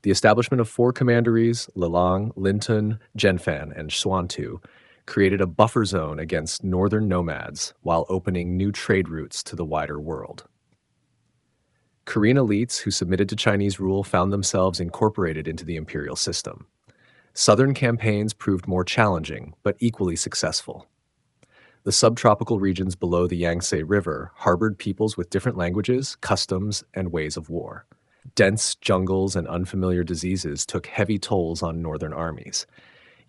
The establishment of 4 commanderies, Lilang, Linton, Zhenfan, and Xuantu, created a buffer zone against northern nomads while opening new trade routes to the wider world. Korean elites who submitted to Chinese rule found themselves incorporated into the imperial system. Southern campaigns proved more challenging, but equally successful. The subtropical regions below the Yangtze River harbored peoples with different languages, customs, and ways of war. Dense jungles and unfamiliar diseases took heavy tolls on northern armies.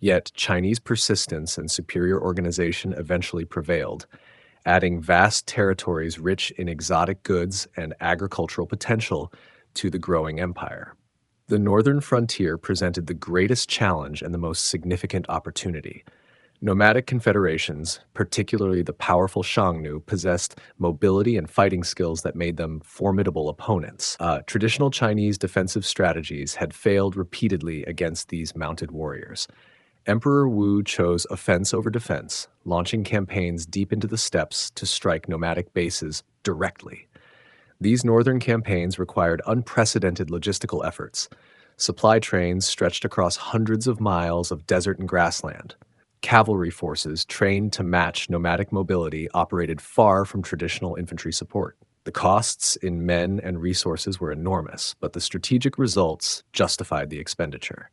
Yet Chinese persistence and superior organization eventually prevailed, adding vast territories rich in exotic goods and agricultural potential to the growing empire. The northern frontier presented the greatest challenge and the most significant opportunity. Nomadic confederations, particularly the powerful Xiongnu, possessed mobility and fighting skills that made them formidable opponents. Traditional Chinese defensive strategies had failed repeatedly against these mounted warriors. Emperor Wu chose offense over defense, launching campaigns deep into the steppes to strike nomadic bases directly. These northern campaigns required unprecedented logistical efforts. Supply trains stretched across hundreds of miles of desert and grassland. Cavalry forces trained to match nomadic mobility operated far from traditional infantry support. The costs in men and resources were enormous, but the strategic results justified the expenditure.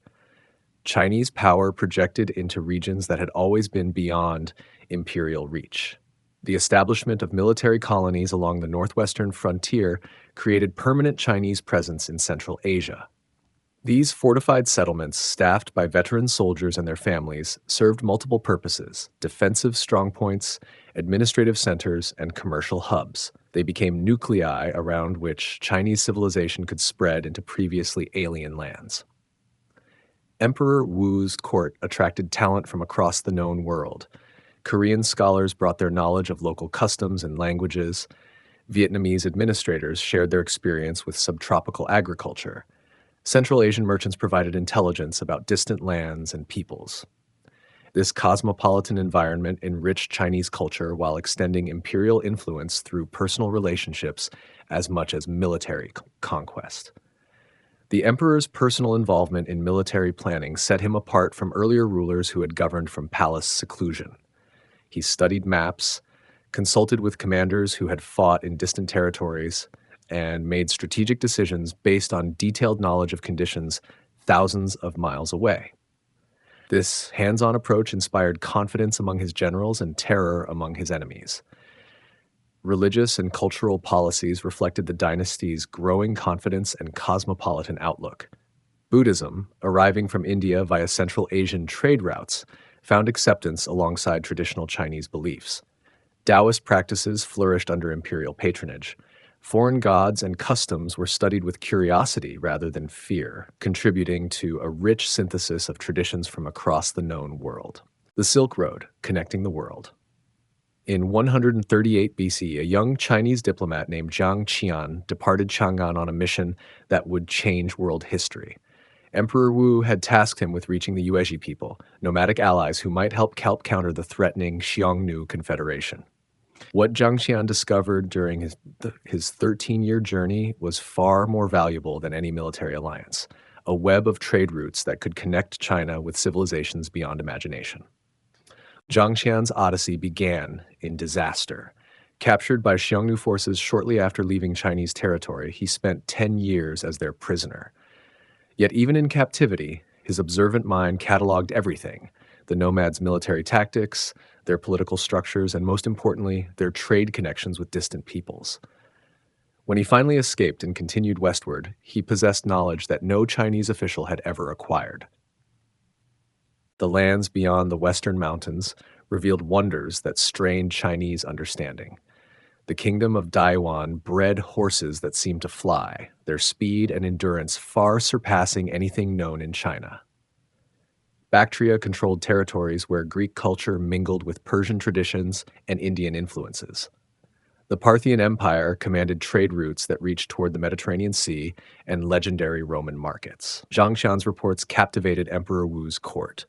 Chinese power projected into regions that had always been beyond imperial reach. The establishment of military colonies along the northwestern frontier created permanent Chinese presence in Central Asia. These fortified settlements, staffed by veteran soldiers and their families, served multiple purposes: defensive strongpoints, administrative centers, and commercial hubs. They became nuclei around which Chinese civilization could spread into previously alien lands. Emperor Wu's court attracted talent from across the known world. Korean scholars brought their knowledge of local customs and languages. Vietnamese administrators shared their experience with subtropical agriculture. Central Asian merchants provided intelligence about distant lands and peoples. This cosmopolitan environment enriched Chinese culture while extending imperial influence through personal relationships as much as military conquest. The emperor's personal involvement in military planning set him apart from earlier rulers who had governed from palace seclusion. He studied maps, consulted with commanders who had fought in distant territories, and made strategic decisions based on detailed knowledge of conditions thousands of miles away. This hands-on approach inspired confidence among his generals and terror among his enemies. Religious and cultural policies reflected the dynasty's growing confidence and cosmopolitan outlook. Buddhism, arriving from India via Central Asian trade routes, found acceptance alongside traditional Chinese beliefs. Taoist practices flourished under imperial patronage. Foreign gods and customs were studied with curiosity rather than fear, contributing to a rich synthesis of traditions from across the known world. The Silk Road, connecting the world. In 138 BC, a young Chinese diplomat named Zhang Qian departed Chang'an on a mission that would change world history. Emperor Wu had tasked him with reaching the Yuezhi people, nomadic allies who might help counter the threatening Xiongnu Confederation. What Zhang Qian discovered during his 13-year journey was far more valuable than any military alliance, a web of trade routes that could connect China with civilizations beyond imagination. Zhang Qian's odyssey began in disaster. Captured by Xiongnu forces shortly after leaving Chinese territory, he spent 10 years as their prisoner. Yet even in captivity, his observant mind cataloged everything: the nomads' military tactics, their political structures, and most importantly, their trade connections with distant peoples. When he finally escaped and continued westward, he possessed knowledge that no Chinese official had ever acquired. The lands beyond the western mountains revealed wonders that strained Chinese understanding. The kingdom of Daiwan bred horses that seemed to fly, their speed and endurance far surpassing anything known in China. Bactria controlled territories where Greek culture mingled with Persian traditions and Indian influences. The Parthian Empire commanded trade routes that reached toward the Mediterranean Sea and legendary Roman markets. Zhang Qian's reports captivated Emperor Wu's court.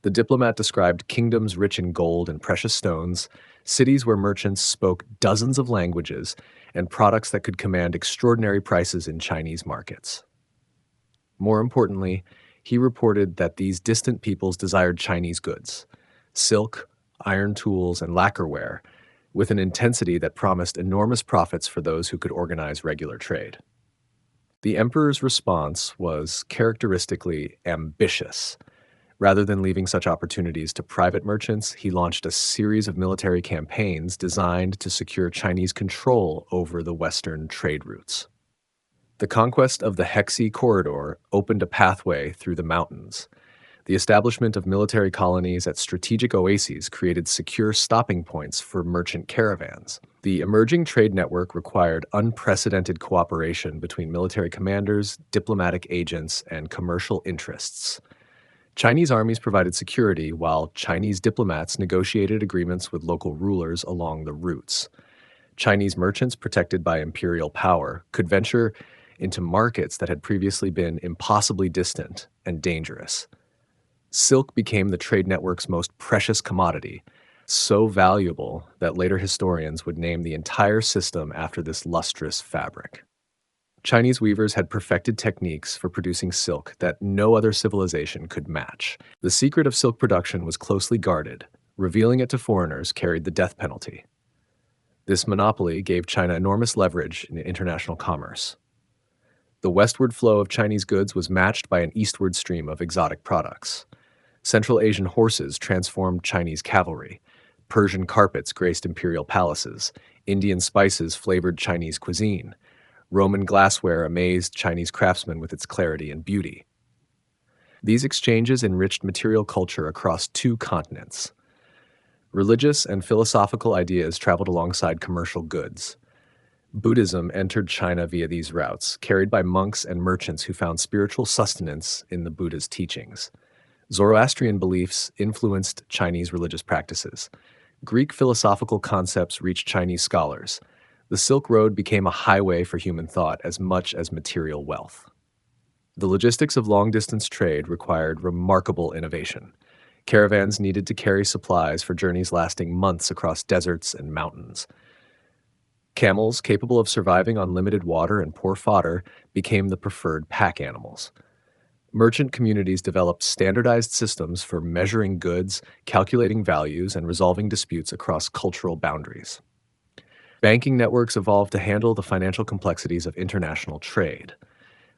The diplomat described kingdoms rich in gold and precious stones, cities where merchants spoke dozens of languages, and products that could command extraordinary prices in Chinese markets. More importantly, he reported that these distant peoples desired Chinese goods, silk, iron tools, and lacquerware, with an intensity that promised enormous profits for those who could organize regular trade. The emperor's response was characteristically ambitious. Rather than leaving such opportunities to private merchants, he launched a series of military campaigns designed to secure Chinese control over the western trade routes. The conquest of the Hexi Corridor opened a pathway through the mountains. The establishment of military colonies at strategic oases created secure stopping points for merchant caravans. The emerging trade network required unprecedented cooperation between military commanders, diplomatic agents, and commercial interests. Chinese armies provided security while Chinese diplomats negotiated agreements with local rulers along the routes. Chinese merchants, protected by imperial power, could venture into markets that had previously been impossibly distant and dangerous. Silk became the trade network's most precious commodity, so valuable that later historians would name the entire system after this lustrous fabric. Chinese weavers had perfected techniques for producing silk that no other civilization could match. The secret of silk production was closely guarded. Revealing it to foreigners carried the death penalty. This monopoly gave China enormous leverage in international commerce. The westward flow of Chinese goods was matched by an eastward stream of exotic products. Central Asian horses transformed Chinese cavalry. Persian carpets graced imperial palaces. Indian spices flavored Chinese cuisine. Roman glassware amazed Chinese craftsmen with its clarity and beauty. These exchanges enriched material culture across 2 continents. Religious and philosophical ideas traveled alongside commercial goods. Buddhism entered China via these routes, carried by monks and merchants who found spiritual sustenance in the Buddha's teachings. Zoroastrian beliefs influenced Chinese religious practices. Greek philosophical concepts reached Chinese scholars. The Silk Road became a highway for human thought as much as material wealth. The logistics of long distance trade required remarkable innovation. Caravans needed to carry supplies for journeys lasting months across deserts and mountains. Camels, capable of surviving on limited water and poor fodder, became the preferred pack animals. Merchant communities developed standardized systems for measuring goods, calculating values, and resolving disputes across cultural boundaries. Banking networks evolved to handle the financial complexities of international trade.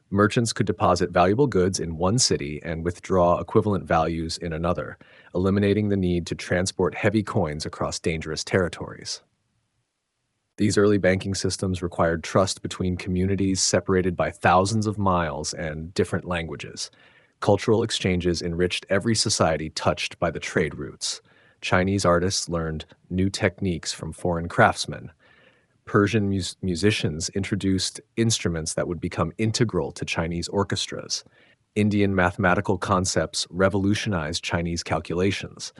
Merchants could deposit valuable goods in one city and withdraw equivalent values in another, eliminating the need to transport heavy coins across dangerous territories. These early banking systems required trust between communities separated by thousands of miles and different languages. Cultural exchanges enriched every society touched by the trade routes. Chinese artists learned new techniques from foreign craftsmen. Persian musicians introduced instruments that would become integral to Chinese orchestras. Indian mathematical concepts revolutionized Chinese calculations.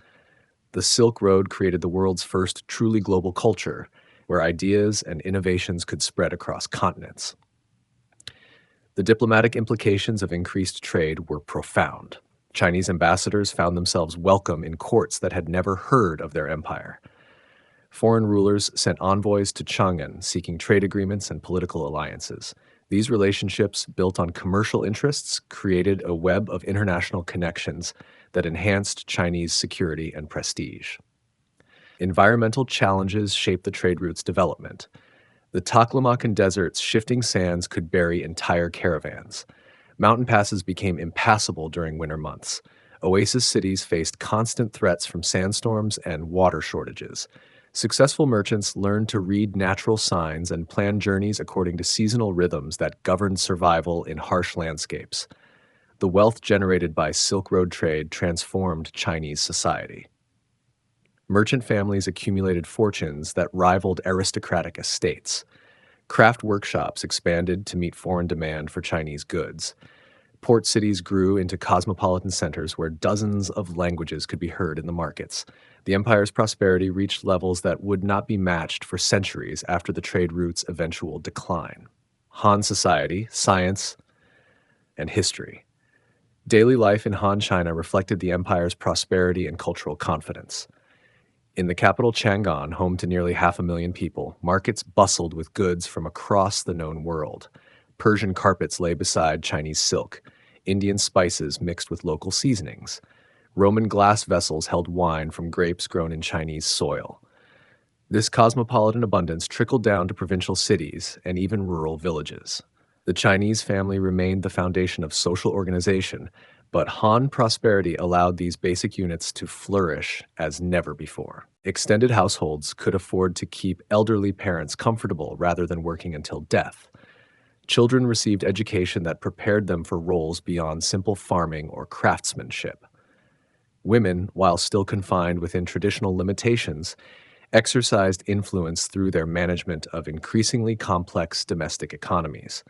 The Silk Road created the world's first truly global culture, where ideas and innovations could spread across continents. The diplomatic implications of increased trade were profound. Chinese ambassadors found themselves welcome in courts that had never heard of their empire. Foreign rulers sent envoys to Chang'an seeking trade agreements and political alliances. These relationships, built on commercial interests, created a web of international connections that enhanced Chinese security and prestige. Environmental challenges shaped the trade route's development. The Taklamakan Desert's shifting sands could bury entire caravans. Mountain passes became impassable during winter months. Oasis cities faced constant threats from sandstorms and water shortages. Successful merchants learned to read natural signs and plan journeys according to seasonal rhythms that governed survival in harsh landscapes. The wealth generated by Silk Road trade transformed Chinese society. Merchant families accumulated fortunes that rivaled aristocratic estates. Craft workshops expanded to meet foreign demand for Chinese goods. Port cities grew into cosmopolitan centers where dozens of languages could be heard in the markets. The empire's prosperity reached levels that would not be matched for centuries after the trade route's eventual decline. Han society, science, and history. Daily life in Han China reflected the empire's prosperity and cultural confidence. In the capital Chang'an, home to nearly 500,000 people, markets bustled with goods from across the known world. Persian carpets lay beside Chinese silk. Indian spices mixed with local seasonings. Roman glass vessels held wine from grapes grown in Chinese soil. This cosmopolitan abundance trickled down to provincial cities and even rural villages. The Chinese family remained the foundation of social organization, but Han prosperity allowed these basic units to flourish as never before. Extended households could afford to keep elderly parents comfortable rather than working until death. Children received education that prepared them for roles beyond simple farming or craftsmanship. Women, while still confined within traditional limitations, exercised influence through their management of increasingly complex domestic economies.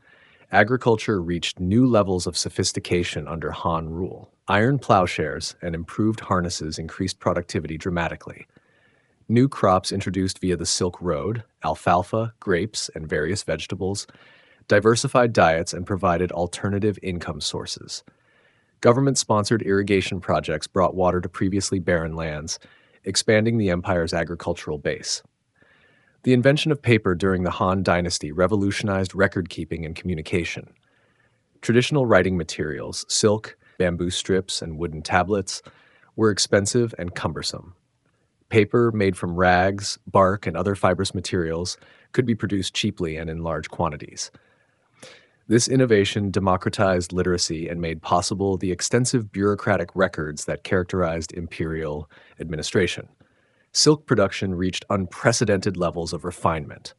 Agriculture reached new levels of sophistication under Han rule. Iron plowshares and improved harnesses increased productivity dramatically. New crops introduced via the Silk Road, alfalfa, grapes, and various vegetables, diversified diets and provided alternative income sources. Government-sponsored irrigation projects brought water to previously barren lands, expanding the empire's agricultural base. The invention of paper during the Han Dynasty revolutionized record-keeping and communication. Traditional writing materials, silk, bamboo strips, and wooden tablets, were expensive and cumbersome. Paper made from rags, bark, and other fibrous materials could be produced cheaply and in large quantities. This innovation democratized literacy and made possible the extensive bureaucratic records that characterized imperial administration. Silk production reached unprecedented levels of refinement.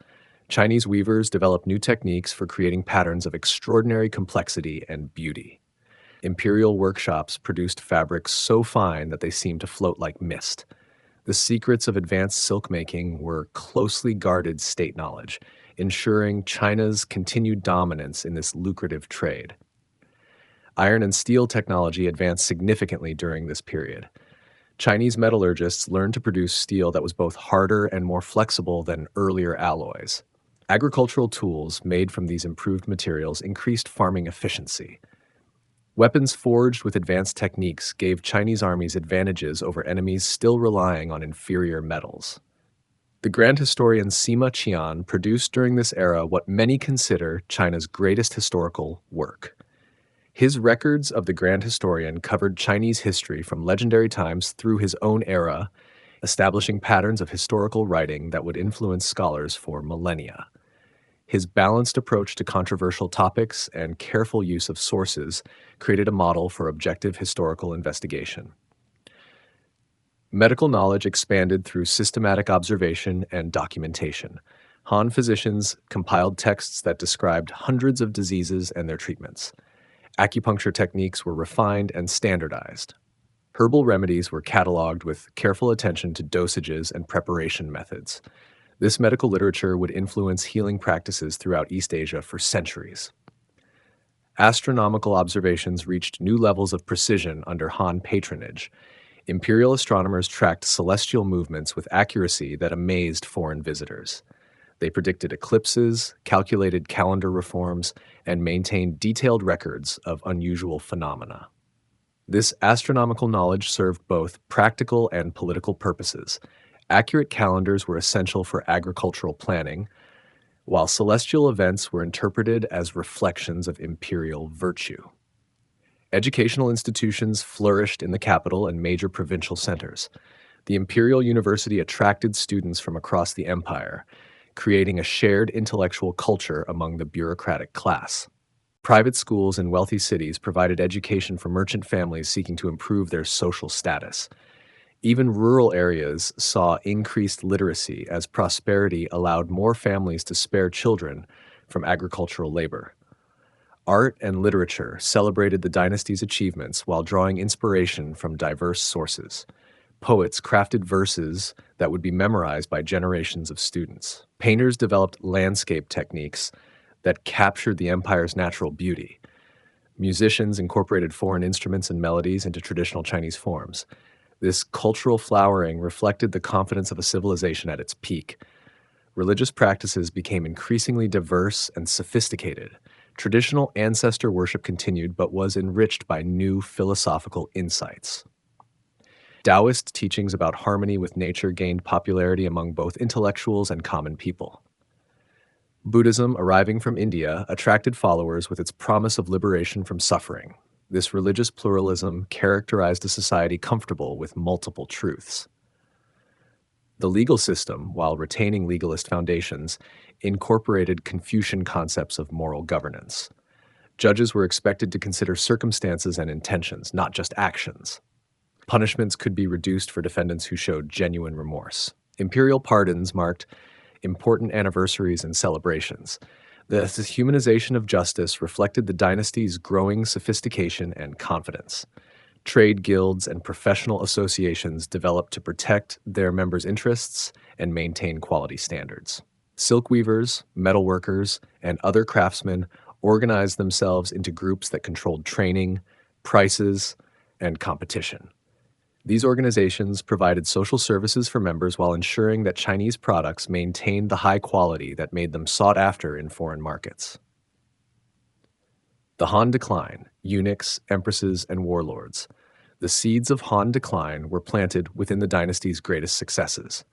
Chinese weavers developed new techniques for creating patterns of extraordinary complexity and beauty. Imperial workshops produced fabrics so fine that they seemed to float like mist. The secrets of advanced silk making were closely guarded state knowledge. ensuring China's continued dominance in this lucrative trade. Iron and steel technology advanced significantly during this period. Chinese metallurgists learned to produce steel that was both harder and more flexible than earlier alloys. Agricultural tools made from these improved materials increased farming efficiency. Weapons forged with advanced techniques gave Chinese armies advantages over enemies still relying on inferior metals. The grand historian Sima Qian produced during this era what many consider China's greatest historical work. His records of the grand historian covered Chinese history from legendary times through his own era, establishing patterns of historical writing that would influence scholars for millennia. His balanced approach to controversial topics and careful use of sources created a model for objective historical investigation. Medical knowledge expanded through systematic observation and documentation. Han physicians compiled texts that described hundreds of diseases and their treatments. Acupuncture techniques were refined and standardized. Herbal remedies were cataloged with careful attention to dosages and preparation methods. This medical literature would influence healing practices throughout East Asia for centuries. Astronomical observations reached new levels of precision under Han patronage. Imperial astronomers tracked celestial movements with accuracy that amazed foreign visitors. They predicted eclipses, calculated calendar reforms, and maintained detailed records of unusual phenomena. This astronomical knowledge served both practical and political purposes. Accurate calendars were essential for agricultural planning, while celestial events were interpreted as reflections of imperial virtue. Educational institutions flourished in the capital and major provincial centers. The Imperial University attracted students from across the empire, creating a shared intellectual culture among the bureaucratic class. Private schools in wealthy cities provided education for merchant families seeking to improve their social status. Even rural areas saw increased literacy as prosperity allowed more families to spare children from agricultural labor. Art and literature celebrated the dynasty's achievements while drawing inspiration from diverse sources. Poets crafted verses that would be memorized by generations of students. Painters developed landscape techniques that captured the empire's natural beauty. Musicians incorporated foreign instruments and melodies into traditional Chinese forms. This cultural flowering reflected the confidence of a civilization at its peak. Religious practices became increasingly diverse and sophisticated. Traditional ancestor worship continued but was enriched by new philosophical insights. Taoist teachings about harmony with nature gained popularity among both intellectuals and common people. Buddhism, arriving from India, attracted followers with its promise of liberation from suffering. This religious pluralism characterized a society comfortable with multiple truths. The legal system, while retaining legalist foundations, incorporated Confucian concepts of moral governance. Judges were expected to consider circumstances and intentions, not just actions. Punishments could be reduced for defendants who showed genuine remorse. Imperial pardons marked important anniversaries and celebrations. The humanization of justice reflected the dynasty's growing sophistication and confidence. Trade guilds and professional associations developed to protect their members' interests and maintain quality standards. Silk weavers, metal workers, and other craftsmen organized themselves into groups that controlled training, prices, and competition. These organizations provided social services for members while ensuring that Chinese products maintained the high quality that made them sought after in foreign markets. The Han decline, eunuchs, empresses, and warlords. The seeds of Han decline were planted within the dynasty's greatest successes.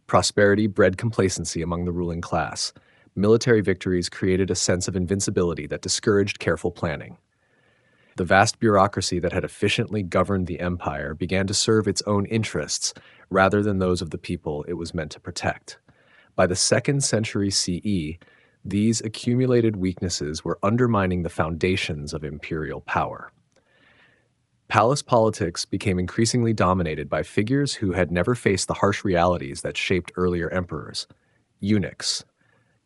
Prosperity bred complacency among the ruling class. Military victories created a sense of invincibility that discouraged careful planning. The vast bureaucracy that had efficiently governed the empire began to serve its own interests rather than those of the people it was meant to protect. By the 2nd century CE, these accumulated weaknesses were undermining the foundations of imperial power. Palace politics became increasingly dominated by figures who had never faced the harsh realities that shaped earlier emperors. Eunuchs,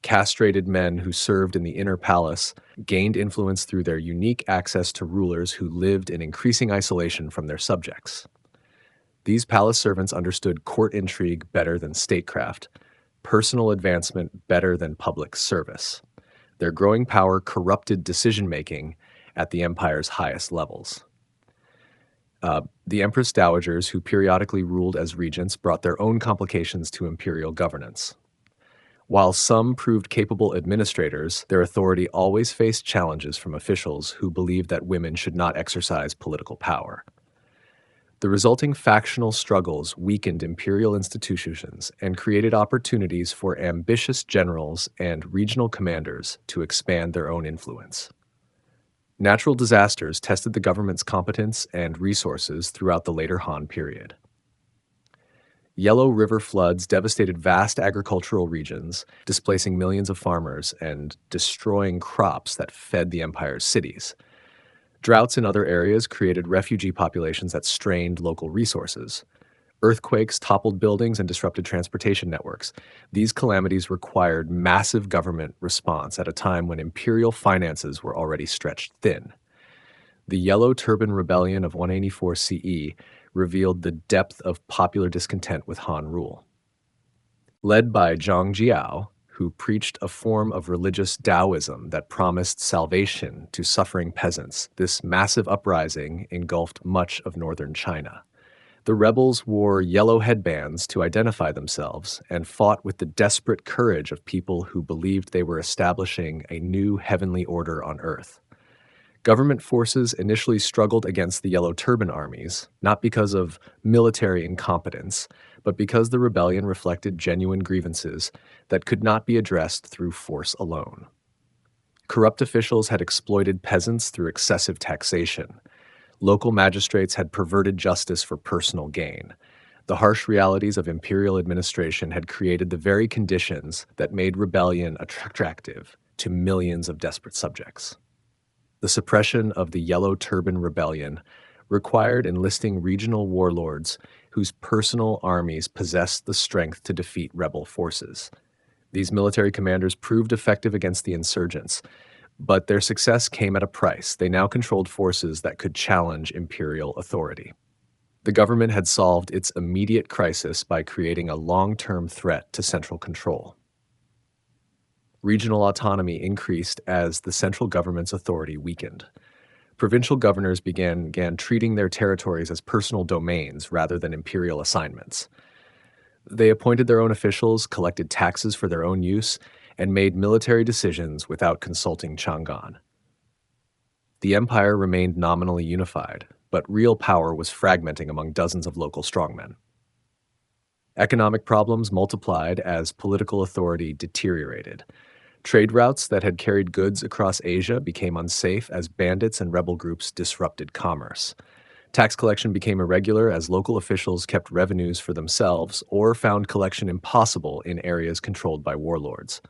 castrated men who served in the inner palace, gained influence through their unique access to rulers who lived in increasing isolation from their subjects. These palace servants understood court intrigue better than statecraft. personal advancement better than public service. Their growing power corrupted decision making at the empire's highest levels. The empress dowagers, who periodically ruled as regents, brought their own complications to imperial governance. While some proved capable administrators, their authority always faced challenges from officials who believed that women should not exercise political power. The resulting factional struggles weakened imperial institutions and created opportunities for ambitious generals and regional commanders to expand their own influence. Natural disasters tested the government's competence and resources throughout the later Han period. Yellow River floods devastated vast agricultural regions, displacing millions of farmers and destroying crops that fed the empire's cities. Droughts in other areas created refugee populations that strained local resources. Earthquakes toppled buildings and disrupted transportation networks. These calamities required massive government response at a time when imperial finances were already stretched thin. The Yellow Turban Rebellion of 184 CE revealed the depth of popular discontent with Han rule. Led by Zhang Jiao, who preached a form of religious Daoism that promised salvation to suffering peasants, this massive uprising engulfed much of northern China. The rebels wore yellow headbands to identify themselves and fought with the desperate courage of people who believed they were establishing a new heavenly order on earth. Government forces initially struggled against the Yellow Turban armies, not because of military incompetence, but because the rebellion reflected genuine grievances that could not be addressed through force alone. Corrupt officials had exploited peasants through excessive taxation. Local magistrates had perverted justice for personal gain. The harsh realities of imperial administration had created the very conditions that made rebellion attractive to millions of desperate subjects. The suppression of the Yellow Turban Rebellion required enlisting regional warlords whose personal armies possessed the strength to defeat rebel forces. These military commanders proved effective against the insurgents, but their success came at a price. They now controlled forces that could challenge imperial authority. The government had solved its immediate crisis by creating a long-term threat to central control. Regional autonomy increased as the central government's authority weakened. Provincial governors began treating their territories as personal domains rather than imperial assignments. They appointed their own officials, collected taxes for their own use, and made military decisions without consulting Chang'an. The empire remained nominally unified, but real power was fragmenting among dozens of local strongmen. Economic problems multiplied as political authority deteriorated. Trade routes that had carried goods across Asia became unsafe as bandits and rebel groups disrupted commerce. Tax collection became irregular as local officials kept revenues for themselves or found collection impossible in areas controlled by warlords.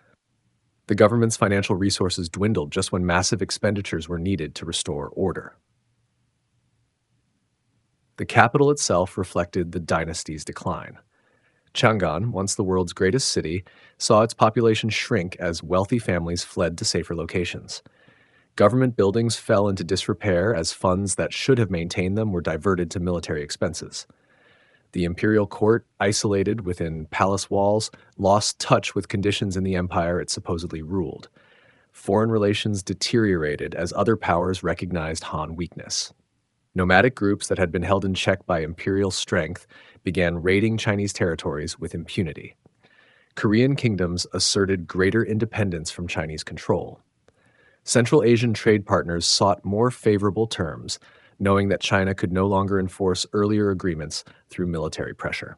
The government's financial resources dwindled just when massive expenditures were needed to restore order. The capital itself reflected the dynasty's decline. Chang'an, once the world's greatest city, saw its population shrink as wealthy families fled to safer locations. Government buildings fell into disrepair as funds that should have maintained them were diverted to military expenses. The imperial court, isolated within palace walls, lost touch with conditions in the empire it supposedly ruled. Foreign relations deteriorated as other powers recognized Han weakness. Nomadic groups that had been held in check by imperial strength began raiding Chinese territories with impunity. Korean kingdoms asserted greater independence from Chinese control. Central Asian trade partners sought more favorable terms, knowing that China could no longer enforce earlier agreements through military pressure.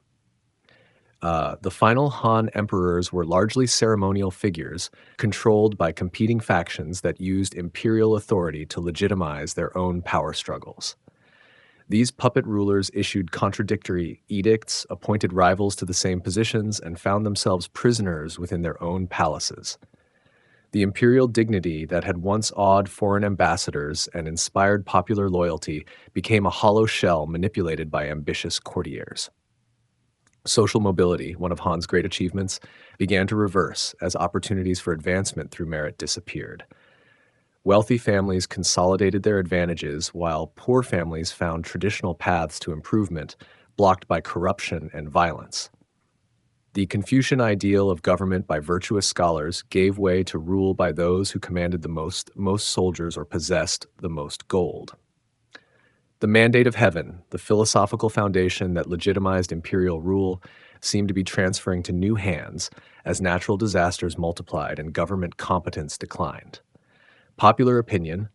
The final Han emperors were largely ceremonial figures, controlled by competing factions that used imperial authority to legitimize their own power struggles. These puppet rulers issued contradictory edicts, appointed rivals to the same positions, and found themselves prisoners within their own palaces. The imperial dignity that had once awed foreign ambassadors and inspired popular loyalty became a hollow shell manipulated by ambitious courtiers. Social mobility, one of Han's great achievements, began to reverse as opportunities for advancement through merit disappeared. Wealthy families consolidated their advantages, while poor families found traditional paths to improvement blocked by corruption and violence. The Confucian ideal of government by virtuous scholars gave way to rule by those who commanded the most soldiers or possessed the most gold. The mandate of heaven, the philosophical foundation that legitimized imperial rule, seemed to be transferring to new hands as natural disasters multiplied and government competence declined. Popular opinion,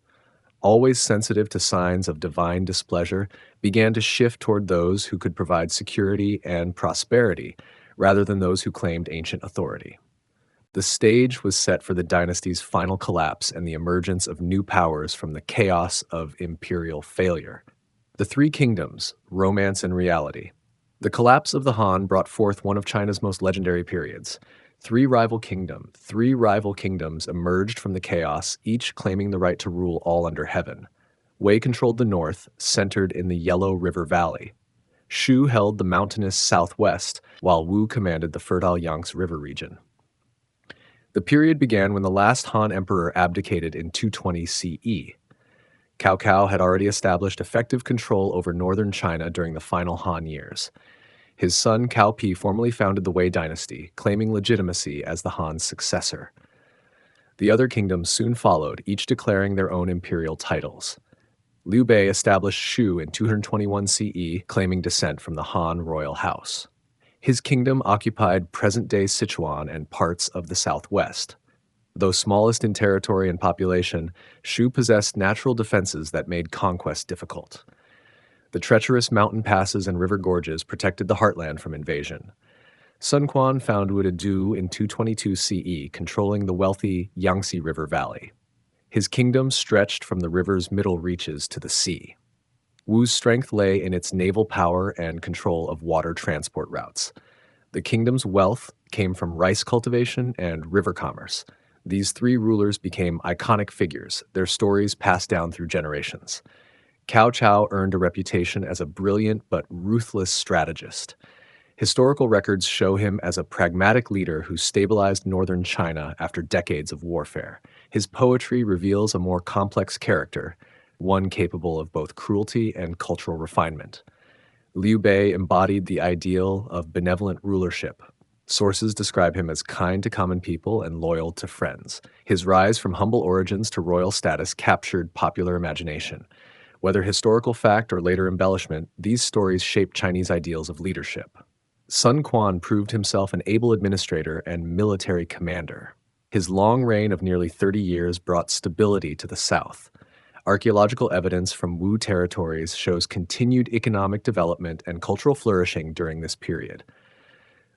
always sensitive to signs of divine displeasure, began to shift toward those who could provide security and prosperity rather than those who claimed ancient authority. The stage was set for the dynasty's final collapse and the emergence of new powers from the chaos of imperial failure. The Three Kingdoms, Romance and Reality. The collapse of the Han brought forth one of China's most legendary periods. Three rival kingdoms emerged from the chaos, each claiming the right to rule all under heaven. Wei controlled the north, centered in the Yellow River Valley. Shu held the mountainous southwest, while Wu commanded the fertile Yangtze River region. The period began when the last Han emperor abdicated in 220 CE. Cao Cao had already established effective control over northern China during the final Han years. His son Cao Pi formally founded the Wei dynasty, claiming legitimacy as the Han's successor. The other kingdoms soon followed, each declaring their own imperial titles. Liu Bei established Shu in 221 CE, claiming descent from the Han royal house. His kingdom occupied present-day Sichuan and parts of the southwest. Though smallest in territory and population, Shu possessed natural defenses that made conquest difficult. The treacherous mountain passes and river gorges protected the heartland from invasion. Sun Quan founded Du in 222 CE, controlling the wealthy Yangtze River Valley. His kingdom stretched from the river's middle reaches to the sea. Wu's strength lay in its naval power and control of water transport routes. The kingdom's wealth came from rice cultivation and river commerce. These three rulers became iconic figures, their stories passed down through generations. Cao Cao earned a reputation as a brilliant but ruthless strategist. Historical records show him as a pragmatic leader who stabilized northern China after decades of warfare. His poetry reveals a more complex character, one capable of both cruelty and cultural refinement. Liu Bei embodied the ideal of benevolent rulership. Sources describe him as kind to common people and loyal to friends. His rise from humble origins to royal status captured popular imagination. Whether historical fact or later embellishment, these stories shaped Chinese ideals of leadership. Sun Quan proved himself an able administrator and military commander. His long reign of nearly 30 years brought stability to the south. Archaeological evidence from Wu territories shows continued economic development and cultural flourishing during this period.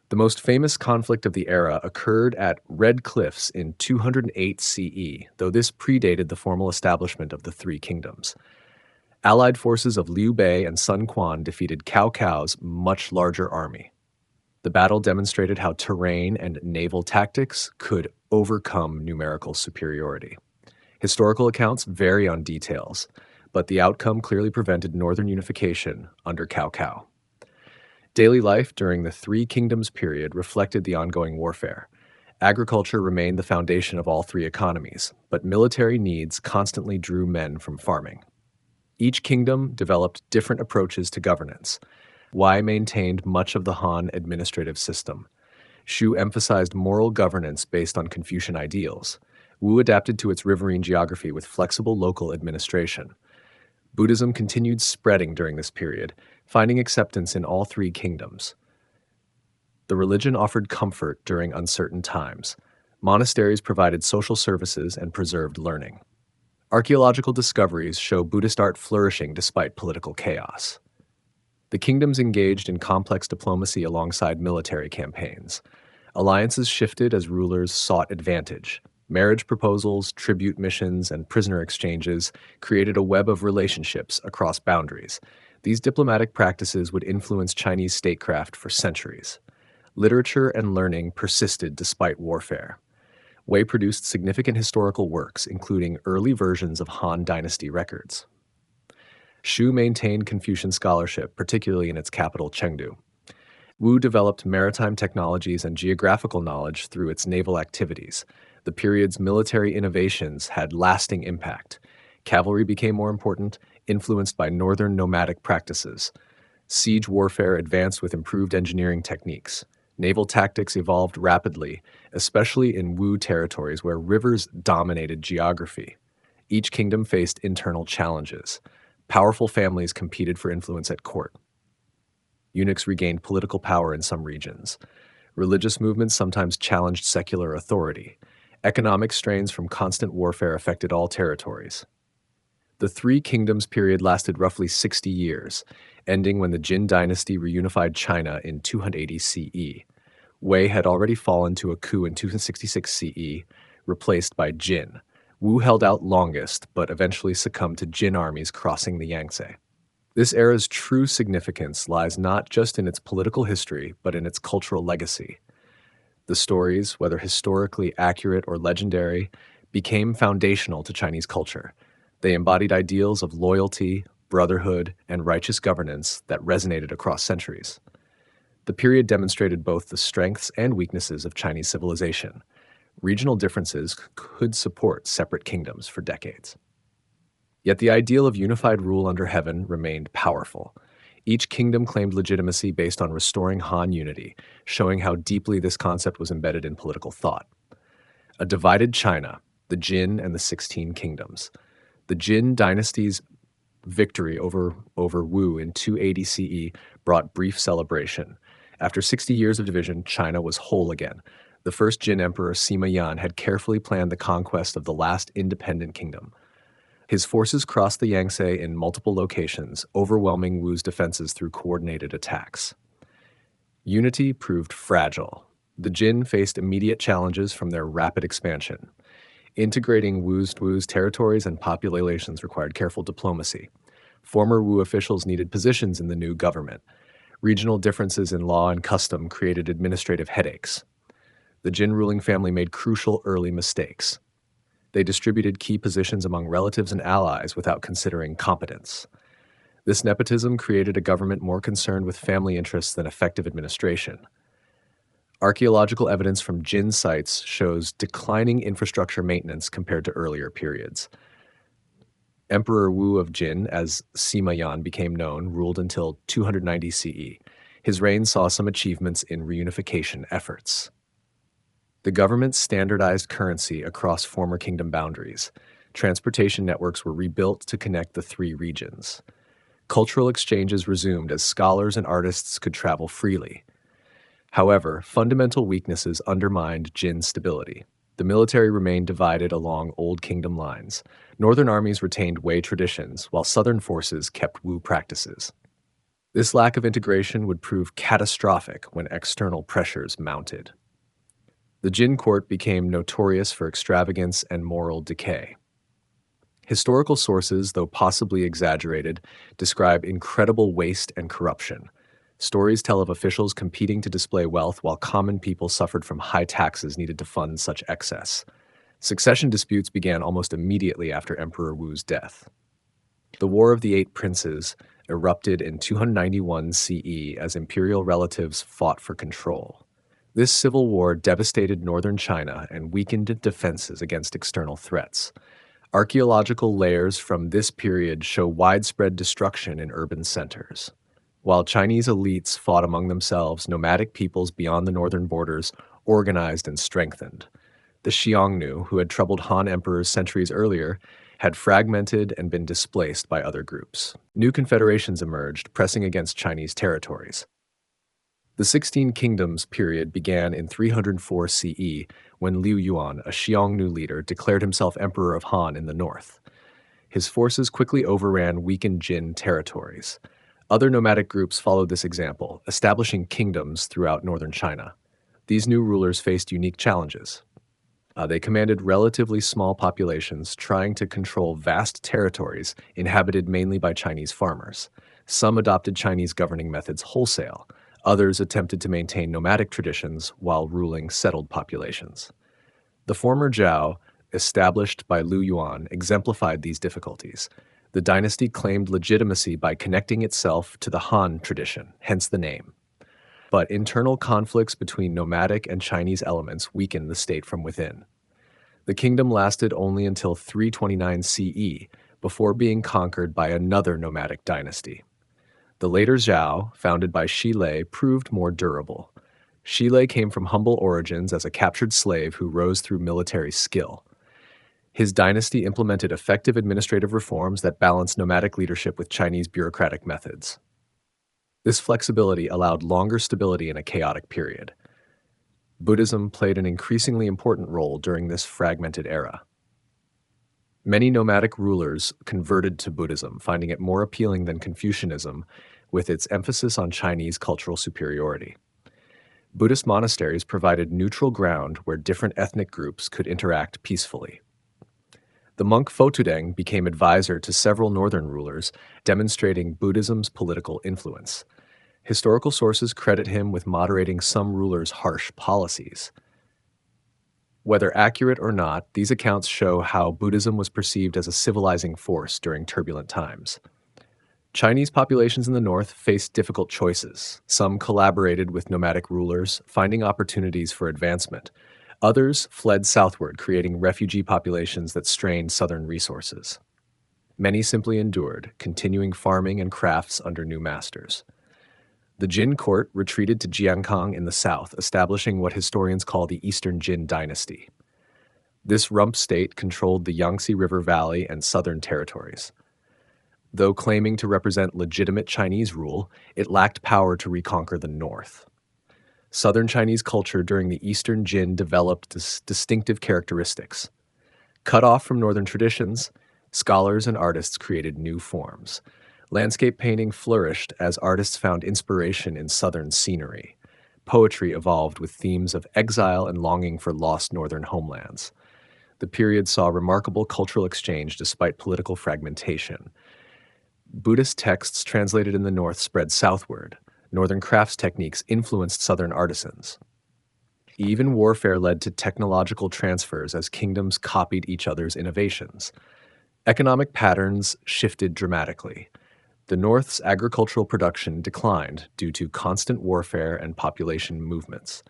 The most famous conflict of the era occurred at Red Cliffs in 208 CE, though this predated the formal establishment of the Three Kingdoms. Allied forces of Liu Bei and Sun Quan defeated Cao Cao's much larger army. The battle demonstrated how terrain and naval tactics could overcome numerical superiority. Historical accounts vary on details, but the outcome clearly prevented northern unification under Cao Cao. Daily life during the Three Kingdoms period reflected the ongoing warfare. Agriculture remained the foundation of all three economies, but military needs constantly drew men from farming. Each kingdom developed different approaches to governance. Wei maintained much of the Han administrative system. Shu emphasized moral governance based on Confucian ideals. Wu adapted to its riverine geography with flexible local administration. Buddhism continued spreading during this period, finding acceptance in all three kingdoms. The religion offered comfort during uncertain times. Monasteries provided social services and preserved learning. Archaeological discoveries show Buddhist art flourishing despite political chaos. The kingdoms engaged in complex diplomacy alongside military campaigns. Alliances shifted as rulers sought advantage. Marriage proposals, tribute missions, and prisoner exchanges created a web of relationships across boundaries. These diplomatic practices would influence Chinese statecraft for centuries. Literature and learning persisted despite warfare. Wei produced significant historical works, including early versions of Han Dynasty records. Shu maintained Confucian scholarship, particularly in its capital, Chengdu. Wu developed maritime technologies and geographical knowledge through its naval activities. The period's military innovations had lasting impact. Cavalry became more important, influenced by northern nomadic practices. Siege warfare advanced with improved engineering techniques. Naval tactics evolved rapidly, especially in Wu territories where rivers dominated geography. Each kingdom faced internal challenges. Powerful families competed for influence at court. Eunuchs regained political power in some regions. Religious movements sometimes challenged secular authority. Economic strains from constant warfare affected all territories. The Three Kingdoms period lasted roughly 60 years, ending when the Jin dynasty reunified China in 280 CE. Wei had already fallen to a coup in 266 CE, replaced by Jin. Wu held out longest, but eventually succumbed to Jin armies crossing the Yangtze. This era's true significance lies not just in its political history, but in its cultural legacy. The stories, whether historically accurate or legendary, became foundational to Chinese culture. They embodied ideals of loyalty, brotherhood, and righteous governance that resonated across centuries. The period demonstrated both the strengths and weaknesses of Chinese civilization. Regional differences could support separate kingdoms for decades. Yet the ideal of unified rule under heaven remained powerful. Each kingdom claimed legitimacy based on restoring Han unity, showing how deeply this concept was embedded in political thought. A divided China, the Jin and the 16 Kingdoms. The Jin dynasty's victory over Wu in 280 CE brought brief celebration. After 60 years of division, China was whole again. The first Jin emperor, Sima Yan, had carefully planned the conquest of the last independent kingdom. His forces crossed the Yangtze in multiple locations, overwhelming Wu's defenses through coordinated attacks. Unity proved fragile. The Jin faced immediate challenges from their rapid expansion. Integrating Wu's territories and populations required careful diplomacy. Former Wu officials needed positions in the new government. Regional differences in law and custom created administrative headaches. The Jin ruling family made crucial early mistakes. They distributed key positions among relatives and allies without considering competence. This nepotism created a government more concerned with family interests than effective administration. Archaeological evidence from Jin sites shows declining infrastructure maintenance compared to earlier periods. Emperor Wu of Jin, as Sima Yan became known, ruled until 290 CE. His reign saw some achievements in reunification efforts. The government standardized currency across former kingdom boundaries. Transportation networks were rebuilt to connect the three regions. Cultural exchanges resumed as scholars and artists could travel freely. However, fundamental weaknesses undermined Jin's stability. The military remained divided along Old Kingdom lines. Northern armies retained Wei traditions, while southern forces kept Wu practices. This lack of integration would prove catastrophic when external pressures mounted. The Jin court became notorious for extravagance and moral decay. Historical sources, though possibly exaggerated, describe incredible waste and corruption. Stories tell of officials competing to display wealth while common people suffered from high taxes needed to fund such excess. Succession disputes began almost immediately after Emperor Wu's death. The War of the Eight Princes erupted in 291 CE as imperial relatives fought for control. This civil war devastated northern China and weakened defenses against external threats. Archaeological layers from this period show widespread destruction in urban centers. While Chinese elites fought among themselves, nomadic peoples beyond the northern borders organized and strengthened. The Xiongnu, who had troubled Han emperors centuries earlier, had fragmented and been displaced by other groups. New confederations emerged, pressing against Chinese territories. The 16 Kingdoms period began in 304 CE when Liu Yuan, a Xiongnu leader, declared himself Emperor of Han in the north. His forces quickly overran weakened Jin territories. Other nomadic groups followed this example, establishing kingdoms throughout northern China. These new rulers faced unique challenges. They commanded relatively small populations, trying to control vast territories inhabited mainly by Chinese farmers. Some adopted Chinese governing methods wholesale. Others attempted to maintain nomadic traditions while ruling settled populations. The former Zhao, established by Liu Yuan, exemplified these difficulties. The dynasty claimed legitimacy by connecting itself to the Han tradition, hence the name. But internal conflicts between nomadic and Chinese elements weakened the state from within. The kingdom lasted only until 329 CE, before being conquered by another nomadic dynasty. The later Zhao, founded by Shi Lei, proved more durable. Shile came from humble origins as a captured slave who rose through military skill. His dynasty implemented effective administrative reforms that balanced nomadic leadership with Chinese bureaucratic methods. This flexibility allowed longer stability in a chaotic period. Buddhism played an increasingly important role during this fragmented era. Many nomadic rulers converted to Buddhism, finding it more appealing than Confucianism, with its emphasis on Chinese cultural superiority. Buddhist monasteries provided neutral ground where different ethnic groups could interact peacefully. The monk Fotudeng became advisor to several northern rulers, demonstrating Buddhism's political influence. Historical sources credit him with moderating some rulers' harsh policies. Whether accurate or not, these accounts show how Buddhism was perceived as a civilizing force during turbulent times. Chinese populations in the north faced difficult choices. Some collaborated with nomadic rulers, finding opportunities for advancement. Others fled southward, creating refugee populations that strained southern resources. Many simply endured, continuing farming and crafts under new masters. The Jin court retreated to Jiankang in the south, establishing what historians call the Eastern Jin dynasty. This rump state controlled the Yangtze River Valley and southern territories. Though claiming to represent legitimate Chinese rule, it lacked power to reconquer the north. Southern Chinese culture during the Eastern Jin developed distinctive characteristics. Cut off from northern traditions, scholars and artists created new forms. Landscape painting flourished as artists found inspiration in southern scenery. Poetry evolved with themes of exile and longing for lost northern homelands. The period saw remarkable cultural exchange despite political fragmentation. Buddhist texts translated in the north spread southward. Northern crafts techniques influenced southern artisans. Even warfare led to technological transfers as kingdoms copied each other's innovations. Economic patterns shifted dramatically. The North's agricultural production declined due to constant warfare and population movements.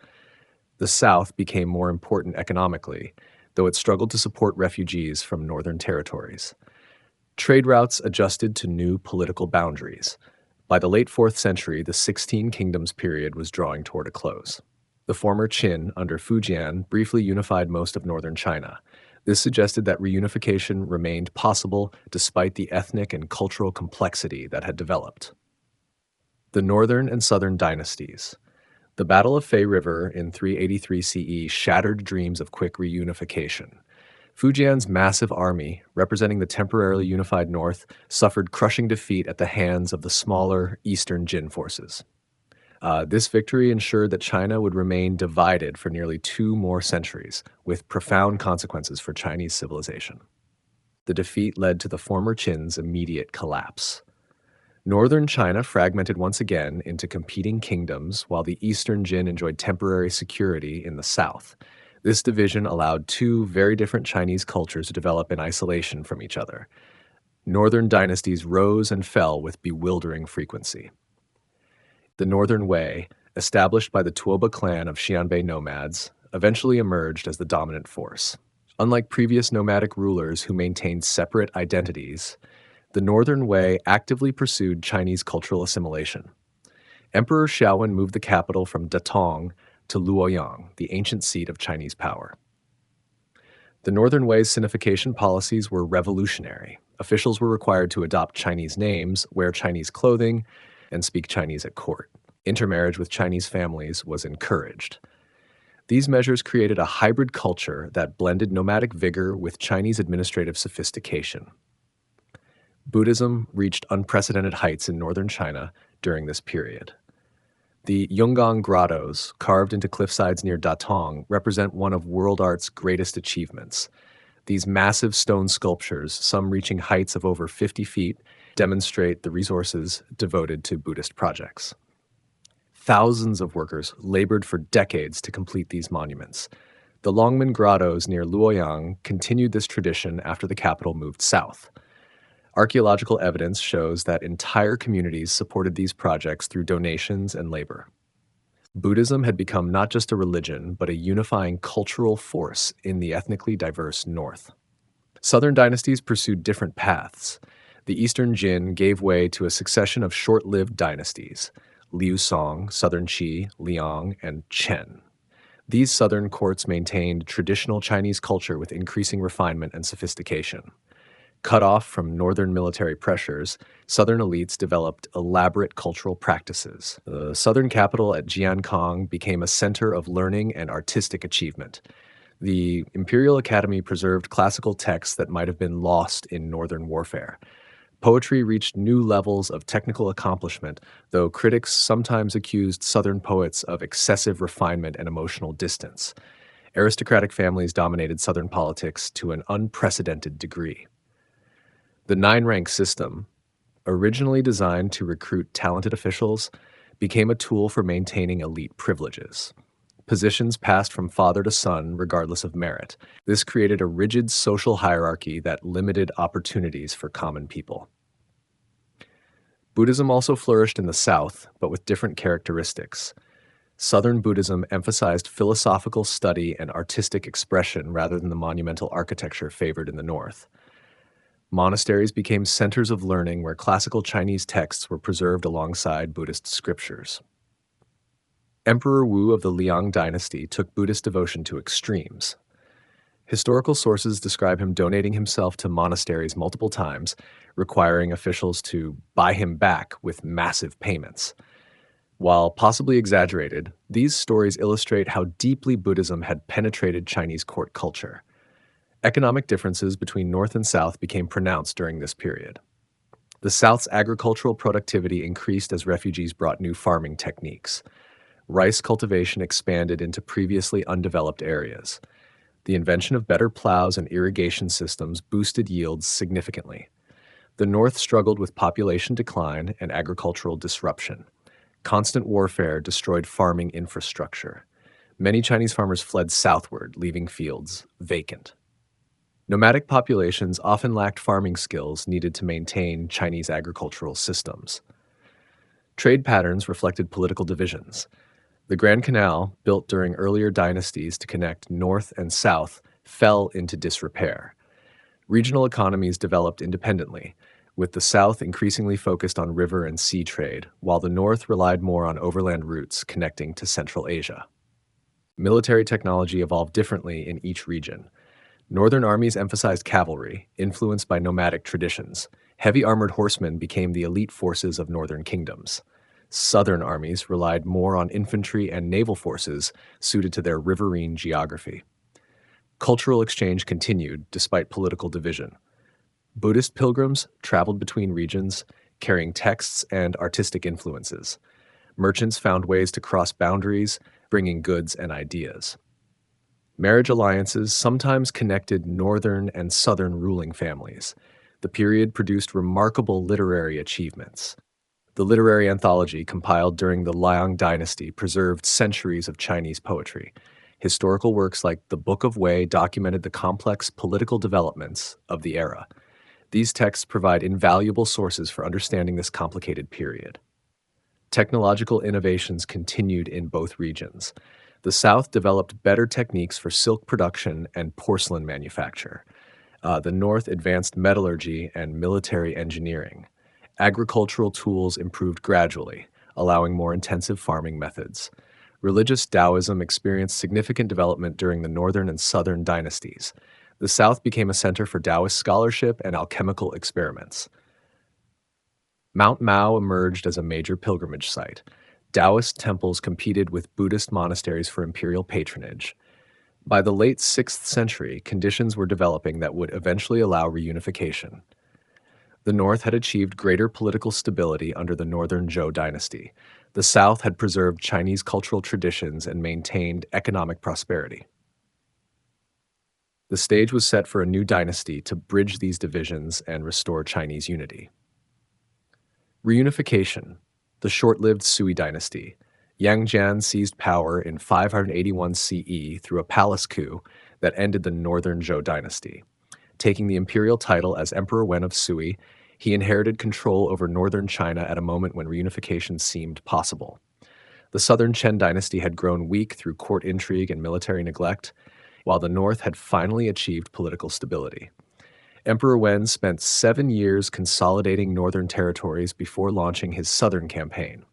The South became more important economically, though it struggled to support refugees from northern territories. Trade routes adjusted to new political boundaries. By the late 4th century, the 16 Kingdoms period was drawing toward a close. The former Qin, under Fujian, briefly unified most of northern China. This suggested that reunification remained possible despite the ethnic and cultural complexity that had developed. The Northern and Southern Dynasties. The Battle of Fei River in 383 CE shattered dreams of quick reunification. Fujian's massive army, representing the temporarily unified north, suffered crushing defeat at the hands of the smaller Eastern Jin forces. This victory ensured that China would remain divided for nearly 2 more centuries, with profound consequences for Chinese civilization. The defeat led to the former Qin's immediate collapse. Northern China fragmented once again into competing kingdoms, while the Eastern Jin enjoyed temporary security in the south. This division allowed 2 very different Chinese cultures to develop in isolation from each other. Northern dynasties rose and fell with bewildering frequency. The Northern Wei, established by the Tuoba clan of Xianbei nomads, eventually emerged as the dominant force. Unlike previous nomadic rulers who maintained separate identities, the Northern Wei actively pursued Chinese cultural assimilation. Emperor Xiaowen moved the capital from Datong to Luoyang, the ancient seat of Chinese power. The Northern Wei's sinification policies were revolutionary. Officials were required to adopt Chinese names, wear Chinese clothing, and speak Chinese at court. Intermarriage with Chinese families was encouraged. These measures created a hybrid culture that blended nomadic vigor with Chinese administrative sophistication. Buddhism reached unprecedented heights in northern China during this period. The Yonggang grottos, carved into cliffsides near Datong, represent one of world art's greatest achievements. These massive stone sculptures, some reaching heights of over 50 feet, demonstrate the resources devoted to Buddhist projects. Thousands of workers labored for decades to complete these monuments. The Longmen grottos near Luoyang continued this tradition after the capital moved south. Archaeological evidence shows that entire communities supported these projects through donations and labor. Buddhism had become not just a religion, but a unifying cultural force in the ethnically diverse north. Southern dynasties pursued different paths. The Eastern Jin gave way to a succession of short-lived dynasties. Liu Song, Southern Qi, Liang, and Chen. These southern courts maintained traditional Chinese culture with increasing refinement and sophistication. Cut off from northern military pressures, southern elites developed elaborate cultural practices. The southern capital at Jiankong became a center of learning and artistic achievement. The Imperial Academy preserved classical texts that might have been lost in northern warfare. Poetry reached new levels of technical accomplishment, though critics sometimes accused Southern poets of excessive refinement and emotional distance. Aristocratic families dominated Southern politics to an unprecedented degree. The nine-rank system, originally designed to recruit talented officials, became a tool for maintaining elite privileges. Positions passed from father to son regardless of merit. This created a rigid social hierarchy that limited opportunities for common people. Buddhism also flourished in the South, but with different characteristics. Southern Buddhism emphasized philosophical study and artistic expression rather than the monumental architecture favored in the North. Monasteries became centers of learning where classical Chinese texts were preserved alongside Buddhist scriptures. Emperor Wu of the Liang dynasty took Buddhist devotion to extremes. Historical sources describe him donating himself to monasteries multiple times, requiring officials to buy him back with massive payments. While possibly exaggerated, these stories illustrate how deeply Buddhism had penetrated Chinese court culture. Economic differences between North and South became pronounced during this period. The South's agricultural productivity increased as refugees brought new farming techniques. Rice cultivation expanded into previously undeveloped areas. The invention of better plows and irrigation systems boosted yields significantly. The North struggled with population decline and agricultural disruption. Constant warfare destroyed farming infrastructure. Many Chinese farmers fled southward, leaving fields vacant. Nomadic populations often lacked farming skills needed to maintain Chinese agricultural systems. Trade patterns reflected political divisions. The Grand Canal, built during earlier dynasties to connect North and South, fell into disrepair. Regional economies developed independently, with the South increasingly focused on river and sea trade, while the North relied more on overland routes connecting to Central Asia. Military technology evolved differently in each region. Northern armies emphasized cavalry, influenced by nomadic traditions. Heavy armored horsemen became the elite forces of northern kingdoms. Southern armies relied more on infantry and naval forces suited to their riverine geography. Cultural exchange continued despite political division. Buddhist pilgrims traveled between regions, carrying texts and artistic influences. Merchants found ways to cross boundaries, bringing goods and ideas. Marriage alliances sometimes connected northern and southern ruling families. The period produced remarkable literary achievements. The literary anthology compiled during the Liang dynasty preserved centuries of Chinese poetry. Historical works like the Book of Wei documented the complex political developments of the era. These texts provide invaluable sources for understanding this complicated period. Technological innovations continued in both regions. The South developed better techniques for silk production and porcelain manufacture. The North advanced metallurgy and military engineering. Agricultural tools improved gradually, allowing more intensive farming methods. Religious Daoism experienced significant development during the Northern and Southern dynasties. The South became a center for Taoist scholarship and alchemical experiments. Mount Mao emerged as a major pilgrimage site. Taoist temples competed with Buddhist monasteries for imperial patronage. By the late 6th century, conditions were developing that would eventually allow reunification. The North had achieved greater political stability under the Northern Zhou dynasty. The South had preserved Chinese cultural traditions and maintained economic prosperity. The stage was set for a new dynasty to bridge these divisions and restore Chinese unity. Reunification, the short-lived Sui dynasty. Yang Jian seized power in 581 CE through a palace coup that ended the Northern Zhou dynasty. Taking the imperial title as Emperor Wen of Sui, he inherited control over northern China at a moment when reunification seemed possible. The southern Chen dynasty had grown weak through court intrigue and military neglect, while the north had finally achieved political stability. Emperor Wen spent 7 years consolidating northern territories before launching his southern campaign.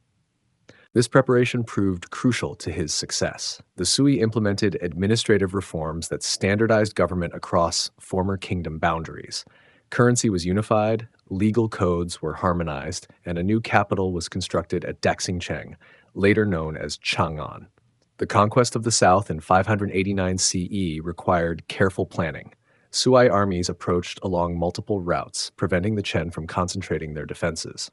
This preparation proved crucial to his success. The Sui implemented administrative reforms that standardized government across former kingdom boundaries. Currency was unified, legal codes were harmonized, and a new capital was constructed at Daxingcheng, later known as Chang'an. The conquest of the south in 589 CE required careful planning. Sui armies approached along multiple routes, preventing the Chen from concentrating their defenses.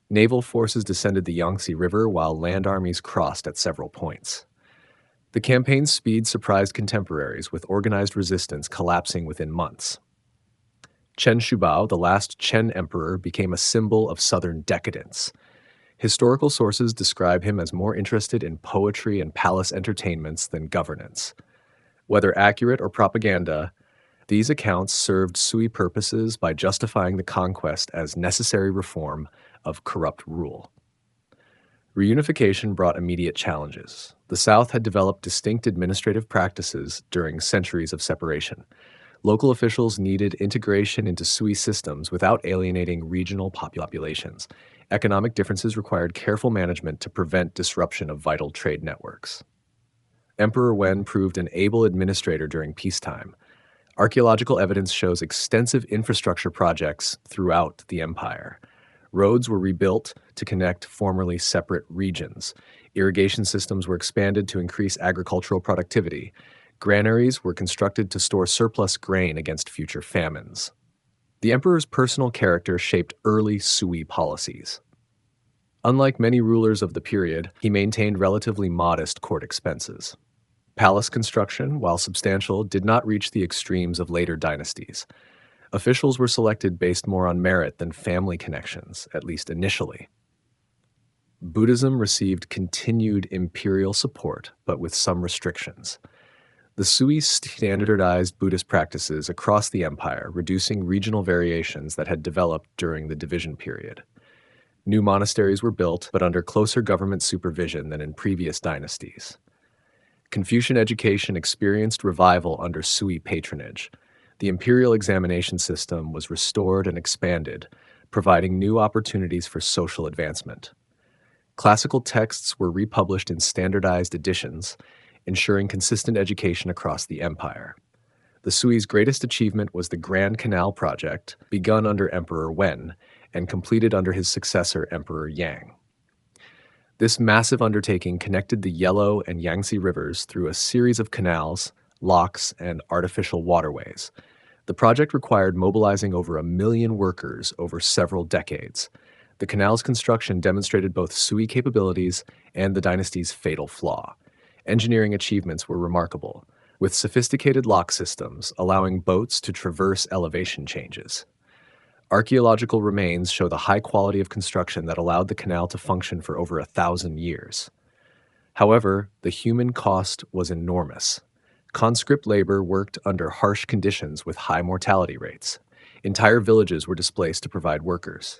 Naval forces descended the Yangtze River while land armies crossed at several points. The campaign's speed surprised contemporaries, with organized resistance collapsing within months. Chen Shubao, the last Chen emperor, became a symbol of southern decadence. Historical sources describe him as more interested in poetry and palace entertainments than governance. Whether accurate or propaganda, these accounts served Sui purposes by justifying the conquest as necessary reform of corrupt rule. Reunification brought immediate challenges. The South had developed distinct administrative practices during centuries of separation. Local officials needed integration into Sui systems without alienating regional populations. Economic differences required careful management to prevent disruption of vital trade networks. Emperor Wen proved an able administrator during peacetime. Archaeological evidence shows extensive infrastructure projects throughout the empire. Roads were rebuilt to connect formerly separate regions. Irrigation systems were expanded to increase agricultural productivity. Granaries were constructed to store surplus grain against future famines. The emperor's personal character shaped early Sui policies. Unlike many rulers of the period, he maintained relatively modest court expenses. Palace construction, while substantial, did not reach the extremes of later dynasties. Officials were selected based more on merit than family connections, at least initially. Buddhism received continued imperial support, but with some restrictions. The Sui standardized Buddhist practices across the empire, reducing regional variations that had developed during the division period. New monasteries were built, but under closer government supervision than in previous dynasties. Confucian education experienced revival under Sui patronage. The imperial examination system was restored and expanded, providing new opportunities for social advancement. Classical texts were republished in standardized editions, ensuring consistent education across the empire. The Sui's greatest achievement was the Grand Canal project, begun under Emperor Wen and completed under his successor, Emperor Yang. This massive undertaking connected the Yellow and Yangtze rivers through a series of canals, locks, and artificial waterways. The project required mobilizing over 1 million workers over several decades. The canal's construction demonstrated both Sui capabilities and the dynasty's fatal flaw. Engineering achievements were remarkable, with sophisticated lock systems allowing boats to traverse elevation changes. Archaeological remains show the high quality of construction that allowed the canal to function for over 1,000 years. However, the human cost was enormous. Conscript labor worked under harsh conditions with high mortality rates. Entire villages were displaced to provide workers.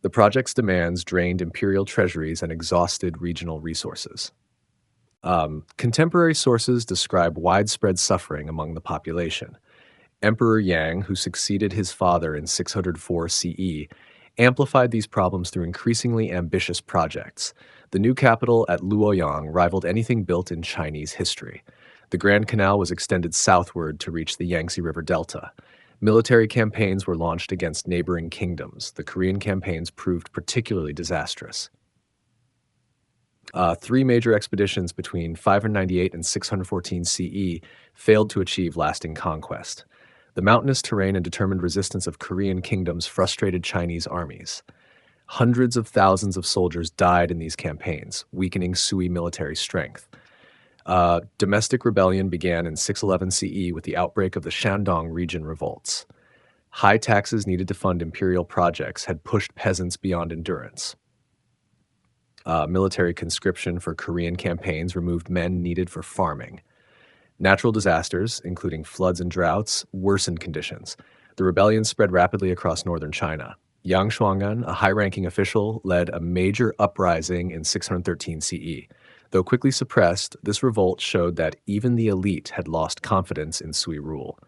The project's demands drained imperial treasuries and exhausted regional resources. Contemporary sources describe widespread suffering among the population. Emperor Yang, who succeeded his father in 604 CE, amplified these problems through increasingly ambitious projects. The new capital at Luoyang rivaled anything built in Chinese history. The Grand Canal was extended southward to reach the Yangtze River Delta. Military campaigns were launched against neighboring kingdoms. The Korean campaigns proved particularly disastrous. 3 major expeditions between 598 and 614 CE failed to achieve lasting conquest. The mountainous terrain and determined resistance of Korean kingdoms frustrated Chinese armies. Hundreds of thousands of soldiers died in these campaigns, weakening Sui military strength. Domestic rebellion began in 611 CE with the outbreak of the Shandong region revolts. High taxes needed to fund imperial projects had pushed peasants beyond endurance. Military conscription for Korean campaigns removed men needed for farming. Natural disasters, including floods and droughts, worsened conditions. The rebellion spread rapidly across northern China. Yang Shuang'an, a high-ranking official, led a major uprising in 613 CE. Though quickly suppressed, this revolt showed that even the elite had lost confidence in Sui rule.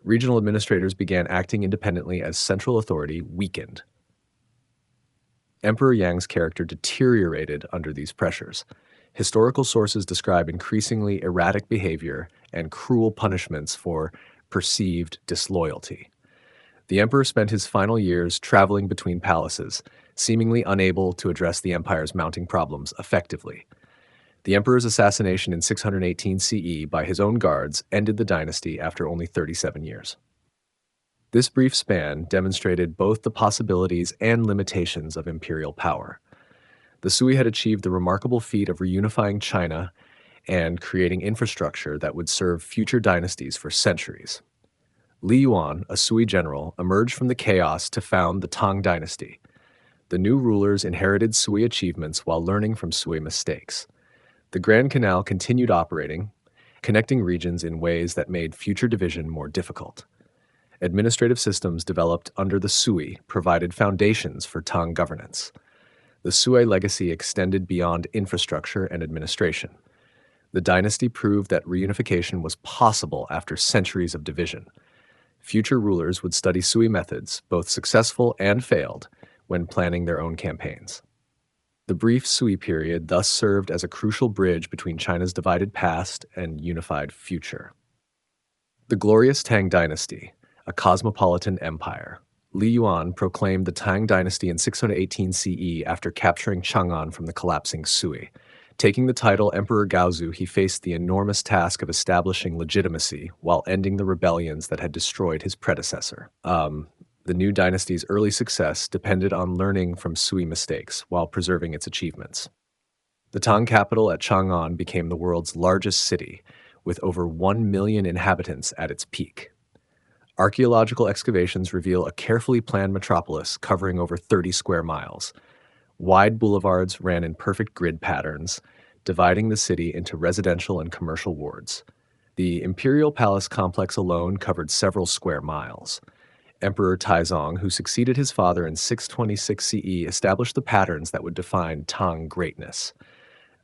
Regional administrators began acting independently as central authority weakened. Emperor Yang's character deteriorated under these pressures. Historical sources describe increasingly erratic behavior and cruel punishments for perceived disloyalty. The emperor spent his final years traveling between palaces, seemingly unable to address the empire's mounting problems effectively. The emperor's assassination in 618 CE by his own guards ended the dynasty after only 37 years. This brief span demonstrated both the possibilities and limitations of imperial power. The Sui had achieved the remarkable feat of reunifying China and creating infrastructure that would serve future dynasties for centuries. Li Yuan, a Sui general, emerged from the chaos to found the Tang dynasty. The new rulers inherited Sui achievements while learning from Sui mistakes. The Grand Canal continued operating, connecting regions in ways that made future division more difficult. Administrative systems developed under the Sui provided foundations for Tang governance. The Sui legacy extended beyond infrastructure and administration. The dynasty proved that reunification was possible after centuries of division. Future rulers would study Sui methods, both successful and failed, when planning their own campaigns. The brief Sui period thus served as a crucial bridge between China's divided past and unified future. The glorious Tang dynasty, a cosmopolitan empire. Li Yuan proclaimed the Tang dynasty in 618 CE after capturing Chang'an from the collapsing Sui. Taking the title Emperor Gaozu, he faced the enormous task of establishing legitimacy while ending the rebellions that had destroyed his predecessor. The new dynasty's early success depended on learning from Sui mistakes while preserving its achievements. The Tang capital at Chang'an became the world's largest city, with over 1 million inhabitants at its peak. Archaeological excavations reveal a carefully planned metropolis covering over 30 square miles. Wide boulevards ran in perfect grid patterns, dividing the city into residential and commercial wards. The Imperial Palace complex alone covered several square miles. Emperor Taizong, who succeeded his father in 626 CE, established the patterns that would define Tang greatness.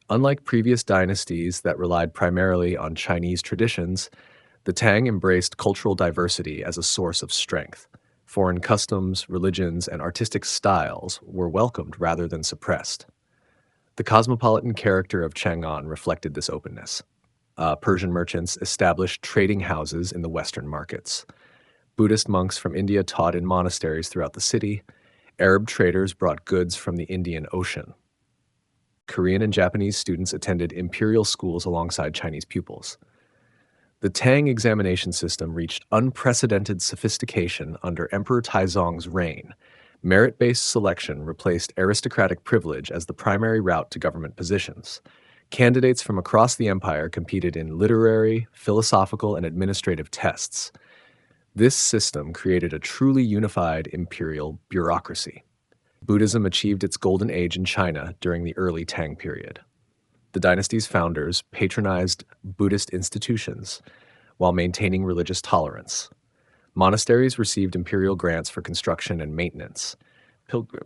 Unlike previous dynasties that relied primarily on Chinese traditions, the Tang embraced cultural diversity as a source of strength. Foreign customs, religions, and artistic styles were welcomed rather than suppressed. The cosmopolitan character of Chang'an reflected this openness. Persian merchants established trading houses in the Western markets. Buddhist monks from India taught in monasteries throughout the city. Arab traders brought goods from the Indian Ocean. Korean and Japanese students attended imperial schools alongside Chinese pupils. The Tang examination system reached unprecedented sophistication under Emperor Taizong's reign. Merit-based selection replaced aristocratic privilege as the primary route to government positions. Candidates from across the empire competed in literary, philosophical, and administrative tests. This system created a truly unified imperial bureaucracy. Buddhism achieved its golden age in China during the early Tang period. The dynasty's founders patronized Buddhist institutions while maintaining religious tolerance. Monasteries received imperial grants for construction and maintenance.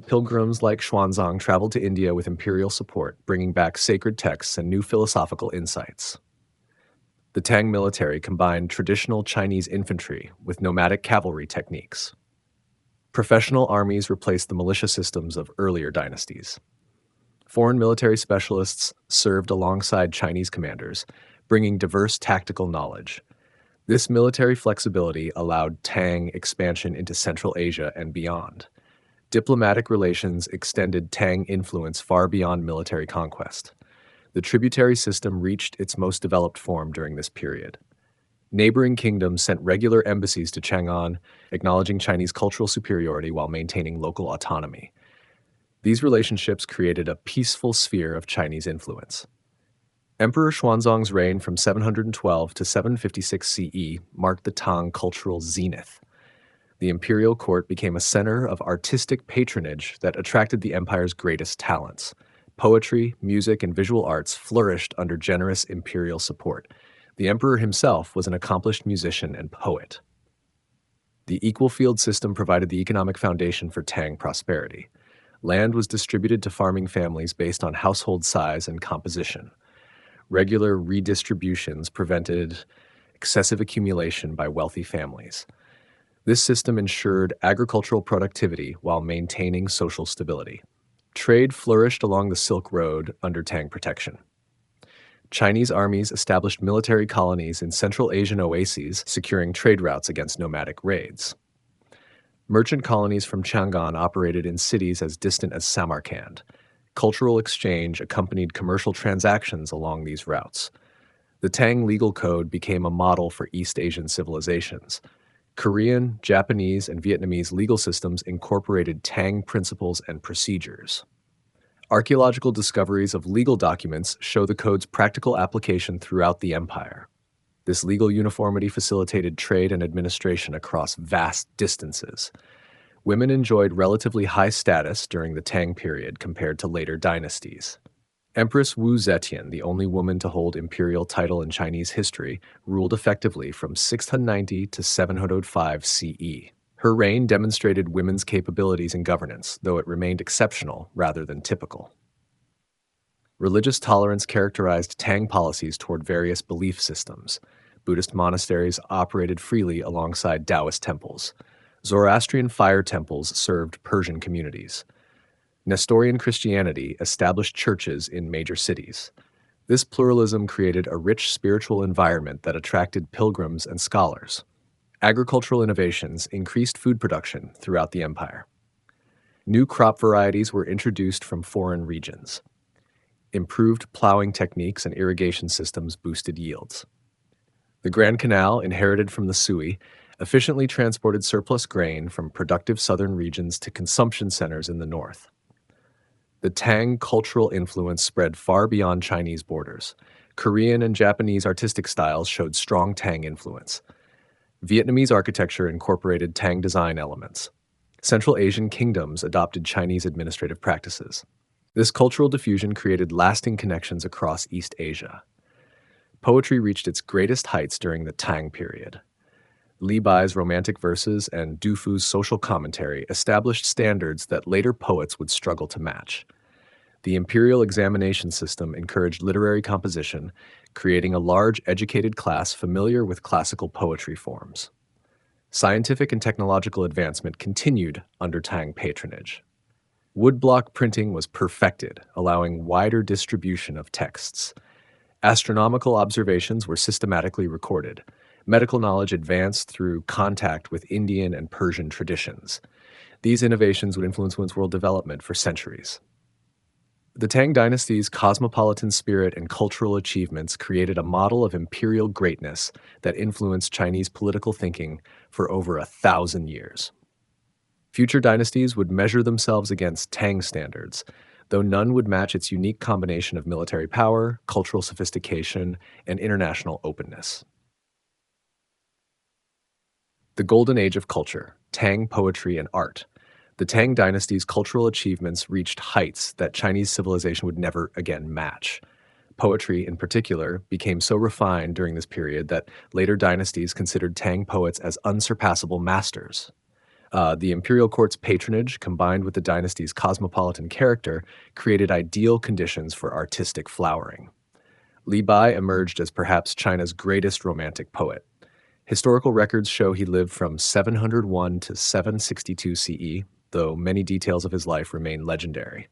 Pilgrims like Xuanzang traveled to India with imperial support, bringing back sacred texts and new philosophical insights. The Tang military combined traditional Chinese infantry with nomadic cavalry techniques. Professional armies replaced the militia systems of earlier dynasties. Foreign military specialists served alongside Chinese commanders, bringing diverse tactical knowledge. This military flexibility allowed Tang expansion into Central Asia and beyond. Diplomatic relations extended Tang influence far beyond military conquest. The tributary system reached its most developed form during this period. Neighboring kingdoms sent regular embassies to Chang'an, acknowledging Chinese cultural superiority while maintaining local autonomy. These relationships created a peaceful sphere of Chinese influence. Emperor Xuanzang's reign from 712 to 756 CE marked the Tang cultural zenith. The imperial court became a center of artistic patronage that attracted the empire's greatest talents. Poetry, music, and visual arts flourished under generous imperial support. The emperor himself was an accomplished musician and poet. The equal field system provided the economic foundation for Tang prosperity. Land was distributed to farming families based on household size and composition. Regular redistributions prevented excessive accumulation by wealthy families. This system ensured agricultural productivity while maintaining social stability. Trade flourished along the Silk Road under Tang protection. Chinese armies established military colonies in Central Asian oases, securing trade routes against nomadic raids. Merchant colonies from Chang'an operated in cities as distant as Samarkand. Cultural exchange accompanied commercial transactions along these routes. The Tang legal code became a model for East Asian civilizations. Korean, Japanese, and Vietnamese legal systems incorporated Tang principles and procedures. Archaeological discoveries of legal documents show the code's practical application throughout the empire. This legal uniformity facilitated trade and administration across vast distances. Women enjoyed relatively high status during the Tang period compared to later dynasties. Empress Wu Zetian, the only woman to hold imperial title in Chinese history, ruled effectively from 690 to 705 CE. Her reign demonstrated women's capabilities in governance, though it remained exceptional rather than typical. Religious tolerance characterized Tang policies toward various belief systems. Buddhist monasteries operated freely alongside Taoist temples. Zoroastrian fire temples served Persian communities. Nestorian Christianity established churches in major cities. This pluralism created a rich spiritual environment that attracted pilgrims and scholars. Agricultural innovations increased food production throughout the empire. New crop varieties were introduced from foreign regions. Improved plowing techniques and irrigation systems boosted yields. The Grand Canal, inherited from the Sui, efficiently transported surplus grain from productive southern regions to consumption centers in the north. The Tang cultural influence spread far beyond Chinese borders. Korean and Japanese artistic styles showed strong Tang influence. Vietnamese architecture incorporated Tang design elements. Central Asian kingdoms adopted Chinese administrative practices. This cultural diffusion created lasting connections across East Asia. Poetry reached its greatest heights during the Tang period. Li Bai's romantic verses and Du Fu's social commentary established standards that later poets would struggle to match. The imperial examination system encouraged literary composition, creating a large educated class familiar with classical poetry forms. Scientific and technological advancement continued under Tang patronage. Woodblock printing was perfected, allowing wider distribution of texts. Astronomical observations were systematically recorded. Medical knowledge advanced through contact with Indian and Persian traditions. These innovations would influence world development for centuries. The Tang dynasty's cosmopolitan spirit and cultural achievements created a model of imperial greatness that influenced Chinese political thinking for over 1,000 years. Future dynasties would measure themselves against Tang standards, though none would match its unique combination of military power, cultural sophistication, and international openness. The Golden Age of Culture, Tang poetry and art. The Tang dynasty's cultural achievements reached heights that Chinese civilization would never again match. Poetry, in particular, became so refined during this period that later dynasties considered Tang poets as unsurpassable masters. The imperial court's patronage, combined with the dynasty's cosmopolitan character, created ideal conditions for artistic flowering. Li Bai emerged as perhaps China's greatest romantic poet. Historical records show he lived from 701 to 762 CE, though many details of his life remain legendary.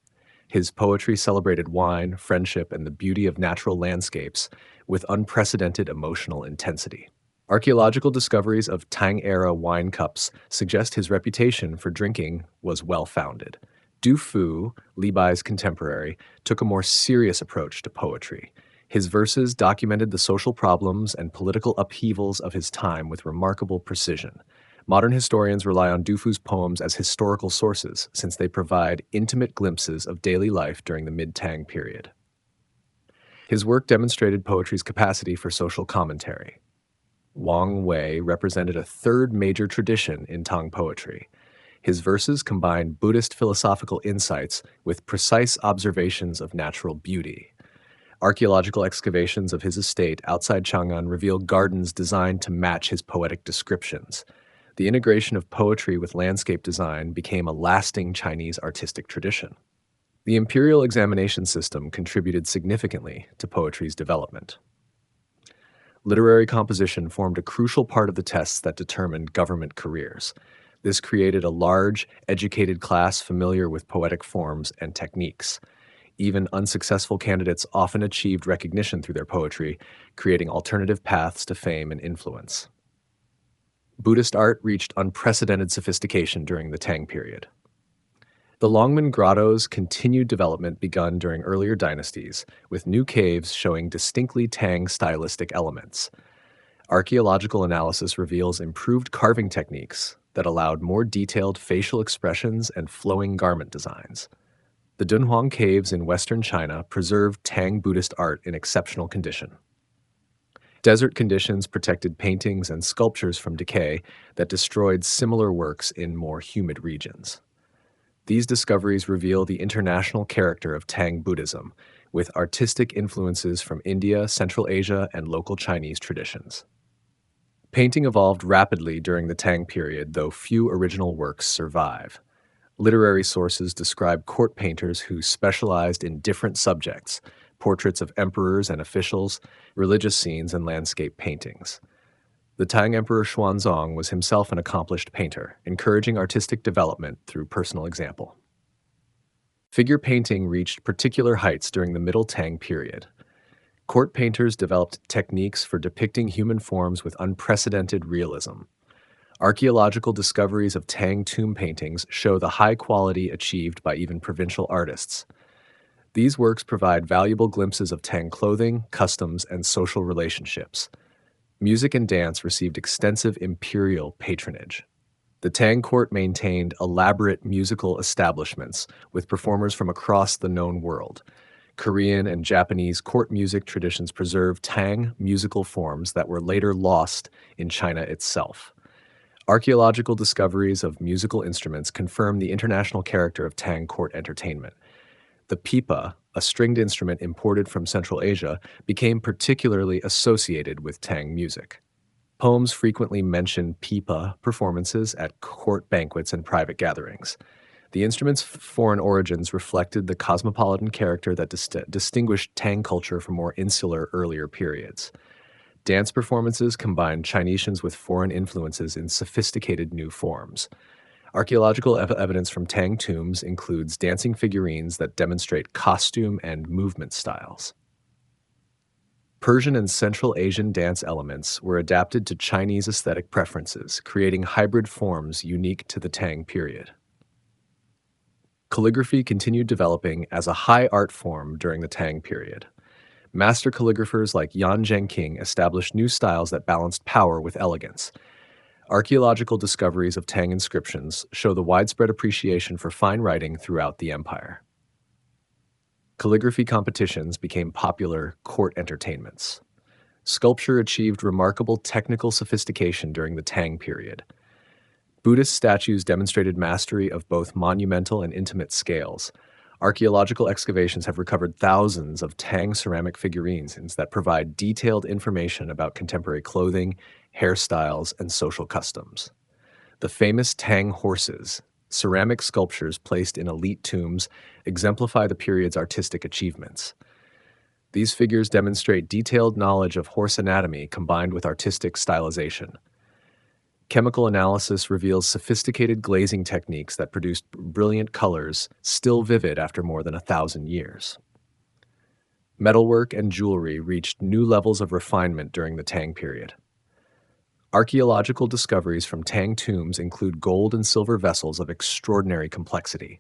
His poetry celebrated wine, friendship, and the beauty of natural landscapes with unprecedented emotional intensity. Archaeological discoveries of Tang-era wine cups suggest his reputation for drinking was well-founded. Du Fu, Li Bai's contemporary, took a more serious approach to poetry. His verses documented the social problems and political upheavals of his time with remarkable precision. Modern historians rely on Du Fu's poems as historical sources, since they provide intimate glimpses of daily life during the mid-Tang period. His work demonstrated poetry's capacity for social commentary. Wang Wei represented a third major tradition in Tang poetry. His verses combine Buddhist philosophical insights with precise observations of natural beauty. Archaeological excavations of his estate outside Chang'an reveal gardens designed to match his poetic descriptions. The integration of poetry with landscape design became a lasting Chinese artistic tradition. The imperial examination system contributed significantly to poetry's development. Literary composition formed a crucial part of the tests that determined government careers. This created a large, educated class familiar with poetic forms and techniques. Even unsuccessful candidates often achieved recognition through their poetry, creating alternative paths to fame and influence. Buddhist art reached unprecedented sophistication during the Tang period. The Longmen Grotto's continued development begun during earlier dynasties, with new caves showing distinctly Tang stylistic elements. Archaeological analysis reveals improved carving techniques that allowed more detailed facial expressions and flowing garment designs. The Dunhuang caves in western China preserved Tang Buddhist art in exceptional condition. Desert conditions protected paintings and sculptures from decay that destroyed similar works in more humid regions. These discoveries reveal the international character of Tang Buddhism, with artistic influences from India, Central Asia, and local Chinese traditions. Painting evolved rapidly during the Tang period, though few original works survive. Literary sources describe court painters who specialized in different subjects: portraits of emperors and officials, religious scenes, and landscape paintings. The Tang Emperor Xuanzong was himself an accomplished painter, encouraging artistic development through personal example. Figure painting reached particular heights during the Middle Tang period. Court painters developed techniques for depicting human forms with unprecedented realism. Archaeological discoveries of Tang tomb paintings show the high quality achieved by even provincial artists. These works provide valuable glimpses of Tang clothing, customs, and social relationships. Music and dance received extensive imperial patronage. The Tang court maintained elaborate musical establishments with performers from across the known world. Korean and Japanese court music traditions preserved Tang musical forms that were later lost in China itself. Archaeological discoveries of musical instruments confirm the international character of Tang court entertainment. The pipa, a stringed instrument imported from Central Asia, became particularly associated with Tang music. Poems frequently mention pipa performances at court banquets and private gatherings. The instrument's foreign origins reflected the cosmopolitan character that distinguished Tang culture from more insular earlier periods. Dance performances combined Chinesians with foreign influences in sophisticated new forms. Archaeological evidence from Tang tombs includes dancing figurines that demonstrate costume and movement styles. Persian and Central Asian dance elements were adapted to Chinese aesthetic preferences, creating hybrid forms unique to the Tang period. Calligraphy continued developing as a high art form during the Tang period. Master calligraphers like Yan Zhengqing established new styles that balanced power with elegance. Archaeological discoveries of Tang inscriptions show the widespread appreciation for fine writing throughout the empire. Calligraphy competitions became popular court entertainments. Sculpture achieved remarkable technical sophistication during the Tang period. Buddhist statues demonstrated mastery of both monumental and intimate scales. Archaeological excavations have recovered thousands of Tang ceramic figurines that provide detailed information about contemporary clothing, hairstyles, and social customs. The famous Tang horses, ceramic sculptures placed in elite tombs, exemplify the period's artistic achievements. These figures demonstrate detailed knowledge of horse anatomy combined with artistic stylization. Chemical analysis reveals sophisticated glazing techniques that produced brilliant colors still vivid after more than 1,000 years. Metalwork and jewelry reached new levels of refinement during the Tang period. Archaeological discoveries from Tang tombs include gold and silver vessels of extraordinary complexity.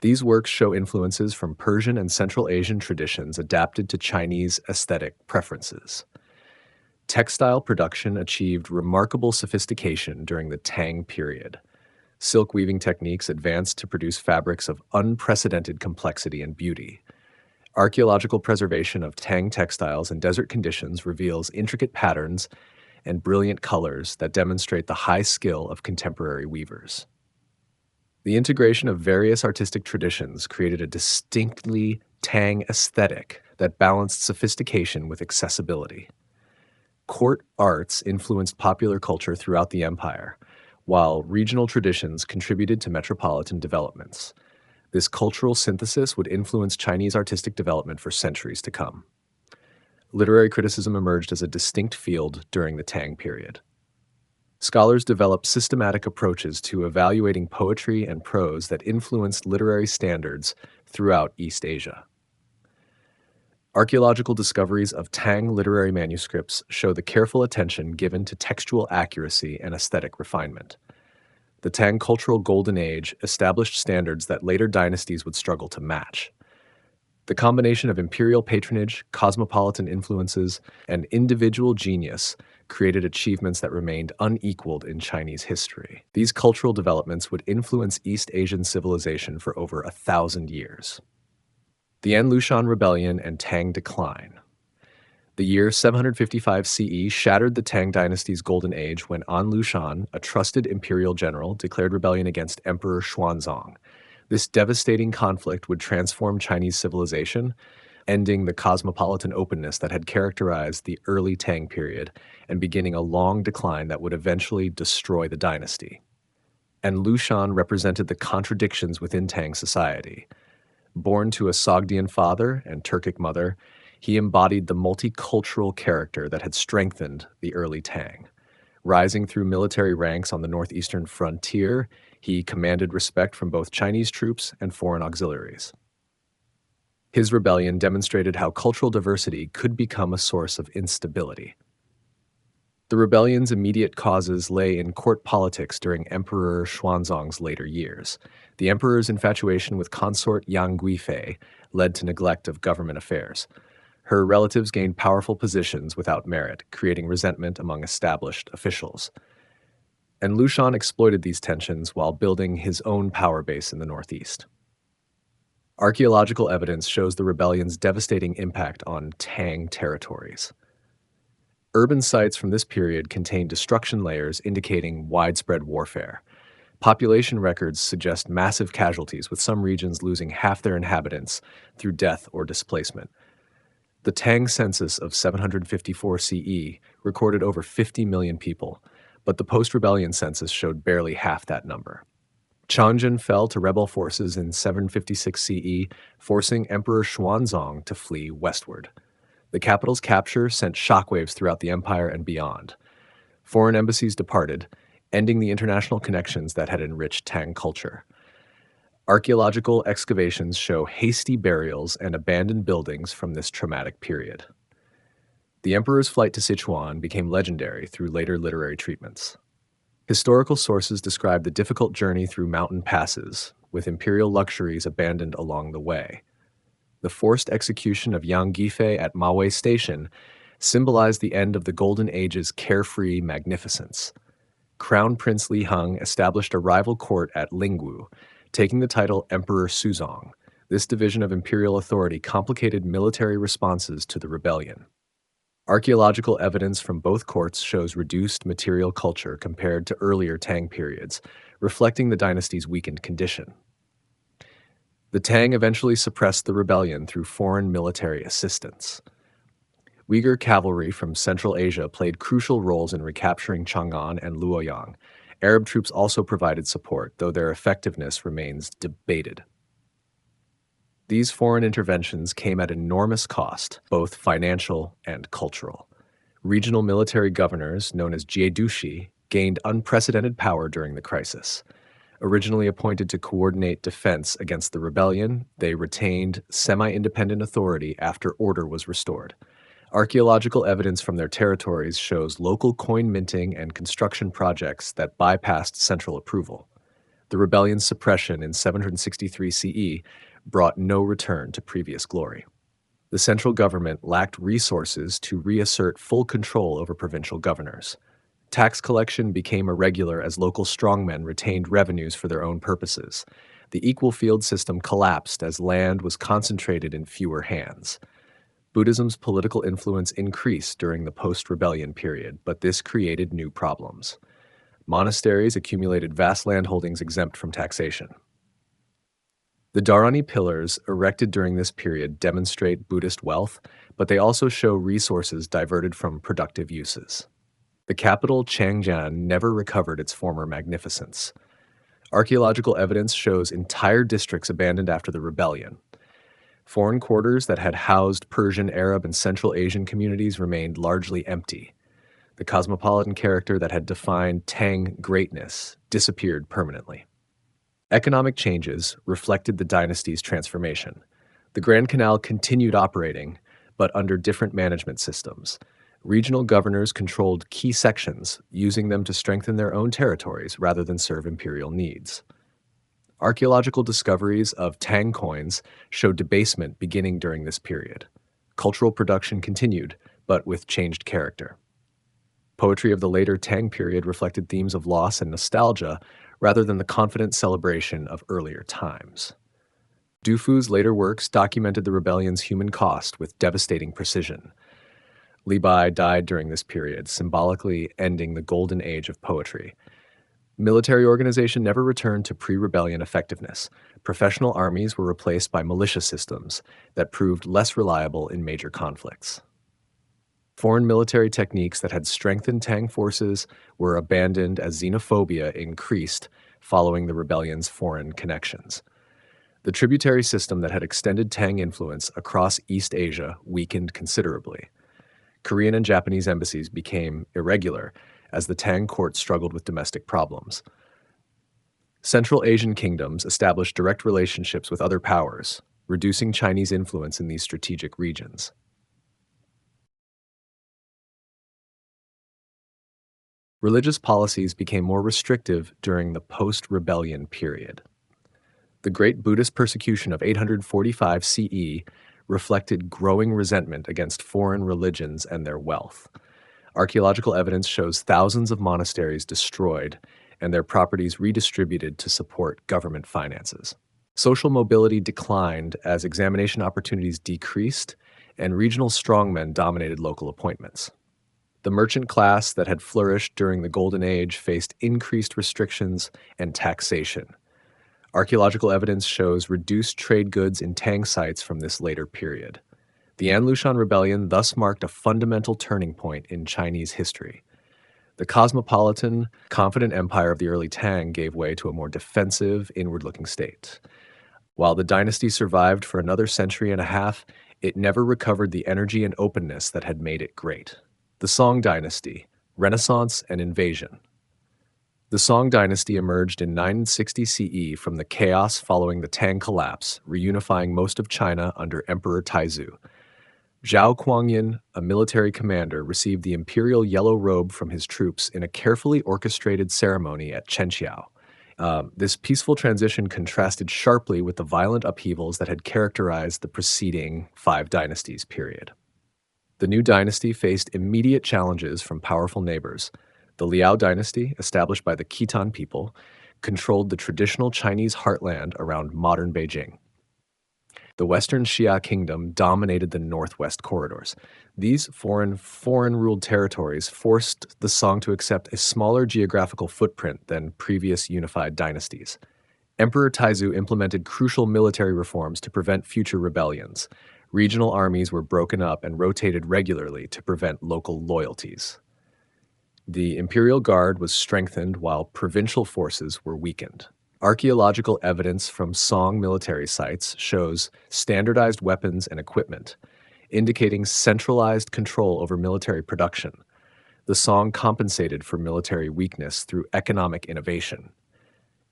These works show influences from Persian and Central Asian traditions adapted to Chinese aesthetic preferences. Textile production achieved remarkable sophistication during the Tang period. Silk weaving techniques advanced to produce fabrics of unprecedented complexity and beauty. Archaeological preservation of Tang textiles in desert conditions reveals intricate patterns and brilliant colors that demonstrate the high skill of contemporary weavers. The integration of various artistic traditions created a distinctly Tang aesthetic that balanced sophistication with accessibility. Court arts influenced popular culture throughout the empire, while regional traditions contributed to metropolitan developments. This cultural synthesis would influence Chinese artistic development for centuries to come. Literary criticism emerged as a distinct field during the Tang period. Scholars developed systematic approaches to evaluating poetry and prose that influenced literary standards throughout East Asia. Archaeological discoveries of Tang literary manuscripts show the careful attention given to textual accuracy and aesthetic refinement. The Tang cultural golden age established standards that later dynasties would struggle to match. The combination of imperial patronage, cosmopolitan influences, and individual genius created achievements that remained unequaled in Chinese history. These cultural developments would influence East Asian civilization for over 1,000 years. The An Lushan Rebellion and Tang Decline. The year 755 CE shattered the Tang dynasty's golden age when An Lushan, a trusted imperial general, declared rebellion against Emperor Xuanzong. This devastating conflict would transform Chinese civilization, ending the cosmopolitan openness that had characterized the early Tang period and beginning a long decline that would eventually destroy the dynasty. And Lushan represented the contradictions within Tang society. Born to a Sogdian father and Turkic mother, he embodied the multicultural character that had strengthened the early Tang. Rising through military ranks on the northeastern frontier, he commanded respect from both Chinese troops and foreign auxiliaries. His rebellion demonstrated how cultural diversity could become a source of instability. The rebellion's immediate causes lay in court politics during Emperor Xuanzong's later years. The emperor's infatuation with consort Yang Guifei led to neglect of government affairs. Her relatives gained powerful positions without merit, creating resentment among established officials. And Lushan exploited these tensions while building his own power base in the northeast. Archaeological evidence shows the rebellion's devastating impact on Tang territories. Urban sites from this period contain destruction layers indicating widespread warfare. Population records suggest massive casualties, with some regions losing half their inhabitants through death or displacement. The Tang census of 754 CE recorded over 50 million people, but the post-rebellion census showed barely half that number. Chang'an fell to rebel forces in 756 CE, forcing Emperor Xuanzong to flee westward. The capital's capture sent shockwaves throughout the empire and beyond. Foreign embassies departed, ending the international connections that had enriched Tang culture. Archaeological excavations show hasty burials and abandoned buildings from this traumatic period. The emperor's flight to Sichuan became legendary through later literary treatments. Historical sources describe the difficult journey through mountain passes, with imperial luxuries abandoned along the way. The forced execution of Yang Guifei at Mawei Station symbolized the end of the Golden Age's carefree magnificence. Crown Prince Li Heng established a rival court at Lingwu, taking the title Emperor Suzong. This division of imperial authority complicated military responses to the rebellion. Archaeological evidence from both courts shows reduced material culture compared to earlier Tang periods, reflecting the dynasty's weakened condition. The Tang eventually suppressed the rebellion through foreign military assistance. Uyghur cavalry from Central Asia played crucial roles in recapturing Chang'an and Luoyang. Arab troops also provided support, though their effectiveness remains debated. These foreign interventions came at enormous cost, both financial and cultural. Regional military governors, known as jiedushi, gained unprecedented power during the crisis. Originally appointed to coordinate defense against the rebellion, they retained semi-independent authority after order was restored. Archaeological evidence from their territories shows local coin minting and construction projects that bypassed central approval. The rebellion's suppression in 763 CE brought no return to previous glory. The central government lacked resources to reassert full control over provincial governors. Tax collection became irregular as local strongmen retained revenues for their own purposes. The equal field system collapsed as land was concentrated in fewer hands. Buddhism's political influence increased during the post-rebellion period, but this created new problems. Monasteries accumulated vast landholdings exempt from taxation. The Dharani pillars erected during this period demonstrate Buddhist wealth, but they also show resources diverted from productive uses. The capital, Chang'an, never recovered its former magnificence. Archaeological evidence shows entire districts abandoned after the rebellion. Foreign quarters that had housed Persian, Arab, and Central Asian communities remained largely empty. The cosmopolitan character that had defined Tang greatness disappeared permanently. Economic changes reflected the dynasty's transformation. The Grand Canal continued operating, but under different management systems. Regional governors controlled key sections, using them to strengthen their own territories rather than serve imperial needs. Archaeological discoveries of Tang coins showed debasement beginning during this period. Cultural production continued, but with changed character. Poetry of the later Tang period reflected themes of loss and nostalgia rather than the confident celebration of earlier times. Du Fu's later works documented the rebellion's human cost with devastating precision. Li Bai died during this period, symbolically ending the golden age of poetry. Military organization never returned to pre-rebellion effectiveness. Professional armies were replaced by militia systems that proved less reliable in major conflicts. Foreign military techniques that had strengthened Tang forces were abandoned as xenophobia increased following the rebellion's foreign connections. The tributary system that had extended Tang influence across East Asia weakened considerably. Korean and Japanese embassies became irregular as the Tang court struggled with domestic problems. Central Asian kingdoms established direct relationships with other powers, reducing Chinese influence in these strategic regions. Religious policies became more restrictive during the post-rebellion period. The Great Buddhist Persecution of 845 CE reflected growing resentment against foreign religions and their wealth. Archaeological evidence shows thousands of monasteries destroyed and their properties redistributed to support government finances. Social mobility declined as examination opportunities decreased and regional strongmen dominated local appointments. The merchant class that had flourished during the Golden Age faced increased restrictions and taxation. Archaeological evidence shows reduced trade goods in Tang sites from this later period. The An Lushan Rebellion thus marked a fundamental turning point in Chinese history. The cosmopolitan, confident empire of the early Tang gave way to a more defensive, inward-looking state. While the dynasty survived for another century and a half, it never recovered the energy and openness that had made it great. The Song Dynasty, Renaissance and Invasion. The Song Dynasty emerged in 960 CE from the chaos following the Tang collapse, reunifying most of China under Emperor Taizu. Zhao Kuangyin, a military commander, received the imperial yellow robe from his troops in a carefully orchestrated ceremony at Chenqiao. This peaceful transition contrasted sharply with the violent upheavals that had characterized the preceding 5 dynasties period. The new dynasty faced immediate challenges from powerful neighbors. The Liao dynasty, established by the Khitan people, controlled the traditional Chinese heartland around modern Beijing. The Western Xia kingdom dominated the northwest corridors. These foreign-ruled territories forced the Song to accept a smaller geographical footprint than previous unified dynasties. Emperor Taizu implemented crucial military reforms to prevent future rebellions. Regional armies were broken up and rotated regularly to prevent local loyalties. The Imperial Guard was strengthened while provincial forces were weakened. Archaeological evidence from Song military sites shows standardized weapons and equipment, indicating centralized control over military production. The Song compensated for military weakness through economic innovation.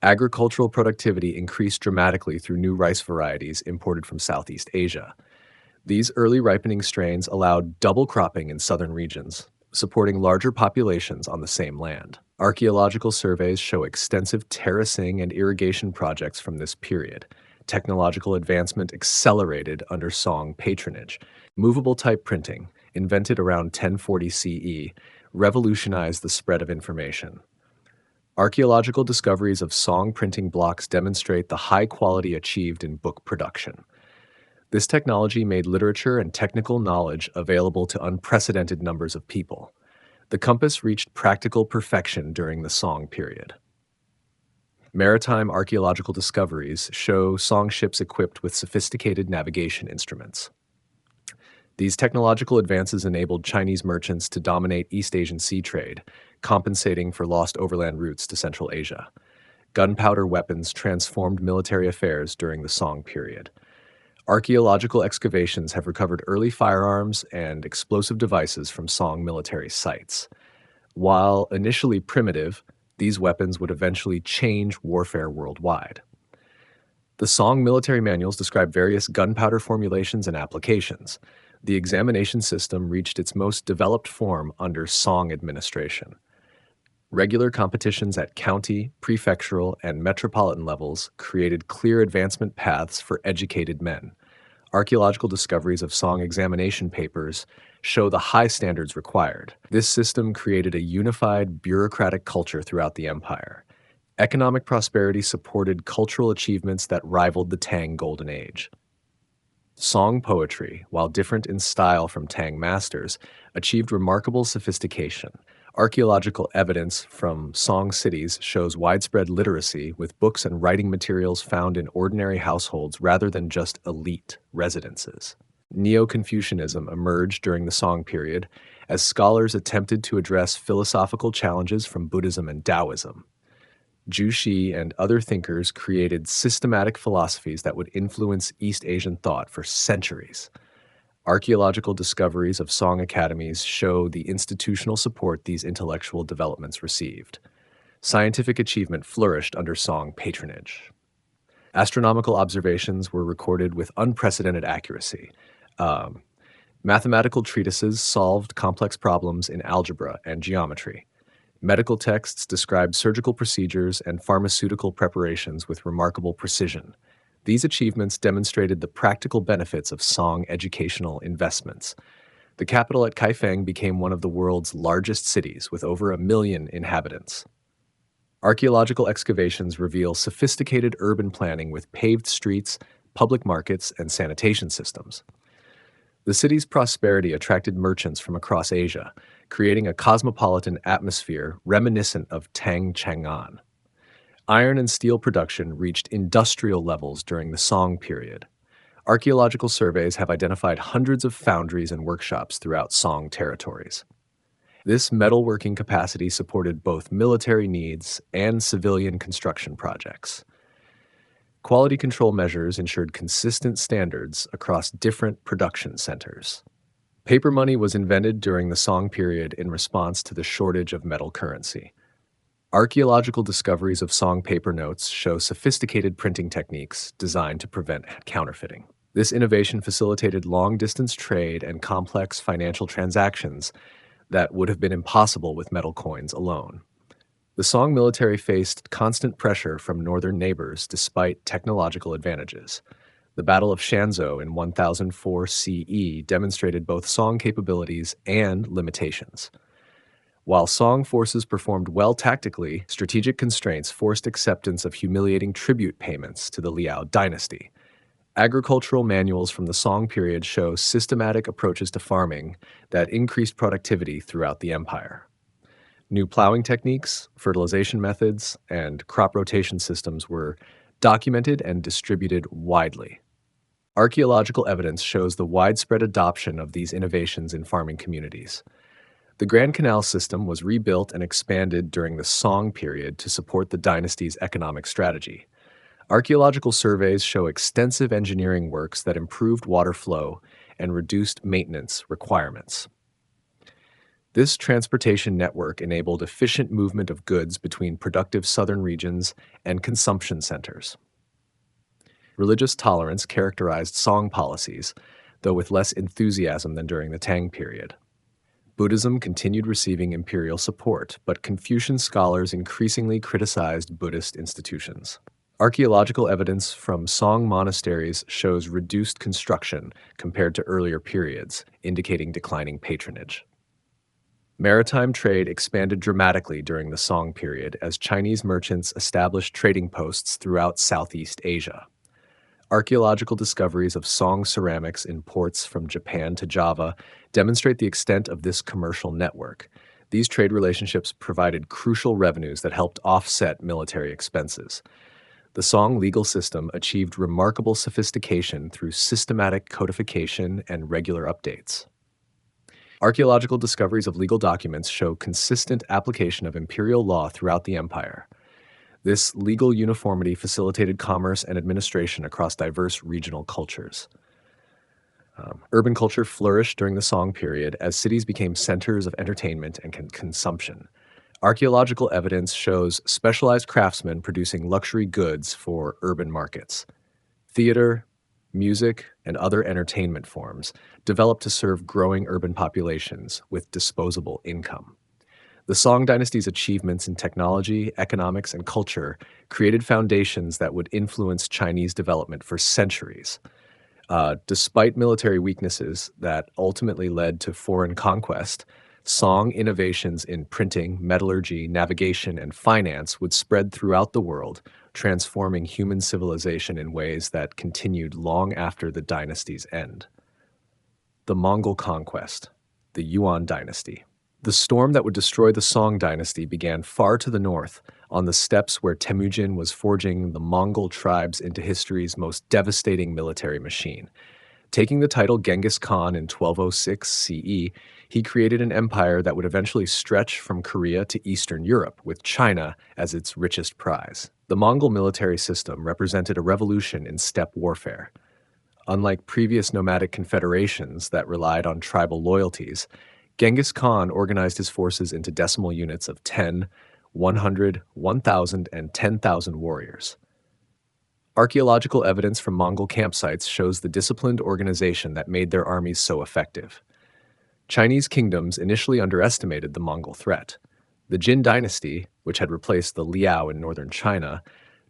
Agricultural productivity increased dramatically through new rice varieties imported from Southeast Asia. These early ripening strains allowed double cropping in southern regions, supporting larger populations on the same land. Archaeological surveys show extensive terracing and irrigation projects from this period. Technological advancement accelerated under Song patronage. Movable type printing, invented around 1040 CE, revolutionized the spread of information. Archaeological discoveries of Song printing blocks demonstrate the high quality achieved in book production. This technology made literature and technical knowledge available to unprecedented numbers of people. The compass reached practical perfection during the Song period. Maritime archaeological discoveries show Song ships equipped with sophisticated navigation instruments. These technological advances enabled Chinese merchants to dominate East Asian sea trade, compensating for lost overland routes to Central Asia. Gunpowder weapons transformed military affairs during the Song period. Archaeological excavations have recovered early firearms and explosive devices from Song military sites. While initially primitive, these weapons would eventually change warfare worldwide. The Song military manuals describe various gunpowder formulations and applications. The examination system reached its most developed form under Song administration. Regular competitions at county, prefectural, and metropolitan levels created clear advancement paths for educated men. Archaeological discoveries of Song examination papers show the high standards required. This system created a unified bureaucratic culture throughout the empire. Economic prosperity supported cultural achievements that rivaled the Tang Golden Age. Song poetry, while different in style from Tang masters, achieved remarkable sophistication. Archaeological evidence from Song cities shows widespread literacy, with books and writing materials found in ordinary households rather than just elite residences. Neo-Confucianism emerged during the Song period as scholars attempted to address philosophical challenges from Buddhism and Daoism. Jushi and other thinkers created systematic philosophies that would influence East Asian thought for centuries. Archaeological discoveries of Song academies show the institutional support these intellectual developments received. Scientific achievement flourished under Song patronage. Astronomical observations were recorded with unprecedented accuracy. Mathematical treatises solved complex problems in algebra and geometry. Medical texts described surgical procedures and pharmaceutical preparations with remarkable precision. These achievements demonstrated the practical benefits of Song educational investments. The capital at Kaifeng became one of the world's largest cities, with over 1 million inhabitants. Archaeological excavations reveal sophisticated urban planning with paved streets, public markets, and sanitation systems. The city's prosperity attracted merchants from across Asia, creating a cosmopolitan atmosphere reminiscent of Tang Chang'an. Iron and steel production reached industrial levels during the Song period. Archaeological surveys have identified hundreds of foundries and workshops throughout Song territories. This metalworking capacity supported both military needs and civilian construction projects. Quality control measures ensured consistent standards across different production centers. Paper money was invented during the Song period in response to the shortage of metal currency. Archaeological discoveries of Song paper notes show sophisticated printing techniques designed to prevent counterfeiting. This innovation facilitated long-distance trade and complex financial transactions that would have been impossible with metal coins alone. The Song military faced constant pressure from northern neighbors despite technological advantages. The Battle of Shanzhou in 1004 CE demonstrated both Song capabilities and limitations. While Song forces performed well tactically, strategic constraints forced acceptance of humiliating tribute payments to the Liao dynasty. Agricultural manuals from the Song period show systematic approaches to farming that increased productivity throughout the empire. New plowing techniques, fertilization methods, and crop rotation systems were documented and distributed widely. Archaeological evidence shows the widespread adoption of these innovations in farming communities. The Grand Canal system was rebuilt and expanded during the Song period to support the dynasty's economic strategy. Archaeological surveys show extensive engineering works that improved water flow and reduced maintenance requirements. This transportation network enabled efficient movement of goods between productive southern regions and consumption centers. Religious tolerance characterized Song policies, though with less enthusiasm than during the Tang period. Buddhism continued receiving imperial support, but Confucian scholars increasingly criticized Buddhist institutions. Archaeological evidence from Song monasteries shows reduced construction compared to earlier periods, indicating declining patronage. Maritime trade expanded dramatically during the Song period as Chinese merchants established trading posts throughout Southeast Asia. Archaeological discoveries of Song ceramics in ports from Japan to Java demonstrate the extent of this commercial network. These trade relationships provided crucial revenues that helped offset military expenses. The Song legal system achieved remarkable sophistication through systematic codification and regular updates. Archaeological discoveries of legal documents show consistent application of imperial law throughout the empire. This legal uniformity facilitated commerce and administration across diverse regional cultures. Urban culture flourished during the Song period as cities became centers of entertainment and consumption. Archaeological evidence shows specialized craftsmen producing luxury goods for urban markets. Theater, music, and other entertainment forms developed to serve growing urban populations with disposable income. The Song Dynasty's achievements in technology, economics, and culture created foundations that would influence Chinese development for centuries. Despite military weaknesses that ultimately led to foreign conquest, Song innovations in printing, metallurgy, navigation, and finance would spread throughout the world, transforming human civilization in ways that continued long after the dynasty's end. The Mongol conquest, the Yuan dynasty. The storm that would destroy the Song dynasty began far to the north, on the steppes where Temujin was forging the Mongol tribes into history's most devastating military machine. Taking the title Genghis Khan in 1206 CE, he created an empire that would eventually stretch from Korea to Eastern Europe, with China as its richest prize. The Mongol military system represented a revolution in steppe warfare. Unlike previous nomadic confederations that relied on tribal loyalties, Genghis Khan organized his forces into decimal units of 10, 100, 1,000, and 10,000 warriors. Archaeological evidence from Mongol campsites shows the disciplined organization that made their armies so effective. Chinese kingdoms initially underestimated the Mongol threat. The Jin dynasty, which had replaced the Liao in northern China,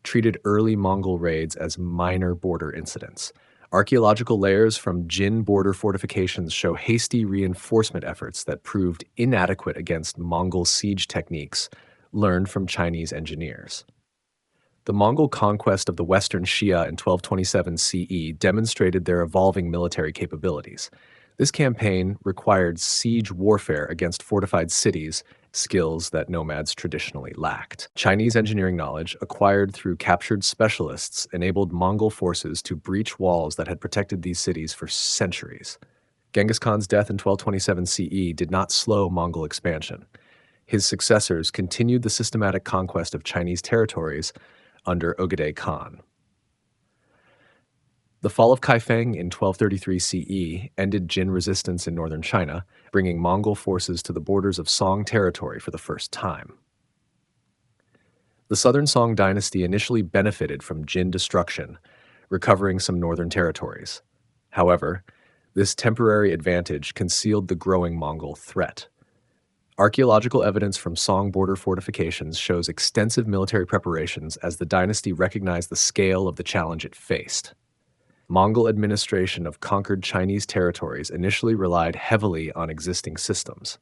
treated early Mongol raids as minor border incidents. Archaeological layers from Jin border fortifications show hasty reinforcement efforts that proved inadequate against Mongol siege techniques learned from Chinese engineers. The Mongol conquest of the Western Xia in 1227 CE demonstrated their evolving military capabilities. This campaign required siege warfare against fortified cities, skills that nomads traditionally lacked. Chinese engineering knowledge, acquired through captured specialists, enabled Mongol forces to breach walls that had protected these cities for centuries. Genghis Khan's death in 1227 CE did not slow Mongol expansion. His successors continued the systematic conquest of Chinese territories under Ogedei Khan. The fall of Kaifeng in 1233 CE ended Jin resistance in northern China, bringing Mongol forces to the borders of Song territory for the first time. The southern Song dynasty initially benefited from Jin destruction, recovering some northern territories. However, this temporary advantage concealed the growing Mongol threat. Archaeological evidence from Song border fortifications shows extensive military preparations as the dynasty recognized the scale of the challenge it faced. Mongol administration of conquered Chinese territories initially relied heavily on existing systems.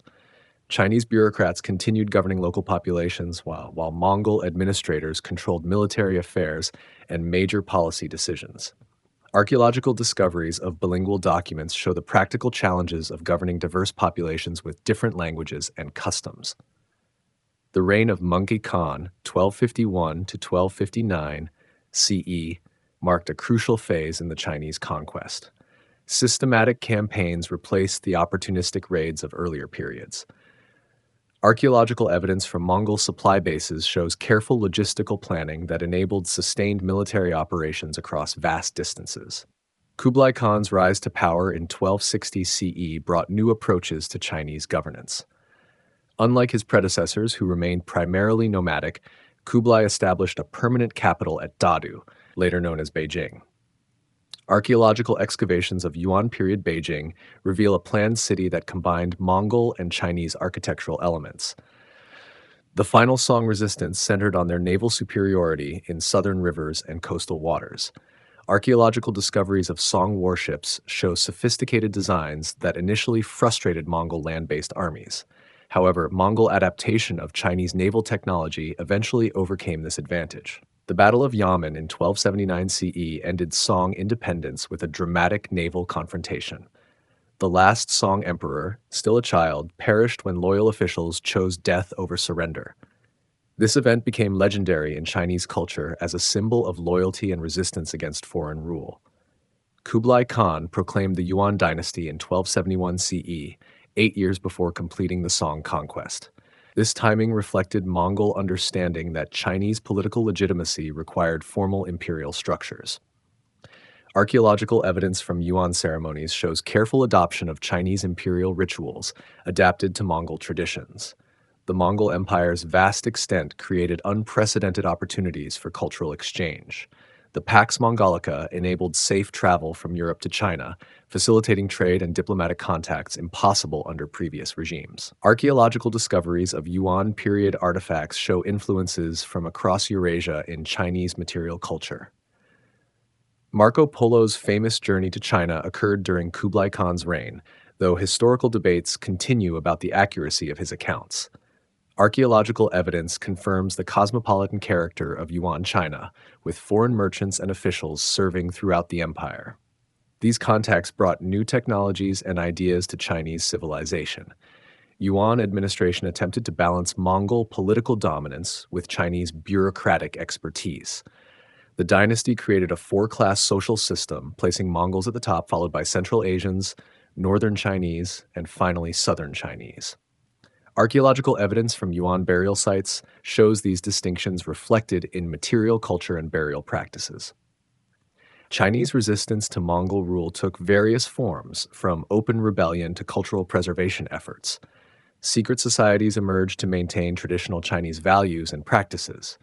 Chinese bureaucrats continued governing local populations while Mongol administrators controlled military affairs and major policy decisions. Archaeological discoveries of bilingual documents show the practical challenges of governing diverse populations with different languages and customs. The reign of Mengke Khan, 1251 to 1259 CE, marked a crucial phase in the Chinese conquest. Systematic campaigns replaced the opportunistic raids of earlier periods. Archaeological evidence from Mongol supply bases shows careful logistical planning that enabled sustained military operations across vast distances. Kublai Khan's rise to power in 1260 CE brought new approaches to Chinese governance. Unlike his predecessors, who remained primarily nomadic, Kublai established a permanent capital at Dadu, later known as Beijing. Archaeological excavations of Yuan period Beijing reveal a planned city that combined Mongol and Chinese architectural elements. The final Song resistance centered on their naval superiority in southern rivers and coastal waters. Archaeological discoveries of Song warships show sophisticated designs that initially frustrated Mongol land-based armies. However, Mongol adaptation of Chinese naval technology eventually overcame this advantage. The Battle of Yamen in 1279 CE ended Song independence with a dramatic naval confrontation. The last Song emperor, still a child, perished when loyal officials chose death over surrender. This event became legendary in Chinese culture as a symbol of loyalty and resistance against foreign rule. Kublai Khan proclaimed the Yuan dynasty in 1271 CE, 8 years before completing the Song conquest. This timing reflected Mongol understanding that Chinese political legitimacy required formal imperial structures. Archaeological evidence from Yuan ceremonies shows careful adoption of Chinese imperial rituals adapted to Mongol traditions. The Mongol Empire's vast extent created unprecedented opportunities for cultural exchange. The Pax Mongolica enabled safe travel from Europe to China, facilitating trade and diplomatic contacts impossible under previous regimes. Archaeological discoveries of Yuan period artifacts show influences from across Eurasia in Chinese material culture. Marco Polo's famous journey to China occurred during Kublai Khan's reign, though historical debates continue about the accuracy of his accounts. Archaeological evidence confirms the cosmopolitan character of Yuan China, with foreign merchants and officials serving throughout the empire. These contacts brought new technologies and ideas to Chinese civilization. Yuan administration attempted to balance Mongol political dominance with Chinese bureaucratic expertise. The dynasty created a four-class social system, placing Mongols at the top, followed by Central Asians, Northern Chinese, and finally Southern Chinese. Archaeological evidence from Yuan burial sites shows these distinctions reflected in material culture and burial practices. Chinese resistance to Mongol rule took various forms, from open rebellion to cultural preservation efforts. Secret societies emerged to maintain traditional Chinese values and practices.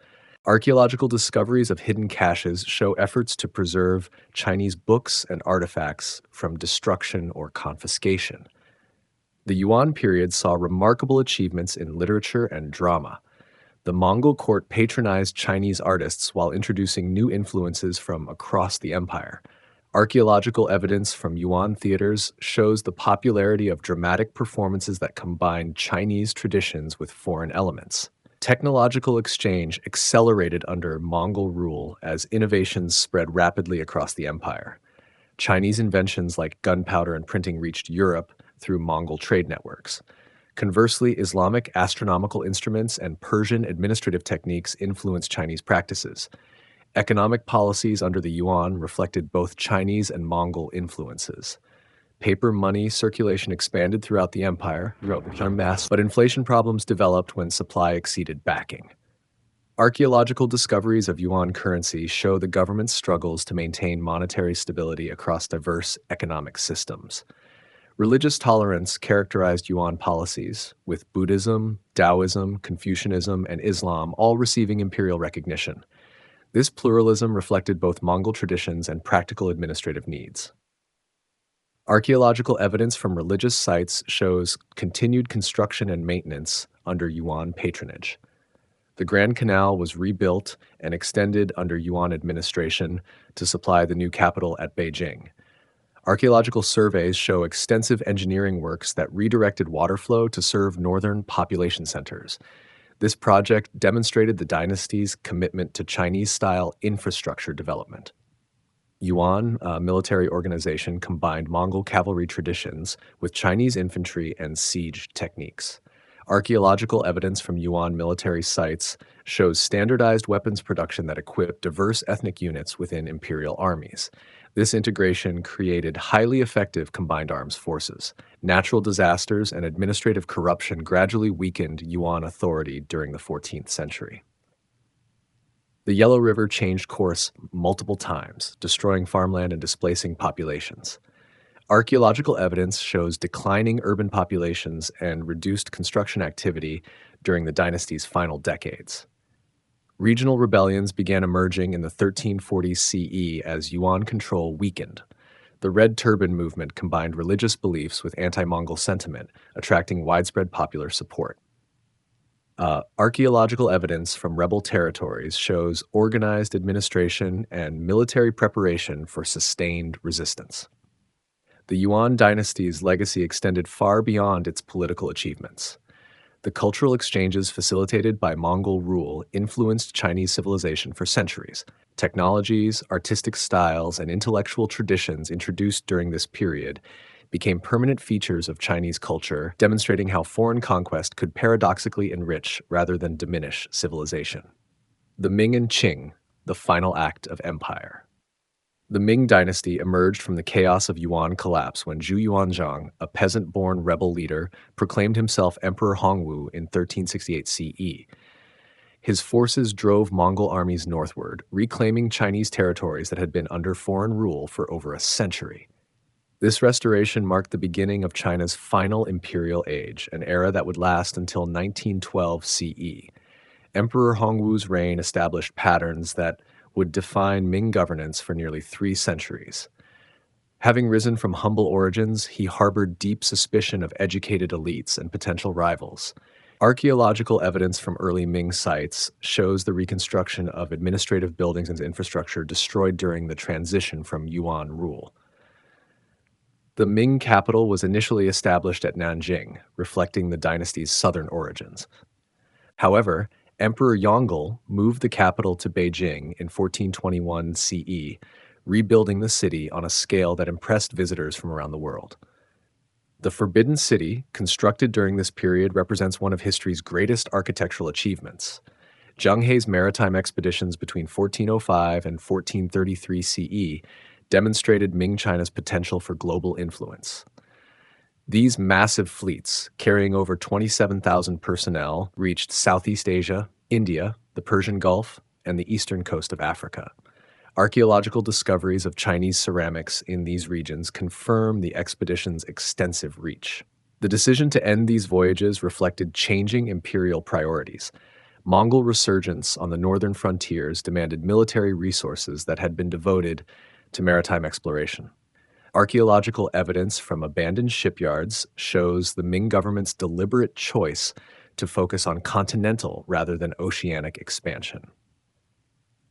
Archaeological discoveries of hidden caches show efforts to preserve Chinese books and artifacts from destruction or confiscation. The Yuan period saw remarkable achievements in literature and drama. The Mongol court patronized Chinese artists while introducing new influences from across the empire. Archaeological evidence from Yuan theaters shows the popularity of dramatic performances that combine Chinese traditions with foreign elements. Technological exchange accelerated under Mongol rule as innovations spread rapidly across the empire. Chinese inventions like gunpowder and printing reached Europe through Mongol trade networks. Conversely, Islamic astronomical instruments and Persian administrative techniques influenced Chinese practices. Economic policies under the Yuan reflected both Chinese and Mongol influences. Paper money circulation expanded throughout the empire, but inflation problems developed when supply exceeded backing. Archaeological discoveries of Yuan currency show the government's struggles to maintain monetary stability across diverse economic systems. Religious tolerance characterized Yuan policies, with Buddhism, Daoism, Confucianism, and Islam all receiving imperial recognition. This pluralism reflected both Mongol traditions and practical administrative needs. Archaeological evidence from religious sites shows continued construction and maintenance under Yuan patronage. The Grand Canal was rebuilt and extended under Yuan administration to supply the new capital at Beijing. Archaeological surveys show extensive engineering works that redirected water flow to serve northern population centers. This project demonstrated the dynasty's commitment to Chinese-style infrastructure development. Yuan military organization combined Mongol cavalry traditions with Chinese infantry and siege techniques. Archaeological evidence from Yuan military sites shows standardized weapons production that equipped diverse ethnic units within imperial armies. This integration created highly effective combined arms forces. Natural disasters and administrative corruption gradually weakened Yuan authority during the 14th century. The Yellow River changed course multiple times, destroying farmland and displacing populations. Archaeological evidence shows declining urban populations and reduced construction activity during the dynasty's final decades. Regional rebellions began emerging in the 1340s CE as Yuan control weakened. The Red Turban movement combined religious beliefs with anti-Mongol sentiment, attracting widespread popular support. Archaeological evidence from rebel territories shows organized administration and military preparation for sustained resistance. The Yuan dynasty's legacy extended far beyond its political achievements. The cultural exchanges facilitated by Mongol rule influenced Chinese civilization for centuries. Technologies, artistic styles, and intellectual traditions introduced during this period became permanent features of Chinese culture, demonstrating how foreign conquest could paradoxically enrich rather than diminish civilization. The Ming and Qing, the final act of empire. The Ming dynasty emerged from the chaos of Yuan collapse when Zhu Yuanzhang, a peasant-born rebel leader, proclaimed himself Emperor Hongwu in 1368 CE. His forces drove Mongol armies northward, reclaiming Chinese territories that had been under foreign rule for over a century. This restoration marked the beginning of China's final imperial age, an era that would last until 1912 CE. Emperor Hongwu's reign established patterns that would define Ming governance for nearly 3 centuries. Having risen from humble origins, he harbored deep suspicion of educated elites and potential rivals. Archaeological evidence from early Ming sites shows the reconstruction of administrative buildings and infrastructure destroyed during the transition from Yuan rule. The Ming capital was initially established at Nanjing, reflecting the dynasty's southern origins. However, Emperor Yongle moved the capital to Beijing in 1421 CE, rebuilding the city on a scale that impressed visitors from around the world. The Forbidden City, constructed during this period, represents one of history's greatest architectural achievements. Zheng He's maritime expeditions between 1405 and 1433 CE demonstrated Ming China's potential for global influence. These massive fleets, carrying over 27,000 personnel, reached Southeast Asia, India, the Persian Gulf, and the eastern coast of Africa. Archaeological discoveries of Chinese ceramics in these regions confirm the expedition's extensive reach. The decision to end these voyages reflected changing imperial priorities. Mongol resurgence on the northern frontiers demanded military resources that had been devoted to maritime exploration. Archaeological evidence from abandoned shipyards shows the Ming government's deliberate choice to focus on continental rather than oceanic expansion.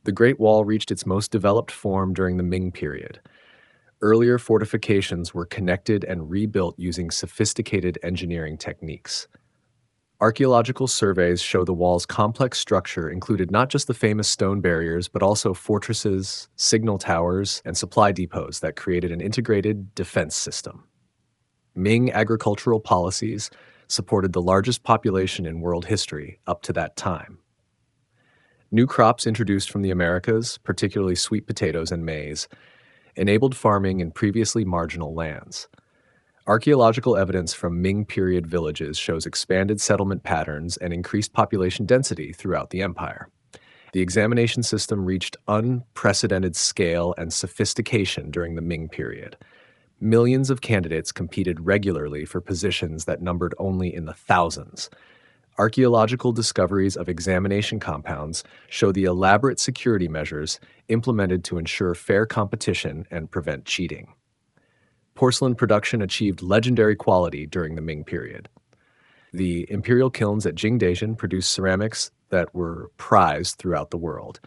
The Great Wall reached its most developed form during the Ming period. Earlier fortifications were connected and rebuilt using sophisticated engineering techniques. Archaeological surveys show the wall's complex structure included not just the famous stone barriers, but also fortresses, signal towers, and supply depots that created an integrated defense system. Ming agricultural policies supported the largest population in world history up to that time. New crops introduced from the Americas, particularly sweet potatoes and maize, enabled farming in previously marginal lands. Archaeological evidence from Ming period villages shows expanded settlement patterns and increased population density throughout the empire. The examination system reached unprecedented scale and sophistication during the Ming period. Millions of candidates competed regularly for positions that numbered only in the thousands. Archaeological discoveries of examination compounds show the elaborate security measures implemented to ensure fair competition and prevent cheating. Porcelain production achieved legendary quality during the Ming period. The imperial kilns at Jingdezhen produced ceramics that were prized throughout the world.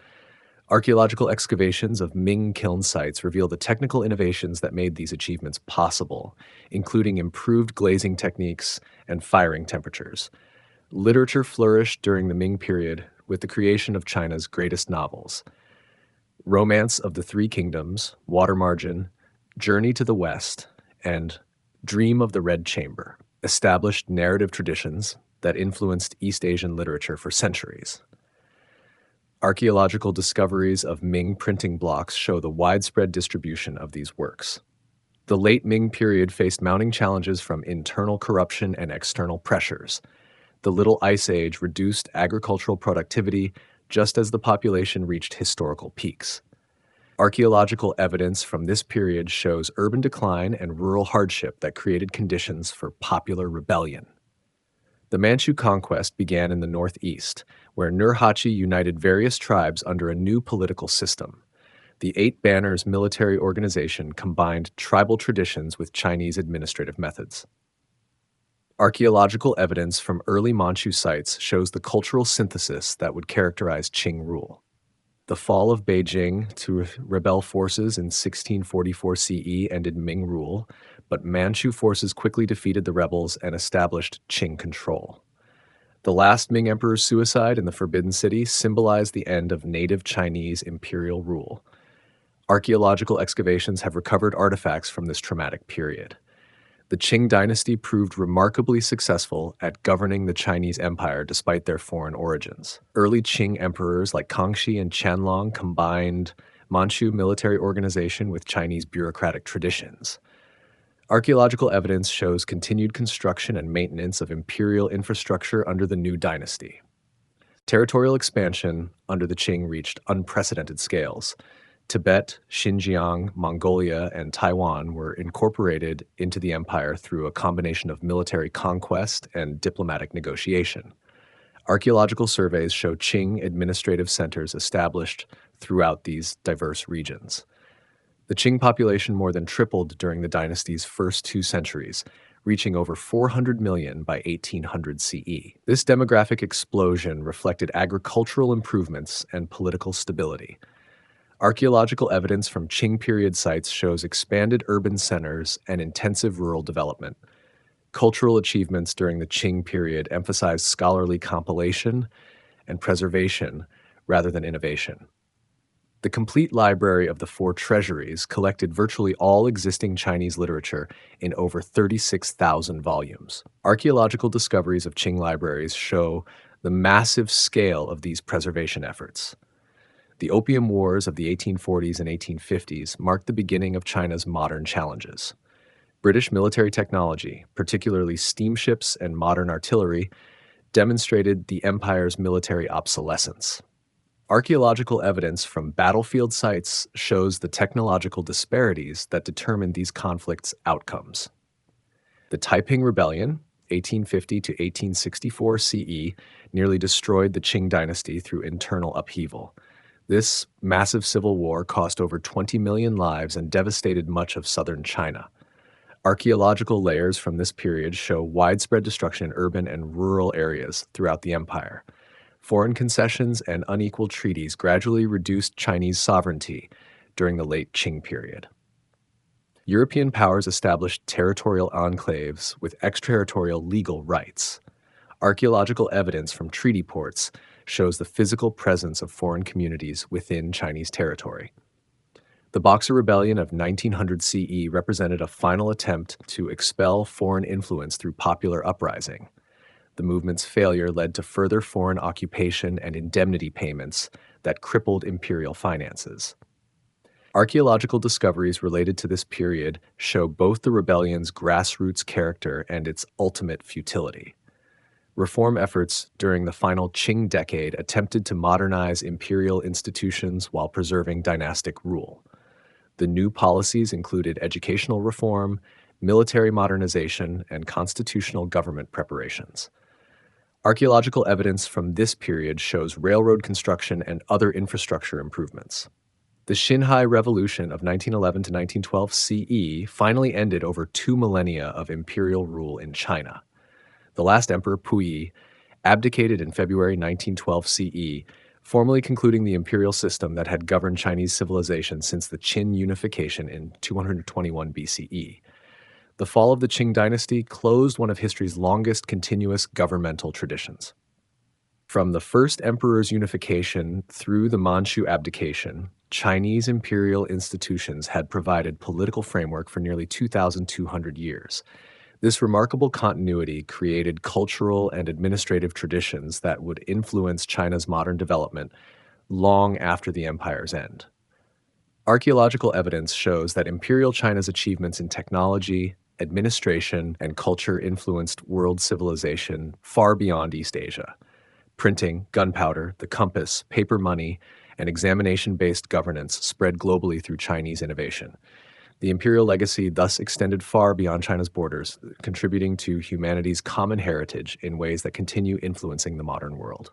Archaeological excavations of Ming kiln sites reveal the technical innovations that made these achievements possible, including improved glazing techniques and firing temperatures. Literature flourished during the Ming period with the creation of China's greatest novels. Romance of the Three Kingdoms, Water Margin, Journey to the West, and Dream of the Red Chamber established narrative traditions that influenced East Asian literature for centuries. Archaeological discoveries of Ming printing blocks show the widespread distribution of these works. The late Ming period faced mounting challenges from internal corruption and external pressures. The Little Ice Age reduced agricultural productivity just as the population reached historical peaks. Archaeological evidence from this period shows urban decline and rural hardship that created conditions for popular rebellion. The Manchu conquest began in the northeast, where Nurhaci united various tribes under a new political system. The Eight Banners military organization combined tribal traditions with Chinese administrative methods. Archaeological evidence from early Manchu sites shows the cultural synthesis that would characterize Qing rule. The fall of Beijing to rebel forces in 1644 CE ended Ming rule, but Manchu forces quickly defeated the rebels and established Qing control. The last Ming emperor's suicide in the Forbidden City symbolized the end of native Chinese imperial rule. Archaeological excavations have recovered artifacts from this traumatic period. The Qing dynasty proved remarkably successful at governing the Chinese empire despite their foreign origins. Early Qing emperors like Kangxi and Qianlong combined Manchu military organization with Chinese bureaucratic traditions. Archaeological evidence shows continued construction and maintenance of imperial infrastructure under the new dynasty. Territorial expansion under the Qing reached unprecedented scales. Tibet, Xinjiang, Mongolia, and Taiwan were incorporated into the empire through a combination of military conquest and diplomatic negotiation. Archaeological surveys show Qing administrative centers established throughout these diverse regions. The Qing population more than tripled during the dynasty's first 2 centuries, reaching over 400 million by 1800 CE. This demographic explosion reflected agricultural improvements and political stability. Archaeological evidence from Qing period sites shows expanded urban centers and intensive rural development. Cultural achievements during the Qing period emphasized scholarly compilation and preservation rather than innovation. The complete library of the four treasuries collected virtually all existing Chinese literature in over 36,000 volumes. Archaeological discoveries of Qing libraries show the massive scale of these preservation efforts. The Opium Wars of the 1840s and 1850s marked the beginning of China's modern challenges. British military technology, particularly steamships and modern artillery, demonstrated the empire's military obsolescence. Archaeological evidence from battlefield sites shows the technological disparities that determined these conflicts' outcomes. The Taiping Rebellion, 1850 to 1864 CE, nearly destroyed the Qing dynasty through internal upheaval. This massive civil war cost over 20 million lives and devastated much of southern China. Archaeological layers from this period show widespread destruction in urban and rural areas throughout the empire. Foreign concessions and unequal treaties gradually reduced Chinese sovereignty during the late Qing period. European powers established territorial enclaves with extraterritorial legal rights. Archaeological evidence from treaty ports shows the physical presence of foreign communities within Chinese territory. The Boxer Rebellion of 1900 CE represented a final attempt to expel foreign influence through popular uprising. The movement's failure led to further foreign occupation and indemnity payments that crippled imperial finances. Archaeological discoveries related to this period show both the rebellion's grassroots character and its ultimate futility. Reform efforts during the final Qing decade attempted to modernize imperial institutions while preserving dynastic rule. The new policies included educational reform, military modernization, and constitutional government preparations. Archaeological evidence from this period shows railroad construction and other infrastructure improvements. The Xinhai Revolution of 1911 to 1912 CE finally ended over 2 millennia of imperial rule in China. The last emperor, Puyi, abdicated in February 1912 CE, formally concluding the imperial system that had governed Chinese civilization since the Qin unification in 221 BCE. The fall of the Qing dynasty closed one of history's longest continuous governmental traditions. From the first emperor's unification through the Manchu abdication, Chinese imperial institutions had provided political framework for nearly 2,200 years. This remarkable continuity created cultural and administrative traditions that would influence China's modern development long after the empire's end. Archaeological evidence shows that imperial China's achievements in technology, administration, and culture influenced world civilization far beyond East Asia. Printing, gunpowder, the compass, paper money, and examination-based governance spread globally through Chinese innovation. The imperial legacy thus extended far beyond China's borders, contributing to humanity's common heritage in ways that continue influencing the modern world.